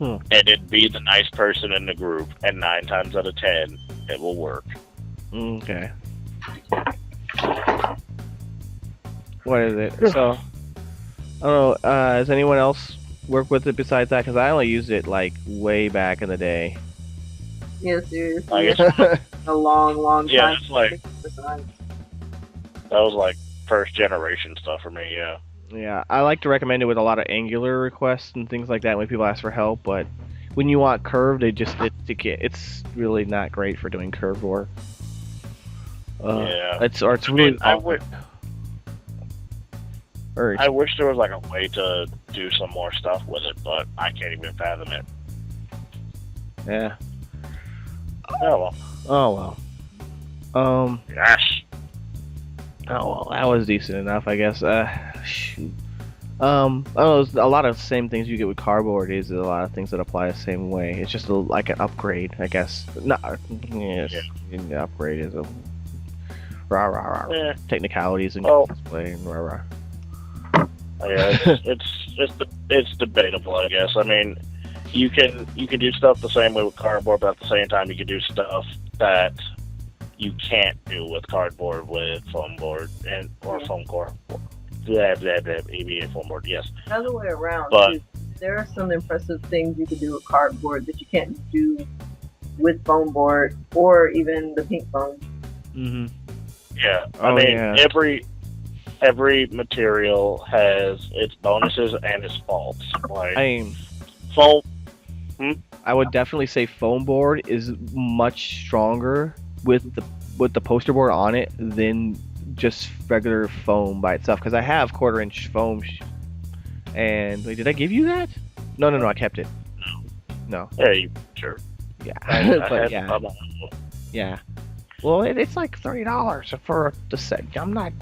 B: And it'd be the nice person in the group, and 9 times out of 10, it will work.
A: Okay. What is it? So, I don't know. Does anyone else work with it besides that? Because I only used it like way back in the day.
C: Yeah, seriously.
B: I guess,
C: A long
B: yeah,
C: time.
B: it's like that was like first generation stuff for me. Yeah.
A: Yeah, I like to recommend it with a lot of angular requests and things like that when people ask for help. But when you want curved, it's really not great for doing curved work.
B: Yeah.
A: It's really.
B: I wish there was like a way to do some more stuff with it, but I can't even fathom it.
A: Yeah.
B: Oh
A: Oh well.
B: Yes.
A: Oh well, that was decent enough, I guess. Shoot. I don't know, a lot of the same things you get with cardboard is a lot of things that apply the same way. It's just like an upgrade, I guess. An upgrade is a technicalities and display and
B: Yeah, it's debatable, I guess. I mean, you can do stuff the same way with cardboard, but at the same time, you can do stuff that you can't do with cardboard with foam board or foam core. EVA foam board, yes.
C: The other way around,
B: but
C: too. There are some impressive things you can do with cardboard that you can't do with foam board or even the pink foam.
A: Mm-hmm.
B: Yeah,
A: Oh,
B: I mean,
A: yeah.
B: every material has its bonuses and its faults. Like
A: I mean,
B: fault.
A: I would definitely say foam board is much stronger with the poster board on it than just regular foam by itself. Because I have 1/4-inch foam, and wait, did I give you that? No, I kept it. No.
B: Hey, sure.
A: Yeah,
B: I
A: but
B: had
A: yeah,
B: some.
A: yeah. Well, it's like $30 for the set. I'm not.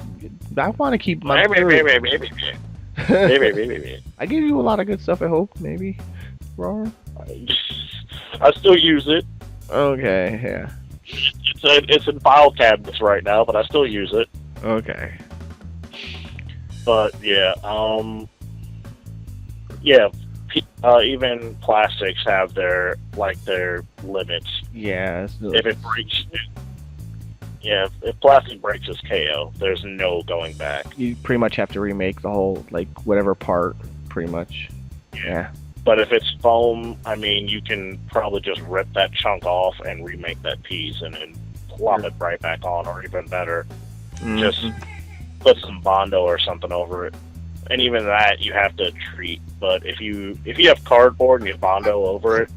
A: I want to keep my. I give you a lot of good stuff. I hope maybe. Wrong.
B: I still use it.
A: Okay. Yeah.
B: It's in file cabinets right now, but I still use it.
A: Okay.
B: But yeah, even plastics have their limits.
A: Yeah.
B: If it breaks, if plastic breaks, it's KO. There's no going back.
A: You pretty much have to remake the whole whatever part. Pretty much. Yeah.
B: But if it's foam, I mean, you can probably just rip that chunk off and remake that piece and then plop it right back on, or even better, just put some Bondo or something over it. And even that you have to treat. But if you have cardboard and you Bondo over it.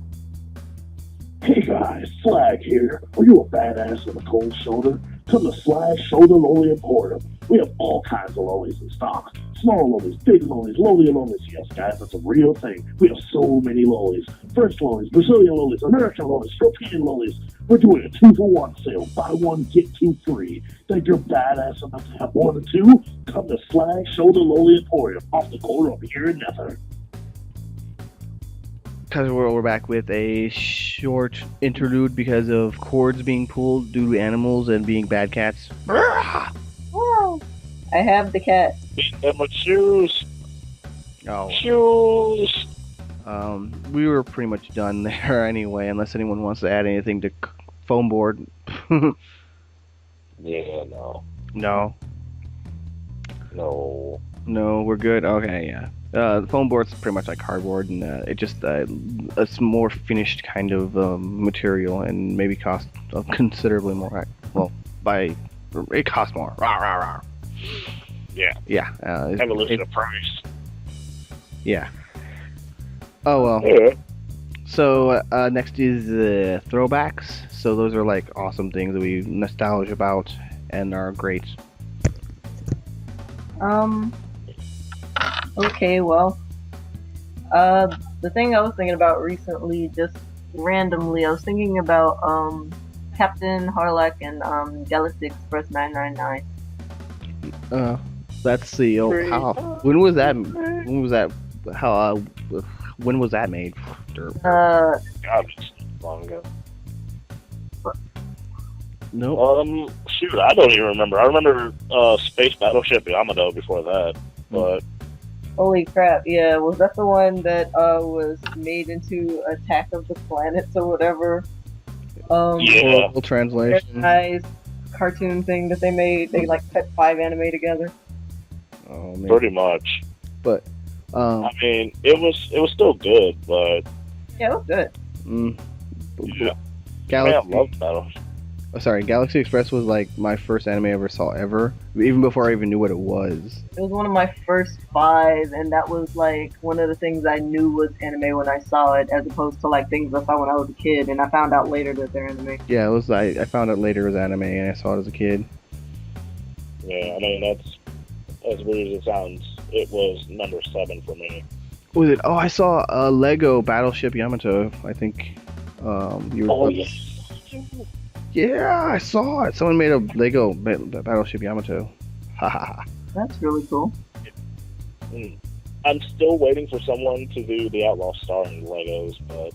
E: Hey guys, Slag here. Are you a badass with a cold shoulder? Come to Slag Shoulder Loli Emporium. We have all kinds of lolis in stock. Small lolis, big lolis, loli lolis. Yes, guys, that's a real thing. We have so many lolis. French lolis, Brazilian lolis, American lolis, European lolis. We're doing a 2-for-1 sale. Buy one, get 2 free. Think you're badass enough to have more than 2? Come to Slag Shoulder Loli Emporium off the corner of here and Nether.
A: Because we're back with a short interlude because of cords being pulled due to animals and being bad cats.
C: Oh, I have the cat.
B: And my shoes.
A: Oh.
B: Shoes.
A: We were pretty much done there anyway, unless anyone wants to add anything to foam board.
B: Yeah, no.
A: No.
B: No.
A: No, we're good. Okay, yeah. The foam board's pretty much like cardboard, and it just it's more finished kind of material, and maybe cost considerably more. Well, it costs more. Rah, rah, rah.
B: Yeah.
A: Yeah.
B: Haven't looked at the price.
A: Yeah. Oh well.
B: Yeah.
A: So next is throwbacks. So those are like awesome things that we nostalgia about and are great.
C: Okay, well, the thing I was thinking about recently, just randomly, I was thinking about, Captain Harlock and, Galaxy Express 999.
A: Let's see. When was that? When was that made?
B: God, it's long ago.
A: Nope.
B: Shoot, I don't even remember. I remember, Space Battleship Yamato before that, but...
C: Holy crap, yeah, was that the one that, was made into Attack of the Planets or whatever?
B: Yeah.
A: Full translation.
C: Nice cartoon thing that they made. They, put 5 anime together.
A: Oh, man.
B: Pretty much.
A: But,
B: I mean, it was still good, but...
C: Yeah, it was good.
B: Yeah.
A: Galaxy.
B: I love Battle.
A: Galaxy Express was like my first anime I ever saw ever, even before I even knew what it was.
C: It was one of my first 5, and that was one of the things I knew was anime when I saw it, as opposed to things I saw when I was a kid, and I found out later that they're anime.
A: Yeah, it was. I found out later it was anime, and I saw it as a kid.
B: Yeah, I mean, that's as weird as it sounds. It was number 7 for me.
A: What was it? Oh, I saw Lego Battleship Yamato. I think you were.
B: Oh, yes.
A: Yeah, I saw it. Someone made a Lego Battleship Yamato. Haha.
C: That's really cool.
B: I'm still waiting for someone to do the Outlaw Star in Legos, but...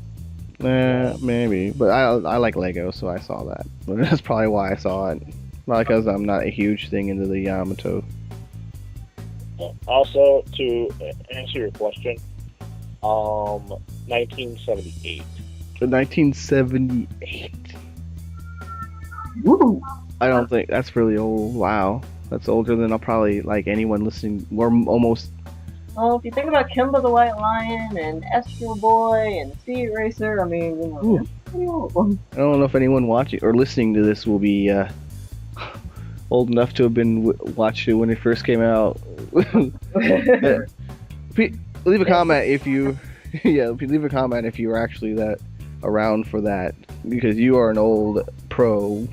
A: Maybe. But I like Lego, so I saw that. But that's probably why I saw it. Not because I'm not a huge thing into the Yamato.
B: Also, to answer your question, 1978.
A: The 1978.
C: Woo!
A: I don't think that's really old. Wow, that's older than I'll probably anyone listening. Or almost.
C: Well, if you think about Kimba the White Lion and Astro Boy and Speed Racer, I mean, that's pretty old.
A: I don't know if anyone watching or listening to this will be old enough to have been watched it when it first came out. Yeah. Leave a comment if you, yeah, leave a comment if you were actually that around for that, because you are an old pro.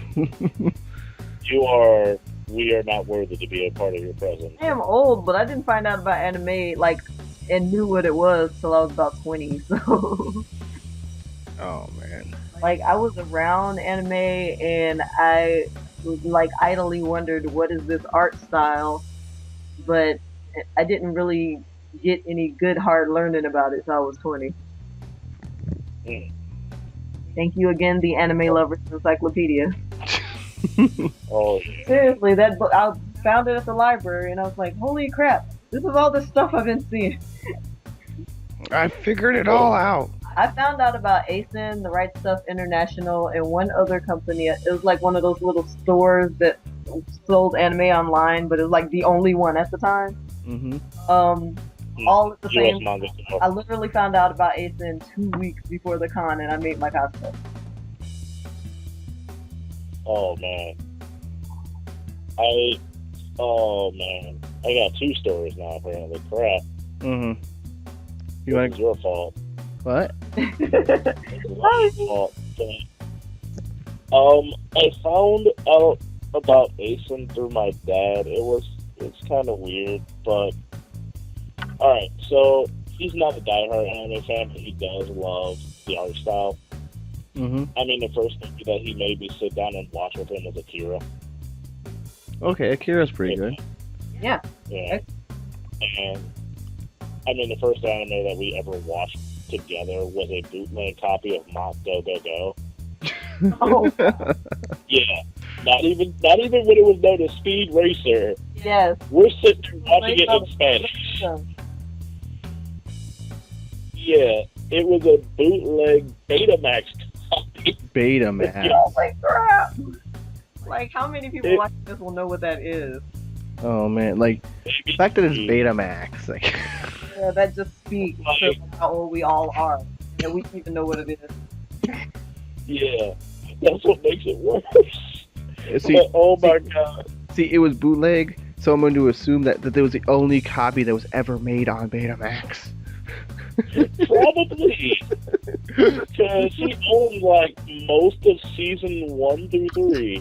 F: We are not worthy to be a part of your presence.
C: I am old, but I didn't find out about anime like and knew what it was till I was about 20. So
A: Oh man.
C: like I was around anime and I like idly wondered what is this art style, but I didn't really get any good hard learning about it till I was 20.
F: Mm.
C: Thank you again, the Anime Lovers Encyclopedia.
F: Oh, yeah.
C: Seriously, that book, I found it at the library and I was like, holy crap, this is all the stuff I've been seeing.
A: I figured it all out.
C: I found out about ASIN, the Right Stuff International, and one other company. It was like one of those little stores that sold anime online, but it was like the only one at the time.
A: Mm-hmm.
C: All at the
F: US
C: same.
F: manga.
C: I literally found out about ASIN 2 weeks before the con, and I made my cosplay.
F: Oh man. I got 2 stories now apparently. Crap.
A: Mm-hmm. You
F: This
A: want
F: is your fault.
A: what?
F: It's my fault. I found out about ASIN through my dad. It's kind of weird, but alright, so he's not a diehard anime fan, but he does love the art style.
A: Mm-hmm.
F: I mean, the first movie that he made me sit down and watch with him was Akira.
A: Okay, Akira's pretty good.
C: Yeah.
F: Yeah. And I mean, the first anime that we ever watched together was a bootleg copy of Mont Go Go Go.
C: Oh,
F: Yeah. Not even when it was known as Speed Racer.
C: yes.
F: We're sitting there watching it in Spanish. Yeah. It was a bootleg Betamax copy.
A: Betamax.
C: Holy crap! Like, how many people watching this will know what that is?
A: Oh man, like the fact that it's Betamax, like.
C: Yeah, that just speaks to how old we all are. And we don't even know what it is.
F: Yeah. That's what makes it worse.
A: See,
F: But, oh my god.
A: see, it was bootleg, so I'm going to assume that there was the only copy that was ever made on Betamax.
F: Probably. Because he owned like most of season 1 through 3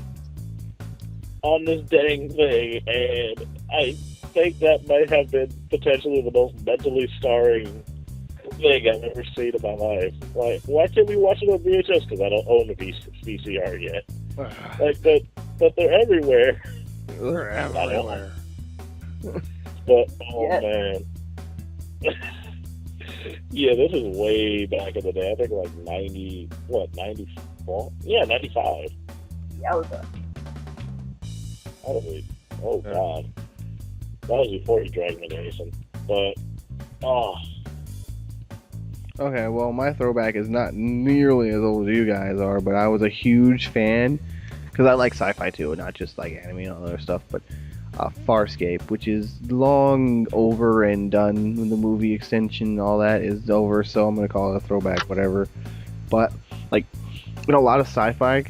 F: on this dang thing, and I think that might have been potentially the most mentally scarring thing I've ever seen in my life. Like, why can't we watch it on VHS? Because I don't own a VCR yet. Like, but they're everywhere.
A: They're everywhere.
F: But, oh man. Yeah, this is way back in the day. I think like 94? Yeah, 95.
C: Yeah, was a
F: Probably. Oh god. That was before he dragged me to ASIN. But, oh.
A: Okay, well, my throwback is not nearly as old as you guys are, but I was a huge fan, because I like sci-fi too, not just like anime and all other stuff, but Farscape, which is long over and done when the movie extension and all that is over, so I'm going to call it a throwback, whatever. But, like, in a lot of sci-fi,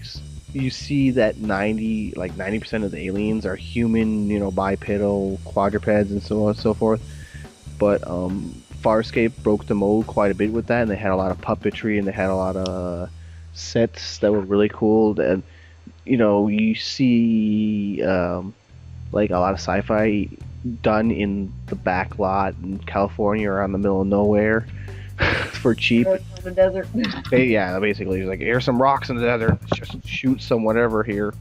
A: you see that 90% of the aliens are human, bipedal quadrupeds and so on and so forth. But Farscape broke the mold quite a bit with that, and they had a lot of puppetry, and they had a lot of sets that were really cool. And you see like a lot of sci-fi done in the back lot in California or out in the middle of nowhere for cheap.
C: in the desert.
A: Yeah, basically, it's like, here's some rocks in the desert, just shoot some whatever here.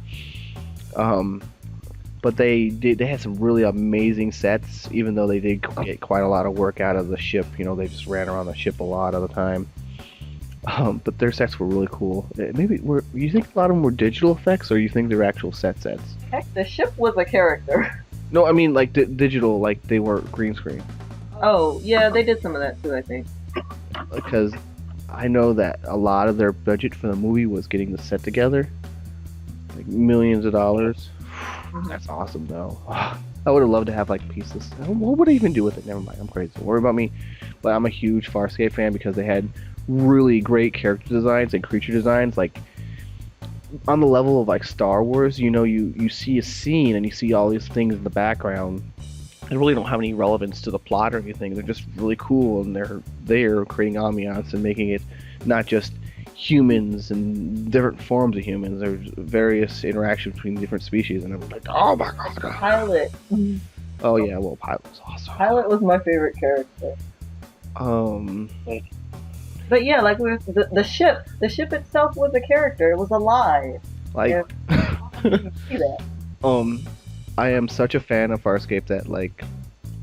A: But they had some really amazing sets, even though they did get quite a lot of work out of the ship. They just ran around the ship a lot of the time. But their sets were really cool. You think a lot of them were digital effects, or you think they're actual sets?
C: Heck, the ship was a character.
A: No, I mean like digital, like they were green screen.
C: Oh, yeah, they did some of that too, I think.
A: Because I know that a lot of their budget for the movie was getting the set together, like millions of dollars. That's awesome, though. I would have loved to have like pieces. What would I even do with it? Never mind, I'm crazy. Don't worry about me. But I'm a huge Farscape fan because they had really great character designs and creature designs. Like on the level of like Star Wars, you see a scene and you see all these things in the background. They really don't have any relevance to the plot or anything. They're just really cool, and they're there creating ambiance and making it not just humans and different forms of humans. There's various interactions between different species, and I'm like, oh my god.
C: Pilot.
A: Oh yeah, well, Pilot was awesome.
C: Pilot was my favorite character. But yeah, like with the ship itself was a character. It was alive.
A: Like,
C: Yeah. See that.
A: I am such a fan of Farscape that like,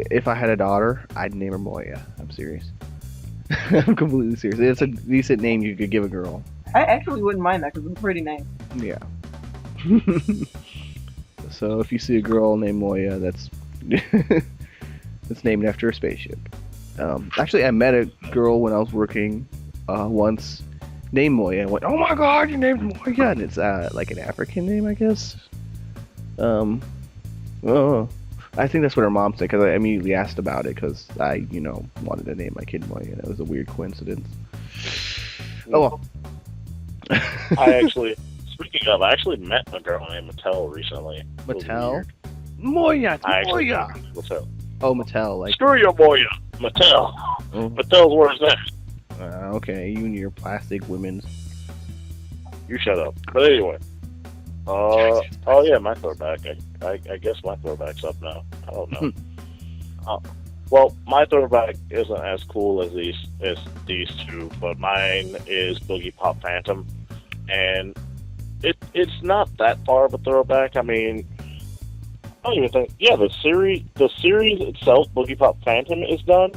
A: if I had a daughter, I'd name her Moya. I'm serious. I'm completely serious. It's a decent name you could give a girl.
C: I actually wouldn't mind that because it's a pretty name.
A: Yeah. So if you see a girl named Moya, that's it's named after a spaceship. Actually, I met a girl when I was working once named Moya. I went, "Oh my god, you named Moya!" And it's like an African name, I guess. Oh, I think that's what her mom said because I immediately asked about it because I, wanted to name my kid Moya. That was a weird coincidence. Oh well.
F: Speaking of, I actually met a girl named Mattel recently. It was
A: Mattel?
F: weird.
A: Moya!
F: I actually
A: Moya!
F: met Mattel.
A: Oh, Mattel, like...
F: Screw you, Moya! Mattel!
A: Oh,
F: Mattel's worse than
A: okay, you and your plastic women.
F: You shut up. But anyway. Oh yeah, my throwback. I guess my throwback's up now. I don't know. Well, my throwback isn't as cool as these two, but mine is Boogie Pop Phantom, and it's not that far of a throwback. I mean, I don't even think. Yeah, the series itself, Boogie Pop Phantom, is done,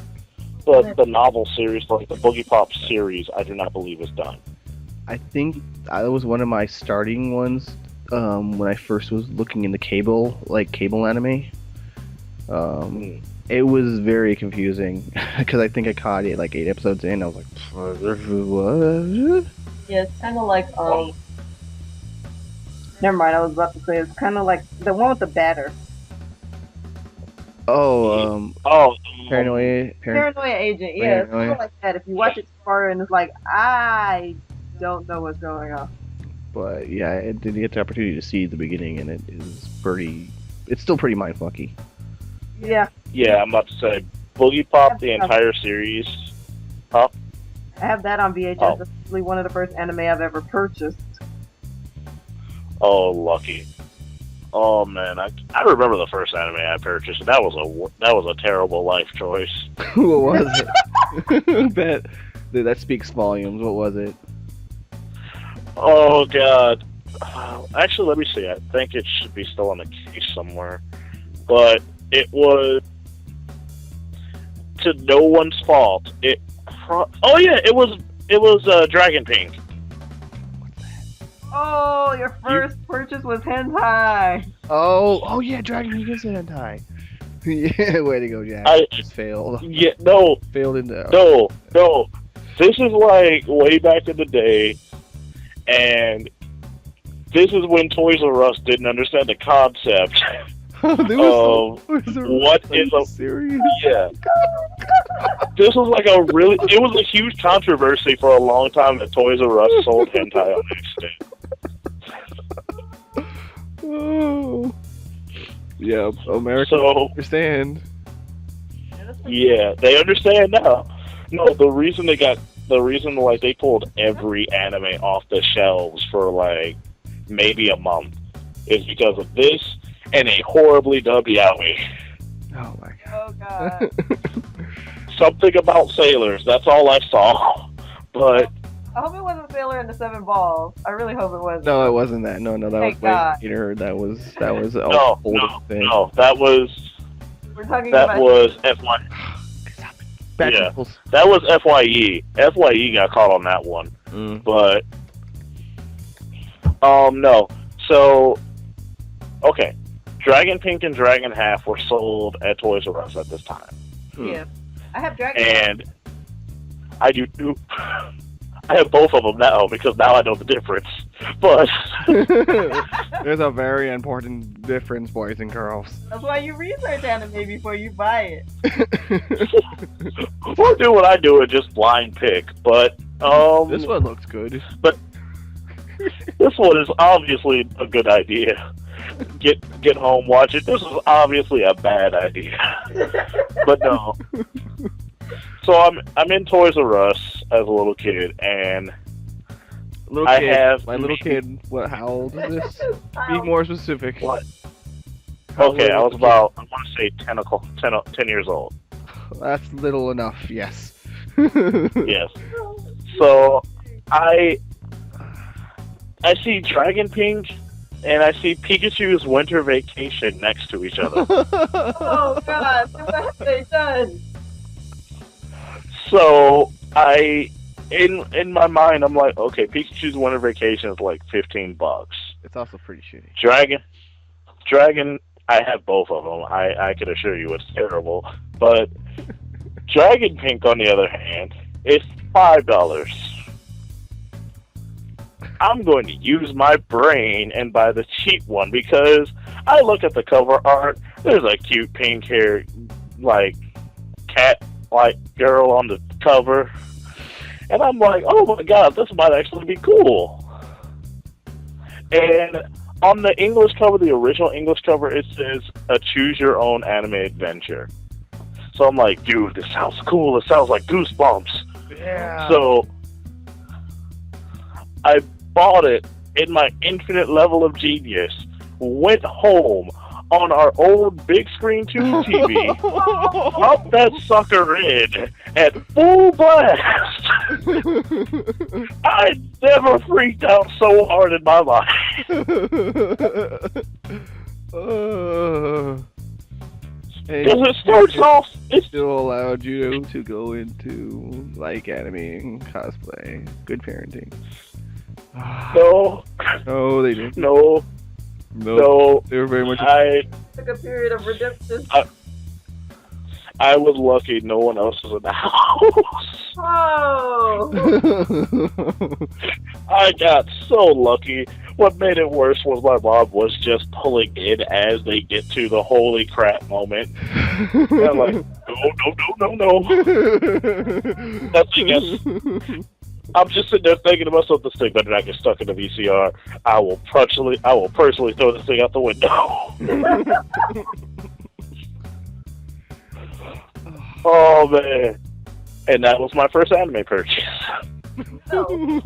F: but the novel series, like the Boogie Pop series, I do not believe is done.
A: I think that was one of my starting ones when I first was looking into cable anime. It was very confusing because I think I caught it like 8 episodes in. I was like, what?
C: Yeah, it's kind of like Never mind. I was about to say it's kind of like the one with the batter.
A: Paranoia
C: Agent. Yeah, it's kind of like that. If you watch it far and it's like I don't know what's going on.
A: But yeah, I did get the opportunity to see the beginning, and it's still pretty mindfucky.
C: Yeah.
F: Yeah, I'm about to say Boogie Pop, the entire series. Huh?
C: I have that on VHS.
F: Oh.
C: It's actually one of the first anime I've ever purchased.
F: Oh, lucky. Oh man, I remember the first anime I purchased. That was a terrible life choice.
A: What was it? that speaks volumes. What was it?
F: Oh god. Actually, let me see. I think it should be still on the case somewhere. But it was, to no one's fault. It was Dragon Pink.
C: Oh, your first purchase was hentai.
A: Oh yeah, Dragon Pink is a hentai. Yeah, way to go, Jack.
F: I
A: just failed.
F: Yeah, no.
A: Failed into.
F: No. This is like way back in the day, and this is when Toys R Us didn't understand the concept. What is a
A: series?
F: Yeah. This was like it was a huge controversy for a long time that Toys R Us sold hentai on accident.
A: Oh. Yeah, America understand.
F: Yeah, they understand now. No, the reason they pulled every anime off the shelves for like maybe a month is because of this and a horribly dubbed yaoi.
A: Oh my god.
C: Oh god.
F: Something about sailors, that's all I saw. But
C: I hope it wasn't Sailor and the Seven Balls. I really hope it wasn't.
A: No, it wasn't that. No, that
C: Thank
A: was way
C: God.
A: later. That was
F: no,
A: thing.
F: No, that was FY. Yeah, that was FYE. FYE got caught on that one. But no. So okay, Dragon Pink and Dragon Half were sold at Toys R Us at this time.
C: Yeah, I have Dragon.
F: And I do too. I have both of them now because now I know the difference. But
A: there's a very important difference, boys and girls.
C: That's why you research anime before you buy it.
F: Or do what I do and just blind pick. But
A: this one looks good.
F: But This one is obviously a good idea. Get home, watch it. This is obviously a bad idea. But no. So I'm in Toys R Us as a little kid, and
A: My little kid. What? How old is this? Be more specific.
F: What?
A: How
F: Okay, I
A: old
F: was
A: is
F: about, I want to say 10 years old.
A: That's little enough. Yes.
F: Yes. So I see Dragon Pink and I see Pikachu's Winter Vacation next to each other.
C: Oh God, what have they done?
F: So in my mind, I'm like, okay, Pikachu's Winter Vacation is like $15.
A: It's also pretty shitty.
F: Dragon. I have both of them. I can assure you it's terrible. But Dragon Pink, on the other hand, is $5. I'm going to use my brain and buy the cheap one because I look at the cover art. There's a cute pink hair, like cat-like girl on the cover, and I'm like, oh my god, this might actually be cool. And on the English cover, the original English cover, it says a choose your own anime adventure. So I'm like, dude, this sounds cool. It sounds like Goosebumps.
A: Yeah.
F: So I bought it in my infinite level of genius, went home on our old big screen tube TV, popped that sucker in at full blast. I never freaked out so hard in my life. Because it starts off, it's
A: still allowed you to go into like anime and cosplay. Good parenting.
F: no,
A: No, they didn't.
F: no, no.
A: They were very much.
C: Took a period of redemption.
F: I was lucky no one else was in the house.
C: Oh!
F: I got so lucky. What made it worse was my mom was just pulling in as they get to the holy crap moment. And I'm like, no. Nothing else. I'm just sitting there thinking to myself, this thing better not get stuck in the VCR. I will personally throw this thing out the window. Oh man. And that was my first anime purchase.
C: No.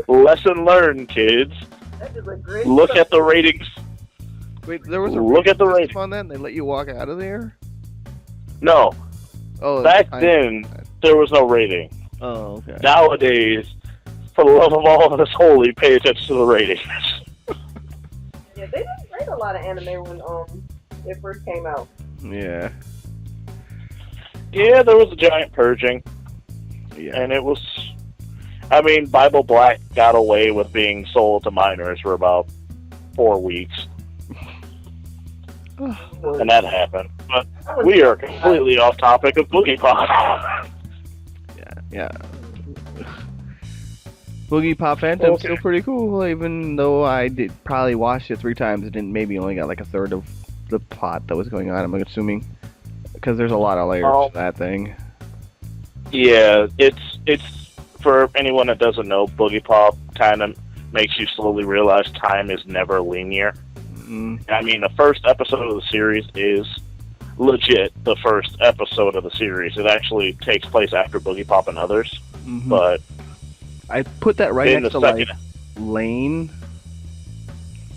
F: Lesson learned, kids.
C: That is a great
F: Look at the ratings.
A: Wait, there was a
F: Look at the
A: rating
F: rating.
A: system on that. And they let you walk out of there.
F: No,
A: Oh,
F: back then there was no rating.
A: Oh, okay.
F: Nowadays, for the love of all that is holy, pay attention to the ratings.
C: Yeah, they didn't rate a lot of anime when it first came out.
A: Yeah.
F: Yeah, there was a giant purging,
A: Yeah.
F: and it was. I mean, Bible Black got away with being sold to minors for about 4 weeks, and that happened. But we are completely off topic of Boogie Pop.
A: Yeah. Boogie Pop Phantom's still pretty cool, even though I did probably watched it 3 times and didn't maybe only got like a third of the plot that was going on. I'm assuming because there's a lot of layers to that thing.
F: Yeah, it's for anyone that doesn't know, Boogie Pop kind of makes you slowly realize time is never linear. I mean, the first episode of the series is legit the first episode of the series. It actually takes place after Boogie Pop and others, but
A: I put that right
F: in
A: next
F: the
A: to
F: second.
A: like Lane.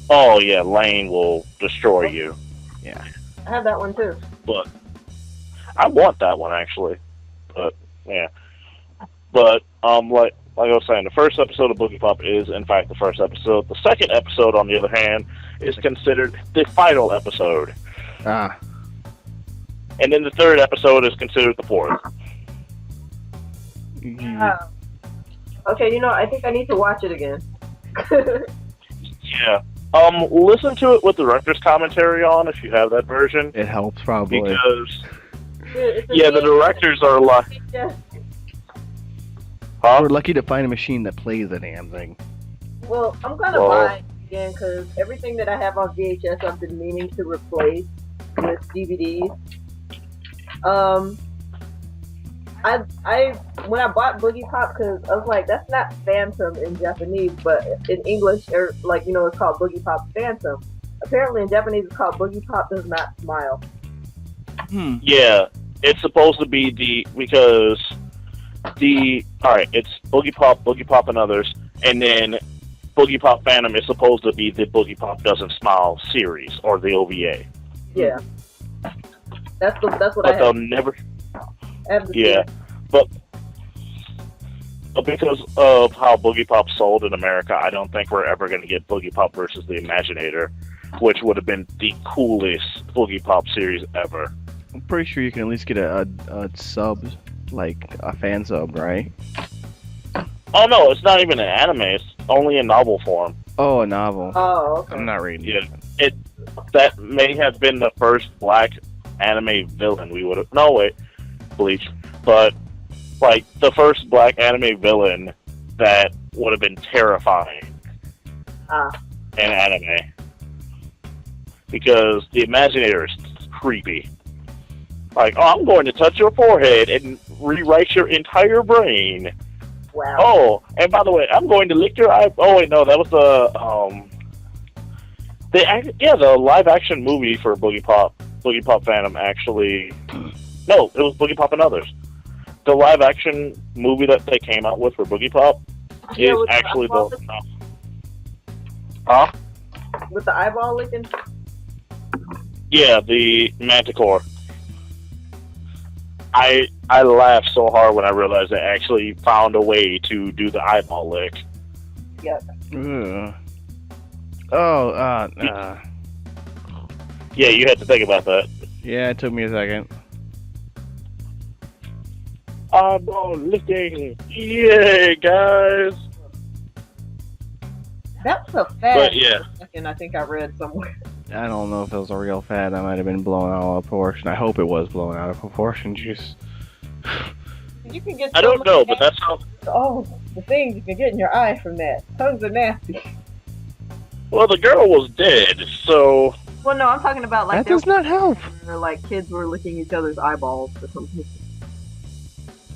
F: Oh yeah, Lane will destroy you.
A: Yeah.
C: I have that one too.
F: But I want that one actually. But yeah. But like I was saying, the first episode of Boogie Pop is in fact the first episode. The second episode, on the other hand, is considered the final episode.
A: Ah.
F: And then the third episode is considered the fourth.
C: Okay, I think I need to watch it again.
F: Yeah. Listen to it with the director's commentary on if you have that version.
A: It helps probably.
F: Because
C: It's a
F: the directors are like,
C: Yeah.
F: huh?
A: We're lucky to find a machine that plays the damn thing.
C: Well, I'm gonna buy it again because everything that I have on VHS I've been meaning to replace with DVDs. I when I bought Boogie Pop, because I was like, that's not Phantom in Japanese, but in English, or like it's called Boogie Pop Phantom. Apparently in Japanese it's called Boogie Pop Does Not Smile.
F: Yeah, it's supposed to be because it's Boogie Pop and others, and then Boogie Pop Phantom is supposed to be the Boogie Pop Doesn't Smile series or the OVA.
C: Yeah, that's what
F: But
C: I
F: they'll
C: have.
F: never.
C: I have to see
F: Yeah,
C: it.
F: but because of how Boogie Pop sold in America, I don't think we're ever going to get Boogie Pop versus the Imaginator, which would have been the coolest Boogie Pop series ever.
A: I'm pretty sure you can at least get a sub, like a fan sub, right?
F: Oh no, it's not even an anime; it's only in novel form.
A: Oh, a novel.
C: Oh, okay.
A: I'm not reading
F: Yeah,
A: it.
F: that may have been the first black anime villain we would have. No, wait, Bleach, but like the first black anime villain that would have been terrifying in anime, because the Imaginator is creepy. Like, oh, I'm going to touch your forehead and rewrite your entire brain.
C: Wow.
F: Oh, and by the way, I'm going to lick your eye. Oh wait, no, that was the live action movie for Boogie Pop Phantom actually. No, it was Boogie Pop and Others. The live action movie that they came out with for Boogie Pop
C: Yeah,
F: is
C: with the
F: actually
C: eyeball
F: Huh?
C: with the eyeball licking.
F: Yeah, the Manticore. I laughed so hard when I realized they actually found a way to do the eyeball lick.
C: Yep.
A: Ugh. Oh,
F: Yeah, you had to think about that.
A: yeah, it took me a second.
F: Eyeball licking. Yay, guys.
C: That's a
F: But
C: fact.
F: yeah.
C: And I think I read somewhere.
A: I don't know if it was a real fad. That might have been blown out of proportion. I hope it was blown out of proportion. Just
C: You can get.
F: I don't know, but that's how.
C: Oh, the things you can get in your eye from that. Tongues are nasty.
F: Well, the girl was dead, so.
C: Well, no, I'm talking about like
A: that does not help.
C: or like kids were licking each other's eyeballs or something.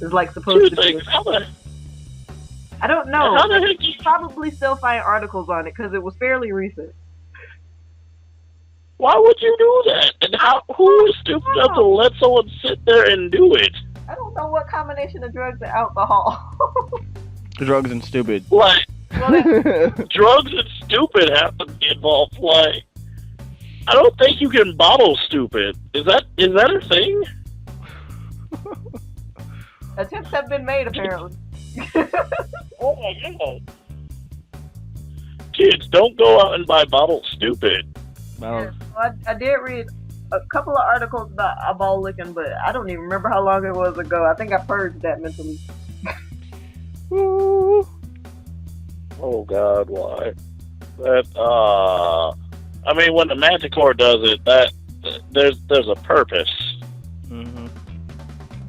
C: It's like supposed
F: Two
C: to be.
F: things. How the
C: I don't know.
F: How the heck
C: You probably still find articles on it because it was fairly recent.
F: Why would you do that? And who is stupid enough to let someone sit there and do it?
C: I don't know what combination of drugs and alcohol.
A: Drugs and stupid.
F: Like,
C: Well, that,
F: drugs and stupid have to be involved. Like, I don't think you can bottle stupid. Is that a thing?
C: attempts have been made apparently.
F: Oh my god. Kids, don't go out and buy bottled stupid.
A: Well,
C: I did read a couple of articles about eyeball licking, but I don't even remember how long it was ago. I think I purged that mentally.
A: ooh.
F: Oh god, why? That I mean, when the Manticore does it, that there's a purpose.
A: Mm-hmm.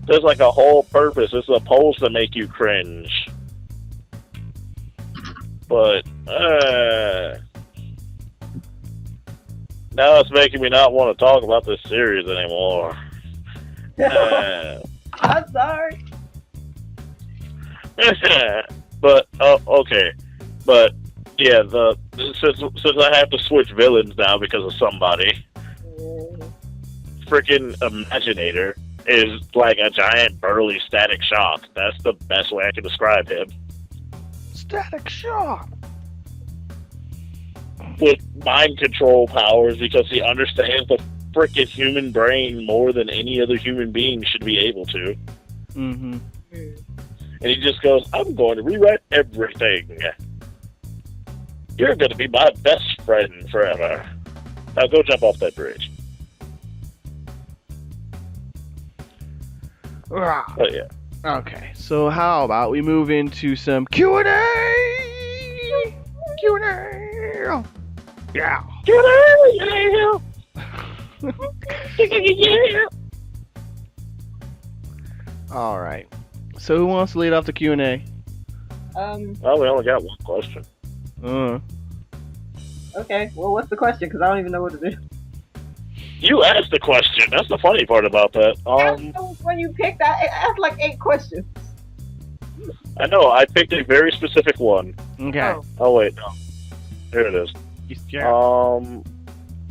F: There's like a whole purpose. It's supposed to make you cringe. But now it's making me not want to talk about this series anymore.
C: I'm sorry.
F: But okay, but yeah, since I have to switch villains now because of somebody, freaking Imaginator is like a giant burly Static Shock. That's the best way I can describe him.
A: Static Shock.
F: With mind control powers because he understands the freaking human brain more than any other human being should be able to.
A: Mm-hmm.
F: And he just goes, I'm going to rewrite everything. You're going to be my best friend forever. Now go jump off that bridge. But yeah.
A: Okay, so how about we move into some Q&A? Q&A. Yeah.
F: Yeah.
A: All right. So who wants to lead off the Q&A?
F: Well, we only got one question.
C: Okay. Well, what's the question? Because I don't even know what it is.
F: You asked the question. That's the funny part about that.
C: When you picked, I asked like 8 questions.
F: I know. I picked a very specific one.
A: Okay.
F: Oh wait, no. Here it is.
A: Yeah.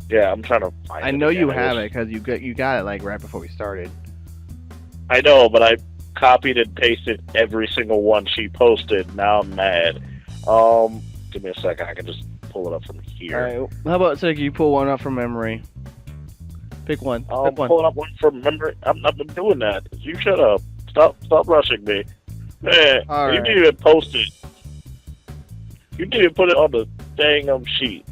F: Yeah, I'm trying to find it.
A: I know you
F: again.
A: have it because you got it like right before we started.
F: I know, but I copied and pasted every single one she posted. Now I'm mad. Give me a second. I can just pull it up from here.
A: All right. How about you pull one up from memory? Pick one.
F: I'm
A: Pick one.
F: pulling up one from memory. I'm not doing that. You shut up. Stop rushing me. Man,
A: All
F: you
A: right.
F: didn't even post it. You didn't even put it on the dang sheet.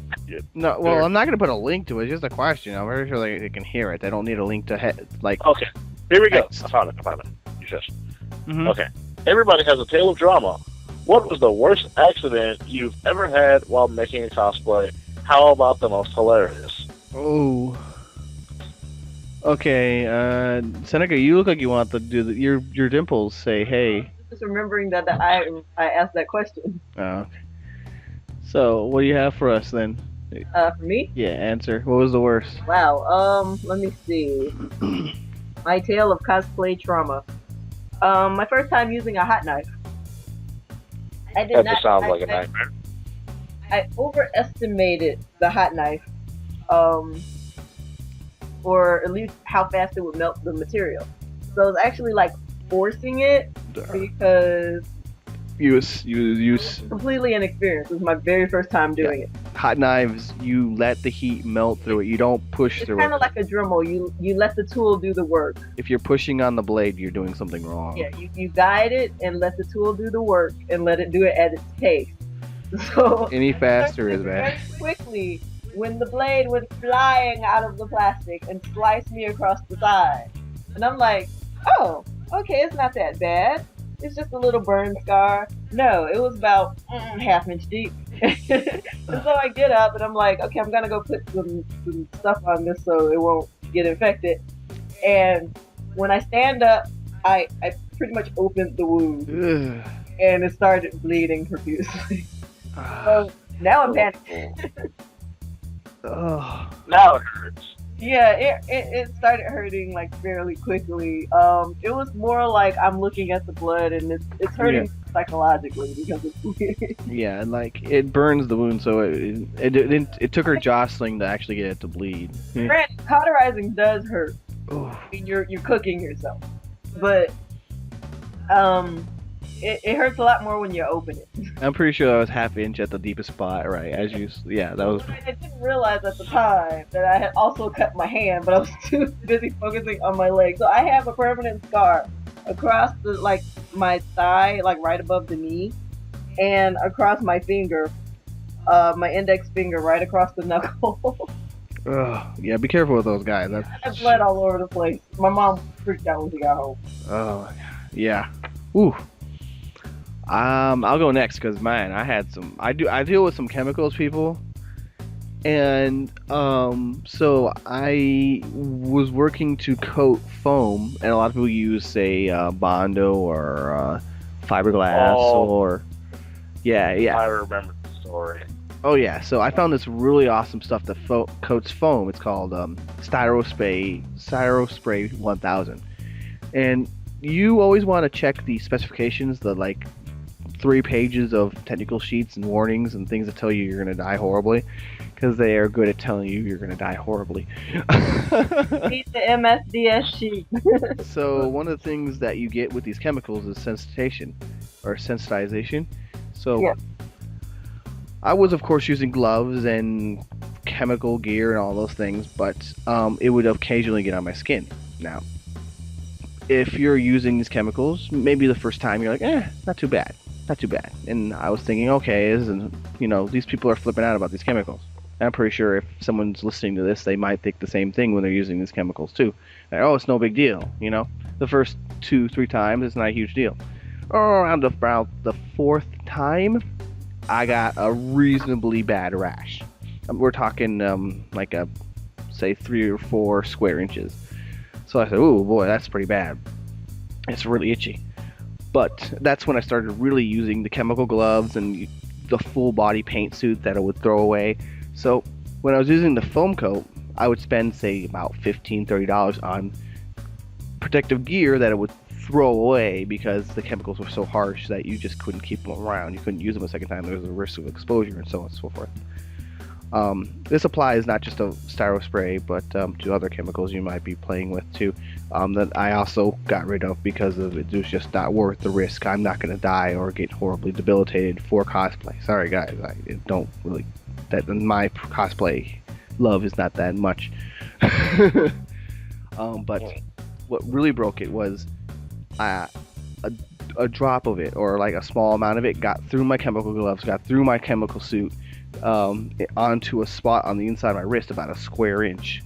A: No, well, I'm not gonna put a link to it. It's just a question. I'm very sure they can hear it. They don't need a link to like.
F: Okay, here we go.
A: Text.
F: I found it. You just.
A: Mhm.
F: Okay. Everybody has a tale of drama. What was the worst accident you've ever had while making a cosplay? How about the most hilarious?
A: Oh. Okay, Seneca, you look like you want to do your dimples say hey.
C: Just remembering that I asked that question.
A: Oh, okay. So, what do you have for us then?
C: For me?
A: Yeah, answer. What was the worst?
C: Wow. Let me see. My tale of cosplay trauma. My first time using a hot knife. I did
F: That
C: not.
F: just sounds
C: I-
F: like a
C: I-
F: nightmare.
C: I overestimated the hot knife, or at least how fast it would melt the material. So I was actually like forcing it because
A: Use
C: completely inexperienced. It was my very first time doing it.
A: hot knives. You let the heat melt through it. You don't push
C: It's
A: through
C: kind
A: it.
C: of like a Dremel. You let the tool do the work.
A: If you're pushing on the blade, you're doing something wrong.
C: Yeah, you guide it and let the tool do the work and let it do it at its pace. So
A: Any faster is
C: very
A: bad.
C: quickly, when the blade went flying out of the plastic and sliced me across the side, and I'm like, oh, okay, it's not that bad. It's just a little burn scar. No, it was about half-inch deep. And so I get up and I'm like, okay, I'm gonna go put some stuff on this so it won't get infected. And when I stand up, I pretty much opened the wound
A: Ugh.
C: and it started bleeding profusely. So now I'm panicking.
A: Ugh.
F: Now it hurts.
C: Yeah, it started hurting like fairly quickly. It was more like I'm looking at the blood and it's hurting psychologically because it's weird.
A: Yeah, and like it burns the wound, so it took her jostling to actually get it to bleed.
C: Granted, cauterizing does hurt.
A: Ooh.
C: I mean, you're cooking yourself, but it hurts a lot more when you open it.
A: I'm pretty sure I was half-inch at the deepest spot, right? Yeah, that was.
C: I didn't realize at the time that I had also cut my hand, but I was too busy focusing on my leg. So I have a permanent scar across my thigh, like right above the knee, and across my finger, my index finger, right across the knuckle.
A: Ugh. Yeah, be careful with those guys.
C: I had blood all over the place. My mom freaked out when she got home.
A: Oh, yeah. Ooh. I'll go next because man, I deal with some chemicals, people, and so I was working to coat foam, and a lot of people use say Bondo or fiberglass or yeah.
F: I remember the story.
A: Oh yeah, so I found this really awesome stuff that coats foam. It's called Styrospray 1000, and you always want to check the specifications, the like 3 pages of technical sheets and warnings and things that tell you you're going to die horribly, because they are good at telling you you're going to die horribly.
C: Beat the MSDS sheet.
A: So one of the things that you get with these chemicals is sensitization. So
C: Yeah.
A: I was of course using gloves and chemical gear and all those things, but it would occasionally get on my skin. Now, if you're using these chemicals, maybe the first time you're like, not too bad. And I was thinking, okay, these people are flipping out about these chemicals. And I'm pretty sure if someone's listening to this, they might think the same thing when they're using these chemicals too. Like, oh, it's no big deal, The first 2-3 times, it's not a huge deal. Around about the 4th time, I got a reasonably bad rash. We're talking say 3 or 4 square inches. So I said, oh boy, that's pretty bad. It's really itchy. But that's when I started really using the chemical gloves and the full body paint suit that I would throw away. So when I was using the foam coat, I would spend, say, about $15-$30 on protective gear that it would throw away because the chemicals were so harsh that you just couldn't keep them around. You couldn't use them a second time. There was a risk of exposure and so on and so forth. This applies not just to styro spray, but to other chemicals you might be playing with too. That I also got rid of because of it was just not worth the risk. I'm not going to die or get horribly debilitated for cosplay. Sorry guys, I don't really. That my cosplay love is not that much. But what really broke it was a drop of it, or like a small amount of it, got through my chemical gloves, got through my chemical suit, onto a spot on the inside of my wrist about a square inch,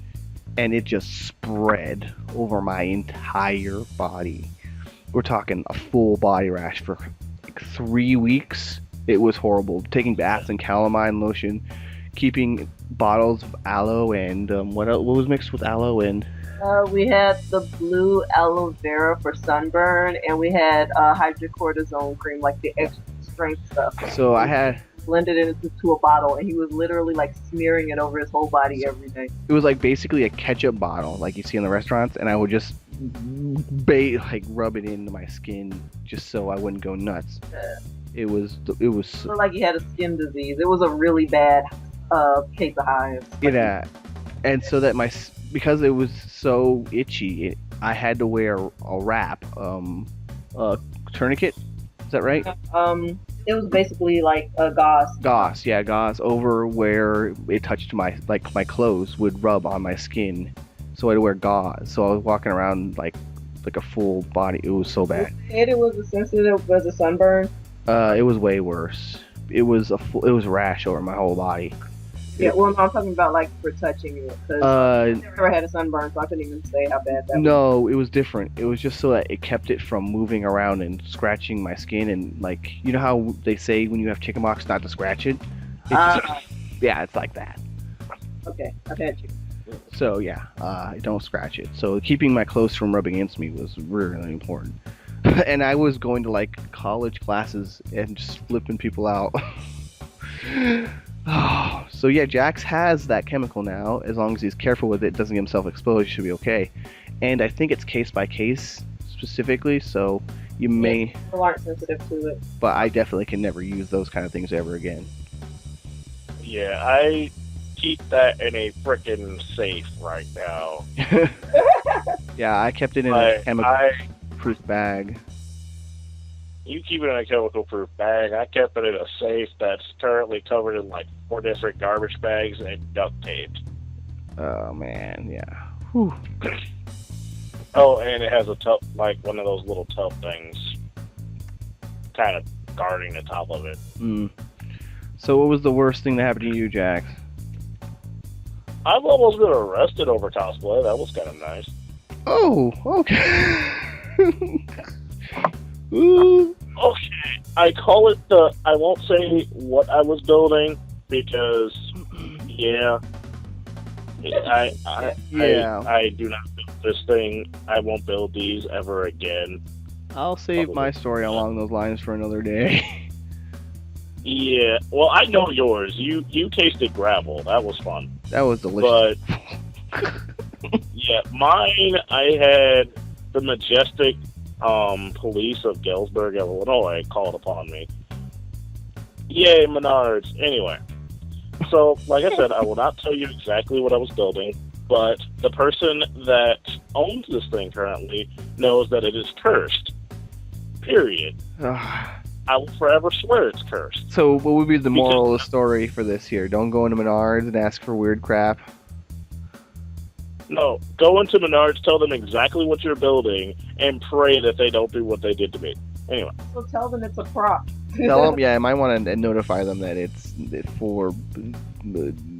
A: and it just spread over my entire body. We're talking a full body rash for like 3 weeks. It was horrible. Taking baths in calamine lotion, keeping bottles of aloe and what was mixed with aloe and
C: We had the blue aloe vera for sunburn, and we had hydrocortisone cream, like the extra strength stuff.
A: so I had
C: Blended it into a bottle, and he was literally like smearing it over his whole body every day.
A: it was like basically a ketchup bottle like you see in the restaurants, and I would just rub it into my skin just so I wouldn't go nuts. It was
C: It looked like he had a skin disease. It was a really bad case of hives.
A: yeah, and so that because it was so itchy, I had to wear a wrap, a tourniquet. Is that right?
C: It was basically like a gauze.
A: Gauze over where it touched my clothes would rub on my skin, so I had to wear gauze. So I was walking around like a full body. It was so bad.
C: And it was as sensitive as a sunburn.
A: It was way worse. It was a rash over my whole body.
C: Yeah, well, no, I'm talking about like for touching it. Cause I never had a sunburn, so I couldn't even say how bad that was.
A: No, it was different. It was just so that it kept it from moving around and scratching my skin, and like, you know how they say when you have chickenpox not to scratch it? Yeah, it's like that.
C: Okay, I've had you.
A: So yeah, don't scratch it. So keeping my clothes from rubbing against me was really important. And I was going to like college classes and just flipping people out. Oh, so yeah, Jax has that chemical now. As long as he's careful with it, doesn't get himself exposed, he should be okay. And I think it's case by case specifically, so you may.
C: People aren't sensitive to it.
A: But I definitely can never use those kind of things ever again.
F: Yeah, I keep that in a frickin' safe right now.
A: Yeah, I kept it in a chemical-proof bag.
F: You keep it in a chemical-proof bag. I kept it in a safe that's currently covered in like 4 different garbage bags and duct taped.
A: Oh man, yeah. Whew.
F: Oh, and it has a tub, like one of those little tub things, kind of guarding the top of it.
A: So what was the worst thing that happened to you, Jax?
F: I've almost been arrested over cosplay. That was kind of nice.
A: Oh, okay. Ooh.
F: Okay, I call it I won't say what I was building because, yeah, I do not build this thing. I won't build these ever again.
A: I'll save my story along those lines for another day.
F: Yeah, well, I know yours. You tasted gravel. That was fun.
A: That was delicious.
F: But yeah, mine, I had the majestic police of Galesburg, Illinois called upon me. Yay, Menards. Anyway, so like I said, I will not tell you exactly what I was building, but the person that owns this thing currently knows that it is cursed. Period. I will forever swear it's cursed.
A: So what would be the moral of the story for this here? Don't go into Menards and ask for weird crap.
F: No, go into Menards, tell them exactly what you're building, and pray that they don't do what they did to me. Anyway.
C: So tell them it's a prop.
A: Tell them, yeah, I might want to notify them that it's for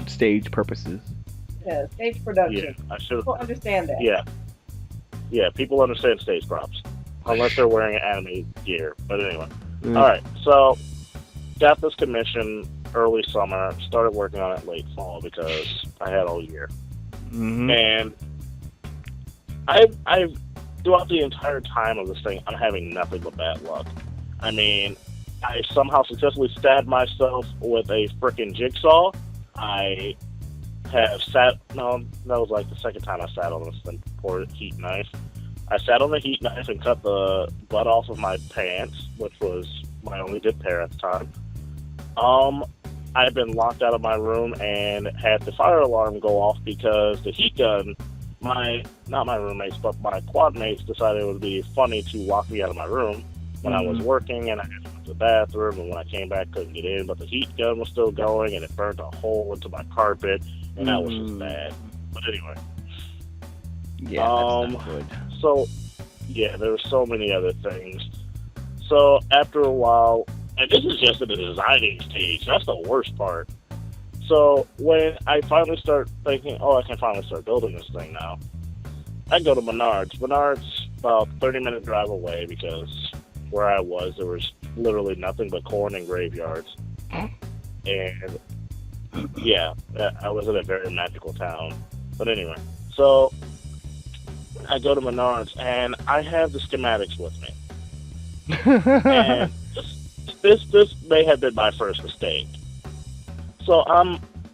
A: stage purposes.
C: Yeah, stage production.
F: Yeah, I should.
C: People understand that.
F: Yeah, people understand stage props. Unless they're wearing anime gear. But anyway. Alright, so got this commission early summer, started working on it late fall because I had all year.
A: Mm-hmm.
F: And I've throughout the entire time of this thing, I'm having nothing but bad luck. I mean, I somehow successfully stabbed myself with a frickin' jigsaw. I have sat. No, that was like the second time I sat on this thing for heat knife. I sat on the heat knife and cut the butt off of my pants, which was my only good pair at the time. I've been locked out of my room and had the fire alarm go off because the heat gun, not my roommates, but my quad mates decided it would be funny to lock me out of my room when I was working and I had to go to the bathroom, and when I came back couldn't get in, but the heat gun was still going and it burnt a hole into my carpet, and that was just bad. But anyway.
A: Yeah, that's not good.
F: So, yeah, there were so many other things. So, after a while, and this is just in the designing stage, that's the worst part. So, when I finally start thinking, I can finally start building this thing now, I go to Menards. Menards, about 30-minute drive away, because where I was, there was literally nothing but corn and graveyards. And, yeah, I was in a very magical town. But anyway, so I go to Menards, and I have the schematics with me. And this may have been my first mistake. So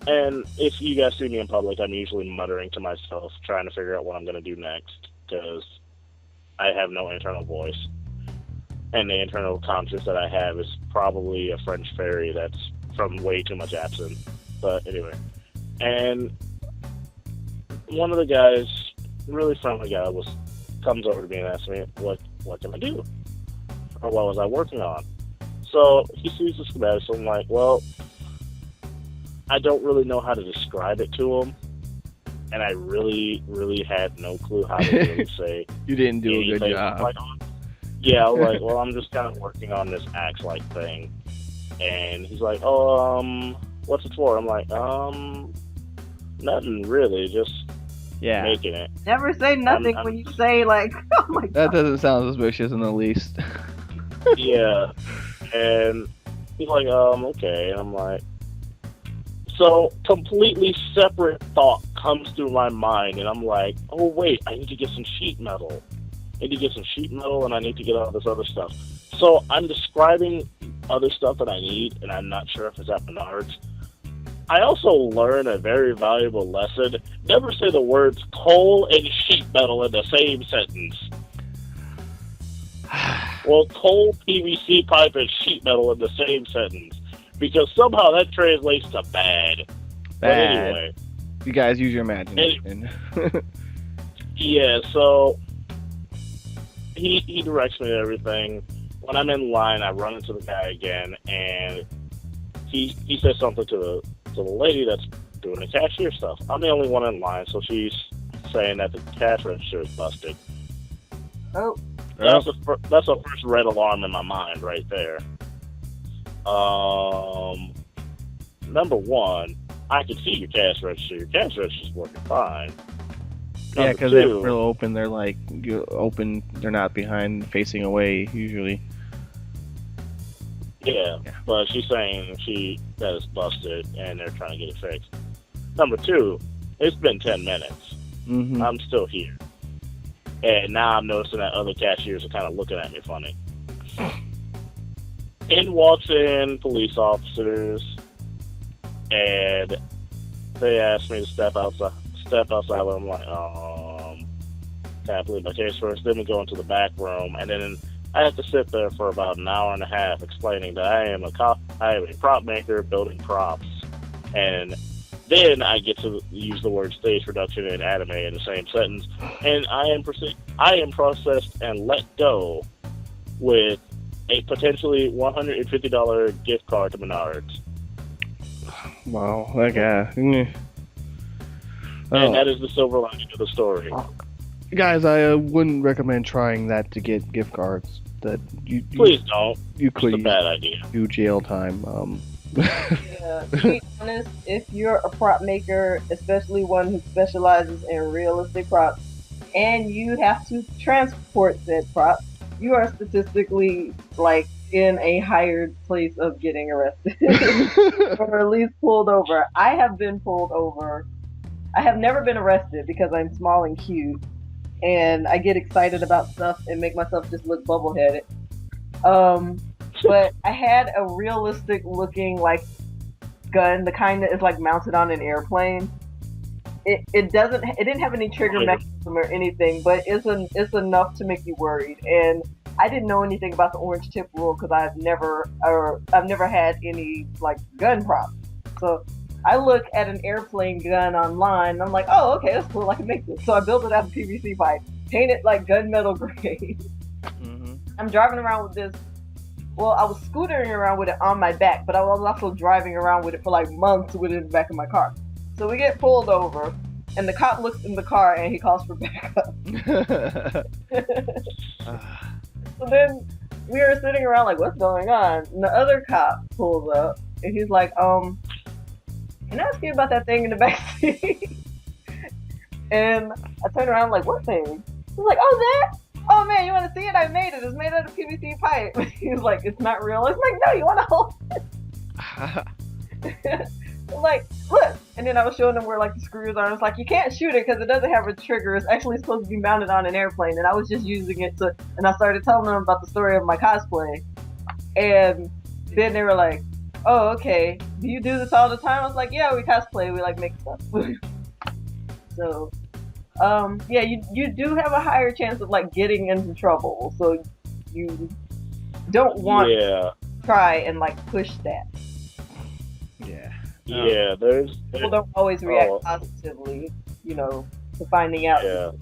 F: and if you guys see me in public, I'm usually muttering to myself, trying to figure out what I'm going to do next, because I have no internal voice. And the internal conscience that I have is probably a French fairy that's from way too much absinthe. But anyway. And one of the guys, really friendly guy, comes over to me and asks me, what can I do? Or what was I working on? So he sees the schematics, so I'm like, well, I don't really know how to describe it to him. And I really, really had no clue how to really say.
A: You didn't do a good job.
F: Yeah, I was like, well, I'm just kind of working on this axe-like thing. And he's like, what's it for? I'm like, nothing really, just making it.
C: Never say nothing when you say, like, oh my god.
A: That doesn't sound suspicious in the least.
F: Yeah. And he's like, okay. And I'm like, so completely separate thought comes through my mind. And I'm like, oh, wait, I need to get some sheet metal. I need to get some sheet metal, and I need to get all this other stuff. So I'm describing other stuff that I need, and I'm not sure if it's at Menards. I also learned a very valuable lesson. Never say the words coal and sheet metal in the same sentence. Well, coal, PVC pipe, and sheet metal in the same sentence. Because somehow that translates to bad. But anyway.
A: You guys use your imagination.
F: Yeah, so he directs me to everything. When I'm in line, I run into the guy again, and he says something to the lady that's doing the cashier stuff. I'm the only one in line, so she's saying that the cash register is busted.
C: Oh.
F: That's a first red alarm in my mind right there. Number one, I can see your cash register. Your cash register's working fine.
A: Yeah, because they're real open. They're like open. They're not behind, facing away usually.
F: Yeah, but she's saying that it's busted and they're trying to get it fixed. Number two, it's been 10 minutes.
A: Mm-hmm.
F: I'm still here. And now I'm noticing that other cashiers are kind of looking at me funny. In walks in police officers, and they asked me to step outside. And I'm like, can't believe my case first. Then we go into the back room, and then I have to sit there for about an hour and a half explaining that I am a prop maker building props, and then I get to use the word stage production and anime in the same sentence, and I am processed and let go with a potentially $150 gift card to Menards.
A: Wow, that guy.
F: And that is the silver lining of the story.
A: Guys, I wouldn't recommend trying that to get gift cards.
F: Please don't.
A: It's
F: a bad idea.
A: Do jail time.
C: Yeah, to be honest, if you're a prop maker, especially one who specializes in realistic props, and you have to transport said props, you are statistically like in a higher place of getting arrested or at least pulled over. I have been pulled over. I have never been arrested because I'm small and cute, and I get excited about stuff and make myself just look bubble-headed. But I had a realistic looking like gun, the kind that is like mounted on an airplane, it didn't have any trigger mechanism or anything, but it's enough to make you worried. And I didn't know anything about the orange tip rule because I've never had any like gun props. So I look at an airplane gun online and I'm like, oh, okay, that's cool, I can make this. So I built it out of PVC pipe, paint it like gunmetal gray.
A: Mm-hmm.
C: I'm driving around with this. Well, I was scootering around with it on my back, but I was also driving around with it for like months with it in the back of my car. So we get pulled over, and the cop looks in the car and he calls for backup. So then we were sitting around like, what's going on? And the other cop pulls up and he's like, can I ask you about that thing in the back seat? And I turn around like, what thing? He's like, oh, that? Oh man, you want to see it? I made it. It's made out of PVC pipe. He's like, it's not real. It's like, no, you want to hold it? I'm like, look. And then I was showing them where like the screws are. And it's like, you can't shoot it because it doesn't have a trigger. It's actually supposed to be mounted on an airplane. And I was just using it to. And I started telling them about the story of my cosplay. And then they were like, oh, okay. Do you do this all the time? I was like, yeah, we cosplay. We like make stuff. So. Yeah, you do have a higher chance of like getting into trouble, so you don't want to try and like push that.
A: Yeah.
F: Yeah, there's
C: people don't always react positively, to finding out.
F: Yeah.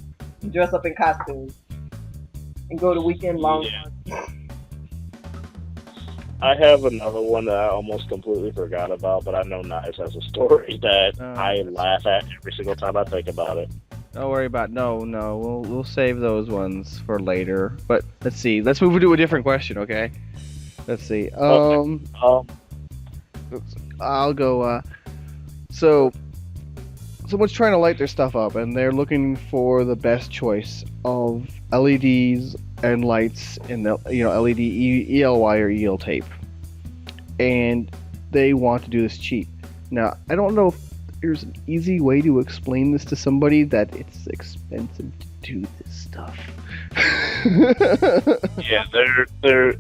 C: Dress up in costumes and go to weekend long.
F: Yeah. I have another one that I almost completely forgot about, but I know Nice has a story that I laugh at every single time I think about it.
A: Don't worry about we'll save those ones for later. But let's see. Let's move to a different question, okay? Let's see. I'll go. So someone's trying to light their stuff up, and they're looking for the best choice of LEDs and lights in the LED ELY or EL tape, and they want to do this cheap. Now I don't know if there's an easy way to explain this to somebody that it's expensive to do this stuff.
F: Yeah, they're.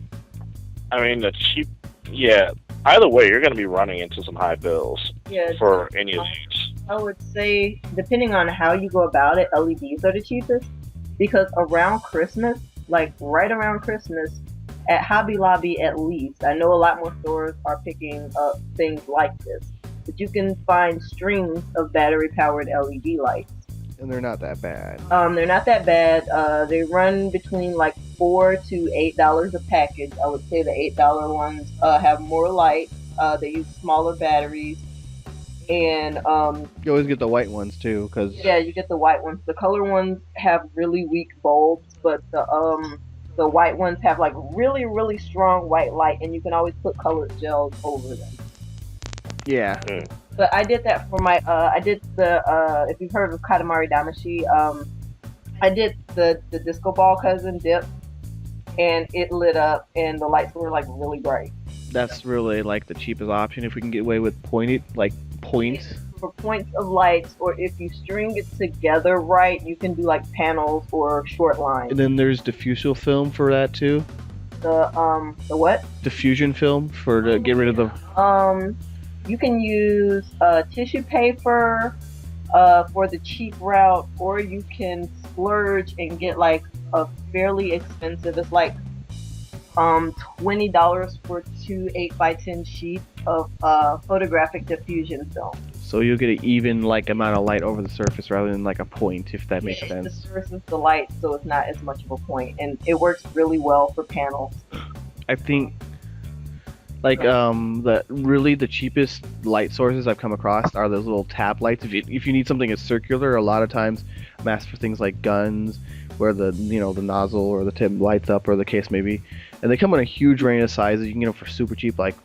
F: I mean, the cheap. Yeah. Either way, you're going to be running into some high bills for any of these.
C: I would say, depending on how you go about it, LEDs are the cheapest because around Christmas, like right around Christmas, at Hobby Lobby at least, I know a lot more stores are picking up things like this. But you can find strings of battery-powered LED lights.
A: And they're not that bad.
C: They're not that bad. They run between like $4 to $8 a package. I would say the $8 ones have more light. They use smaller batteries. And
A: you always get the white ones too, because
C: you get the white ones. The color ones have really weak bulbs, but the white ones have like really, really strong white light, and you can always put colored gels over them.
A: Yeah.
C: But I did that for my, I did the, if you've heard of Katamari Damacy, I did the disco ball cousin dip, and it lit up, and the lights were like really bright.
A: That's really like the cheapest option if we can get away with points.
C: For points of lights, or if you string it together right, you can do like panels or short lines.
A: And then there's diffusion film for that too.
C: The what?
A: Diffusion film to get rid of the.
C: You can use tissue paper for the cheap route, or you can splurge and get like a fairly expensive. It's like $20 for 2 8x10 sheets of photographic diffusion film.
A: So you'll get an even like amount of light over the surface rather than like a point, if that makes sense.
C: Versus the light, so it's not as much of a point, and it works really well for panels. I
A: think. Like the cheapest light sources I've come across are those little tap lights. If you need something that's circular, a lot of times I'm asked for things like guns, where the nozzle or the tip lights up, or the case may be, and they come in a huge range of sizes. You can get them for super cheap, like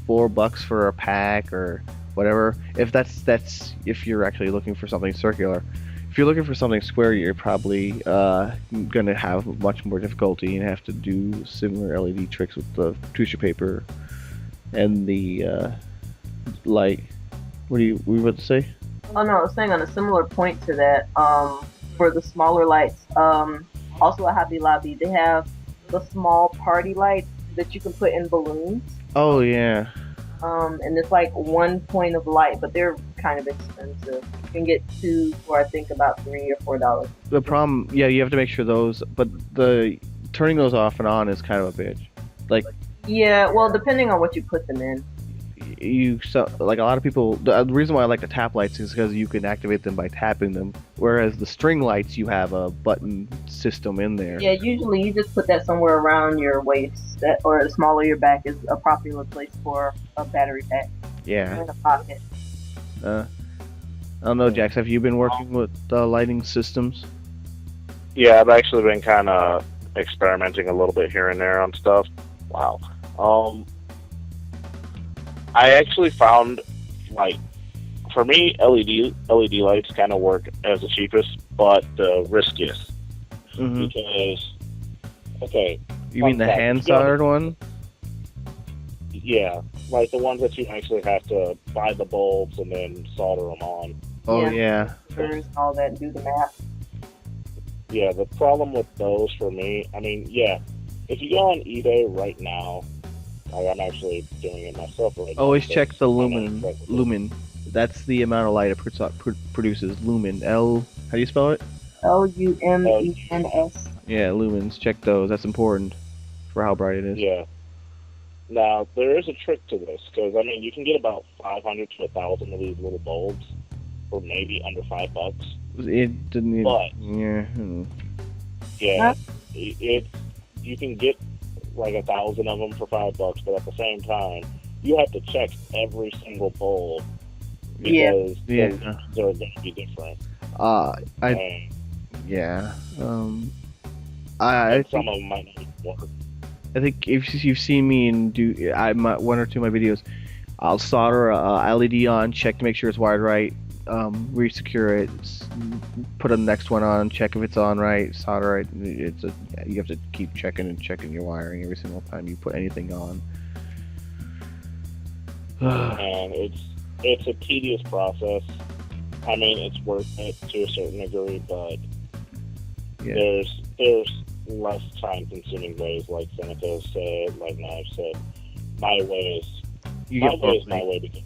A: $4 for a pack or whatever. If that's if you're actually looking for something circular. If you're looking for something square, you're probably gonna have much more difficulty and have to do similar LED tricks with the tissue paper and the light. What were you about to say?
C: Oh no, I was saying on a similar point to that. For the smaller lights, also at Hobby Lobby, they have the small party lights that you can put in balloons.
A: Oh yeah.
C: and it's like 1 point of light, but they're kind of expensive. You can get 2 for I think about $3 or $4.
A: The problem, yeah, you have to make sure those, but the turning those off and on is kind of a bitch. Like
C: Yeah, well, depending on what you put them in.
A: like a lot of people. The reason why I like the tap lights is because you can activate them by tapping them, whereas the string lights you have a button system in there.
C: Yeah, usually you just put that somewhere around your waist, or the smaller your back is a popular place for a battery pack.
A: Yeah.
C: In a pocket.
A: I don't know, Jax. Have you been working with lighting systems?
F: Yeah, I've actually been kind of experimenting a little bit here and there on stuff. Wow. I actually found, like, for me, LED lights kind of work as the cheapest, but the riskiest.
A: Mm-hmm.
F: Because, okay.
A: You mean the hand soldered one?
F: Yeah, like the ones that you actually have to buy the bulbs and then solder them on.
A: Oh yeah.
C: All that, do the math.
F: Yeah, the problem with those for me, I mean, yeah, if you go on eBay right now, like I'm actually doing it myself right now.
A: Always check the lumen. Lumen. That's the amount of light it produces. Lumen. How do you spell it?
C: LUMENS.
A: Yeah, lumens. Check those. That's important for how bright it is.
F: Yeah. Now, there is a trick to this, because, I mean, you can get about 500 to 1,000 of these little bulbs for maybe under $5.
A: It didn't.
F: But,
A: yeah.
F: yeah, you can get like 1,000 of them for $5, but at the same time, you have to check every single bulb because they're going to be different.
A: Yeah.
F: Some of them might not even work.
A: I think if you've seen me and do one or two of my videos, I'll solder a LED on, check to make sure it's wired right, re-secure it, put the next one on, check if it's on right, solder it. You have to keep checking your wiring every single time you put anything on.
F: And it's a tedious process. I mean, it's worth it to a certain degree, but
A: yeah.
F: There's less time-consuming ways, like Seneca said, like Knife said. My way is my way because,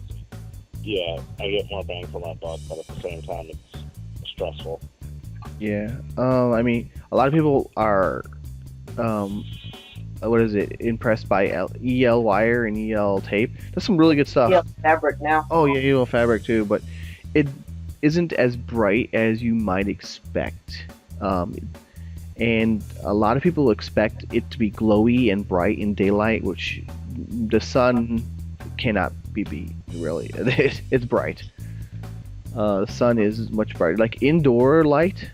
F: yeah, I get more bang for my buck, but at the same time, it's stressful.
A: Yeah. I mean, a lot of people are, impressed by EL wire and EL tape. That's some really good stuff.
C: EL fabric now.
A: Oh yeah, EL fabric too, but it isn't as bright as you might expect. And a lot of people expect it to be glowy and bright in daylight, which the sun cannot be beat, really. It's bright. The sun is much brighter. Like indoor light,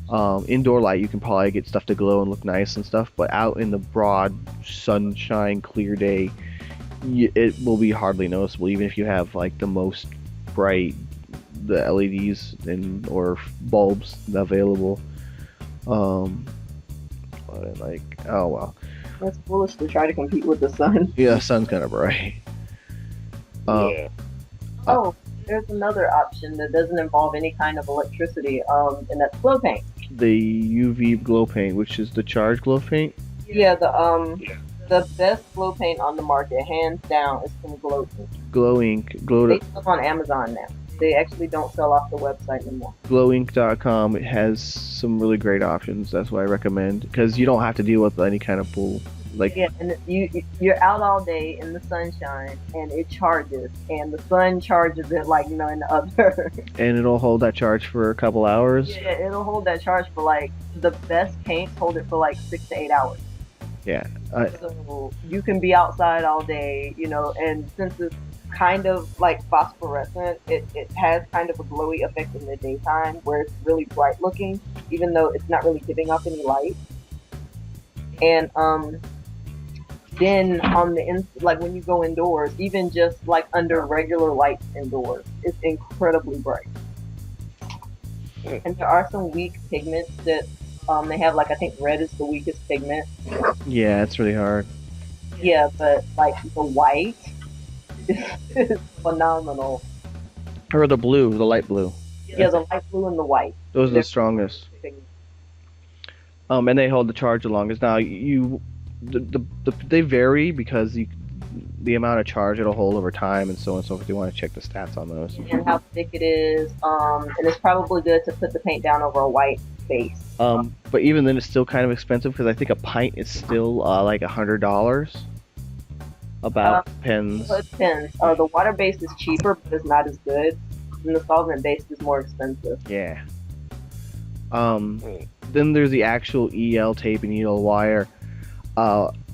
A: you can probably get stuff to glow and look nice and stuff, but out in the broad sunshine, clear day, it will be hardly noticeable, even if you have like the most bright the LEDs or bulbs available. Oh well.
C: That's foolish to try to compete with the sun.
A: Yeah, the sun's kind of bright.
F: Yeah.
C: There's another option that doesn't involve any kind of electricity, and that's glow paint.
A: The UV glow paint, which is the charged glow paint.
C: Yeah, the best glow paint on the market, hands down, is from Glow Ink.
A: Glow Ink.
C: They sell on Amazon now. They actually don't sell off the website anymore.
A: Glowink.com, it has some really great options. That's what I recommend, because you don't have to deal with any kind of pool.
C: Yeah, and you're out all day in the sunshine, and it charges, and the sun charges it like none other.
A: And it'll hold that charge for a couple hours.
C: Yeah, it'll hold that charge for like the best paints hold it for like 6 to 8 hours.
A: Yeah.
C: So you can be outside all day, and since it's kind of like phosphorescent, it has kind of a glowy effect in the daytime where it's really bright looking, even though it's not really giving off any light. And then on the like when you go indoors, even just like under regular lights indoors, it's incredibly bright. And there are some weak pigments that they have, like I think red is the weakest pigment.
A: Yeah, it's really hard.
C: Yeah, but like the white is phenomenal.
A: Or the blue, the light blue.
C: Yeah, the light blue and the white.
A: Those are the strongest. And they hold the charge the longest. Now they vary because the amount of charge it'll hold over time and so on and so forth. You want to check the stats on those.
C: And how thick it is. And it's probably good to put the paint down over a white base.
A: But even then, it's still kind of expensive because I think a pint is still like $100. About pens.
C: Well, it depends. The water base is cheaper, but it's not as good. And the solvent base is more expensive.
A: Yeah. Then there's the actual EL tape and EL wire.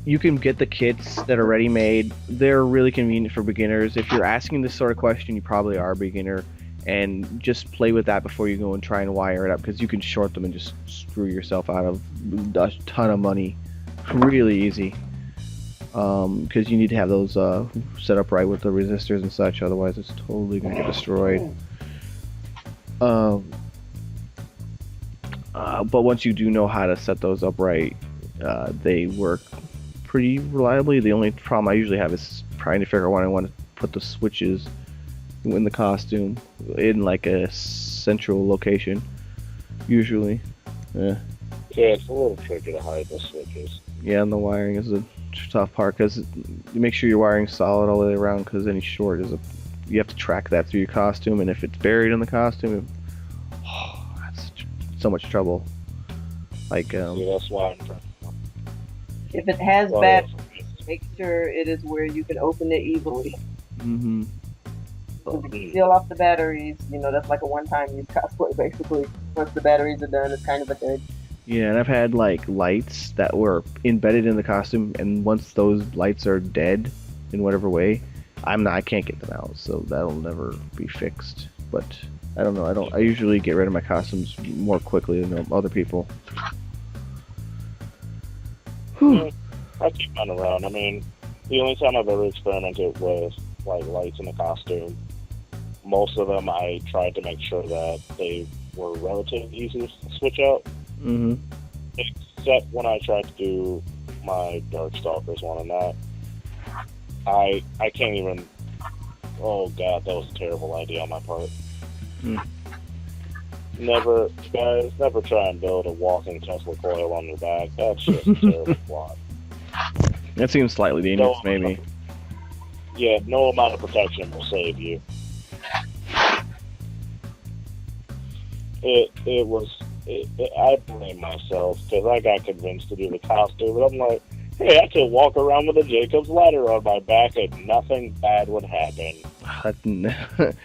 A: You can get the kits that are ready made. They're really convenient for beginners. If you're asking this sort of question, you probably are a beginner. And just play with that before you go and try and wire it up, because you can short them and just screw yourself out of a ton of money really easy. Because you need to have those set up right with the resistors and such, otherwise it's totally going to get destroyed. But once you do know how to set those up right, they work pretty reliably. The only problem I usually have is trying to figure out when I want to put the switches in the costume in like a central location, usually.
F: Yeah, it's a little tricky to hide the switches.
A: Yeah, and the wiring is a tough part, because you make sure your wiring's solid all the way around, because any short is you have to track that through your costume, and if it's buried in the costume, that's so much trouble. Like
F: Yeah, that's why I'm trying.
C: If it has batteries, make sure it is where you can open it easily.
A: Mm-hmm.
C: If you seal off the batteries, that's like a one-time use cosplay, basically. Once the batteries are done, it's kind of a dead.
A: Yeah, and I've had like lights that were embedded in the costume, and once those lights are dead in whatever way, I can't get them out, so that'll never be fixed. But I don't know. I usually get rid of my costumes more quickly than other people. Whew.
F: I keep mine around. I mean, the only time I've ever experimented with like lights in a costume, most of them I tried to make sure that they were relatively easy to switch out.
A: Mm-hmm.
F: Except when I tried to do my Darkstalkers one, and that I can't even. Oh god, that was a terrible idea on my part.
A: Mm.
F: Never try and build a walking Tesla coil on your back. That's just a terrible plot.
A: That seems slightly dangerous, maybe.
F: Yeah, no amount of protection will save you. I blame myself, because I got convinced to do the costume, and I'm like, hey, I could walk around with a Jacob's ladder on my back and nothing bad would happen.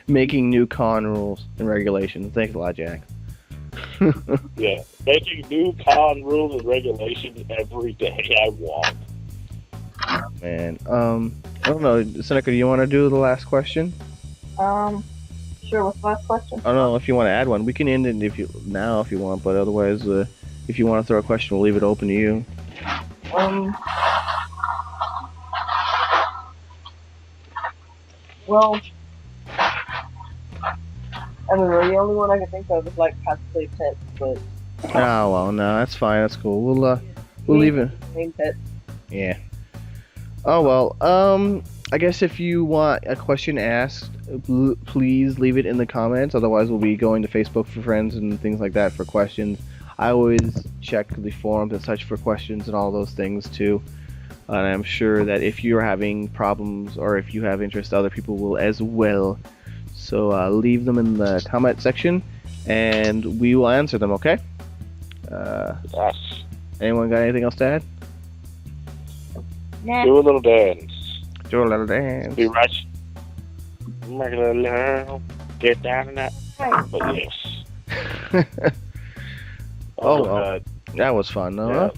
A: Making new con rules and regulations. Thanks a lot, Jack.
F: Yeah, making new con rules and regulations every day I walk.
A: Man, I don't know, Seneca, do you want to do the last question?
C: Sure, what's the last question?
A: I don't know if you want to add one. We can end it if you want, but otherwise, if you want to throw a question, we'll leave it open to you.
C: Well, I mean, the only one I can think of is like cosplay pets, but.
A: Oh well, no, that's fine. That's cool. We'll leave it.
C: Name pets.
A: Yeah. Oh well. I guess if you want a question asked, please leave it in the comments. Otherwise, we'll be going to Facebook for friends and things like that for questions. I always check the forums and such for questions and all those things too. And I'm sure that if you're having problems or if you have interest, other people will as well. So leave them in the comment section, and we will answer them. Okay?
F: Yes.
A: Anyone got anything else to add?
C: Nah.
F: Do a little dance.
A: Do a little dance.
F: Be right. Make a little girl. Get down in that. But yes.
A: Oh, well. That was fun, though. Huh?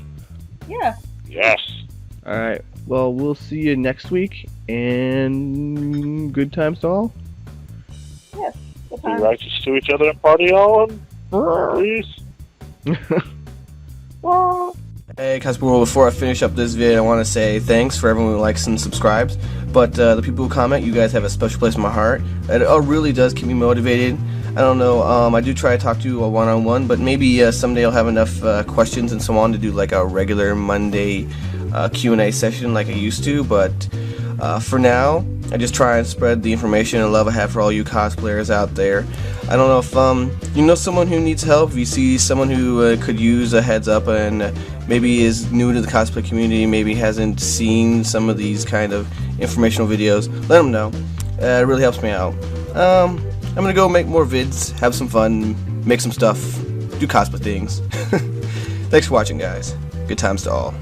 C: Yeah.
F: Yes.
A: All right. Well, we'll see you next week, and good times to all.
C: Yes. Good
F: Be
C: time.
F: righteous to each other and party on. Please.
D: Hey, Cosplay, before I finish up this video, I want to say thanks for everyone who likes and subscribes. But the people who comment, you guys have a special place in my heart. It really does keep me motivated. I don't know, I do try to talk to you a one-on-one, but maybe someday I'll have enough questions and so on to do like a regular Monday Q&A session like I used to. But For now, I just try and spread the information and love I have for all you cosplayers out there. I don't know if you know someone who needs help, if you see someone who could use a heads up and maybe is new to the cosplay community, maybe hasn't seen some of these kind of informational videos, let them know. It really helps me out. I'm gonna go make more vids, have some fun, make some stuff, do cosplay things. Thanks for watching, guys. Good times to all.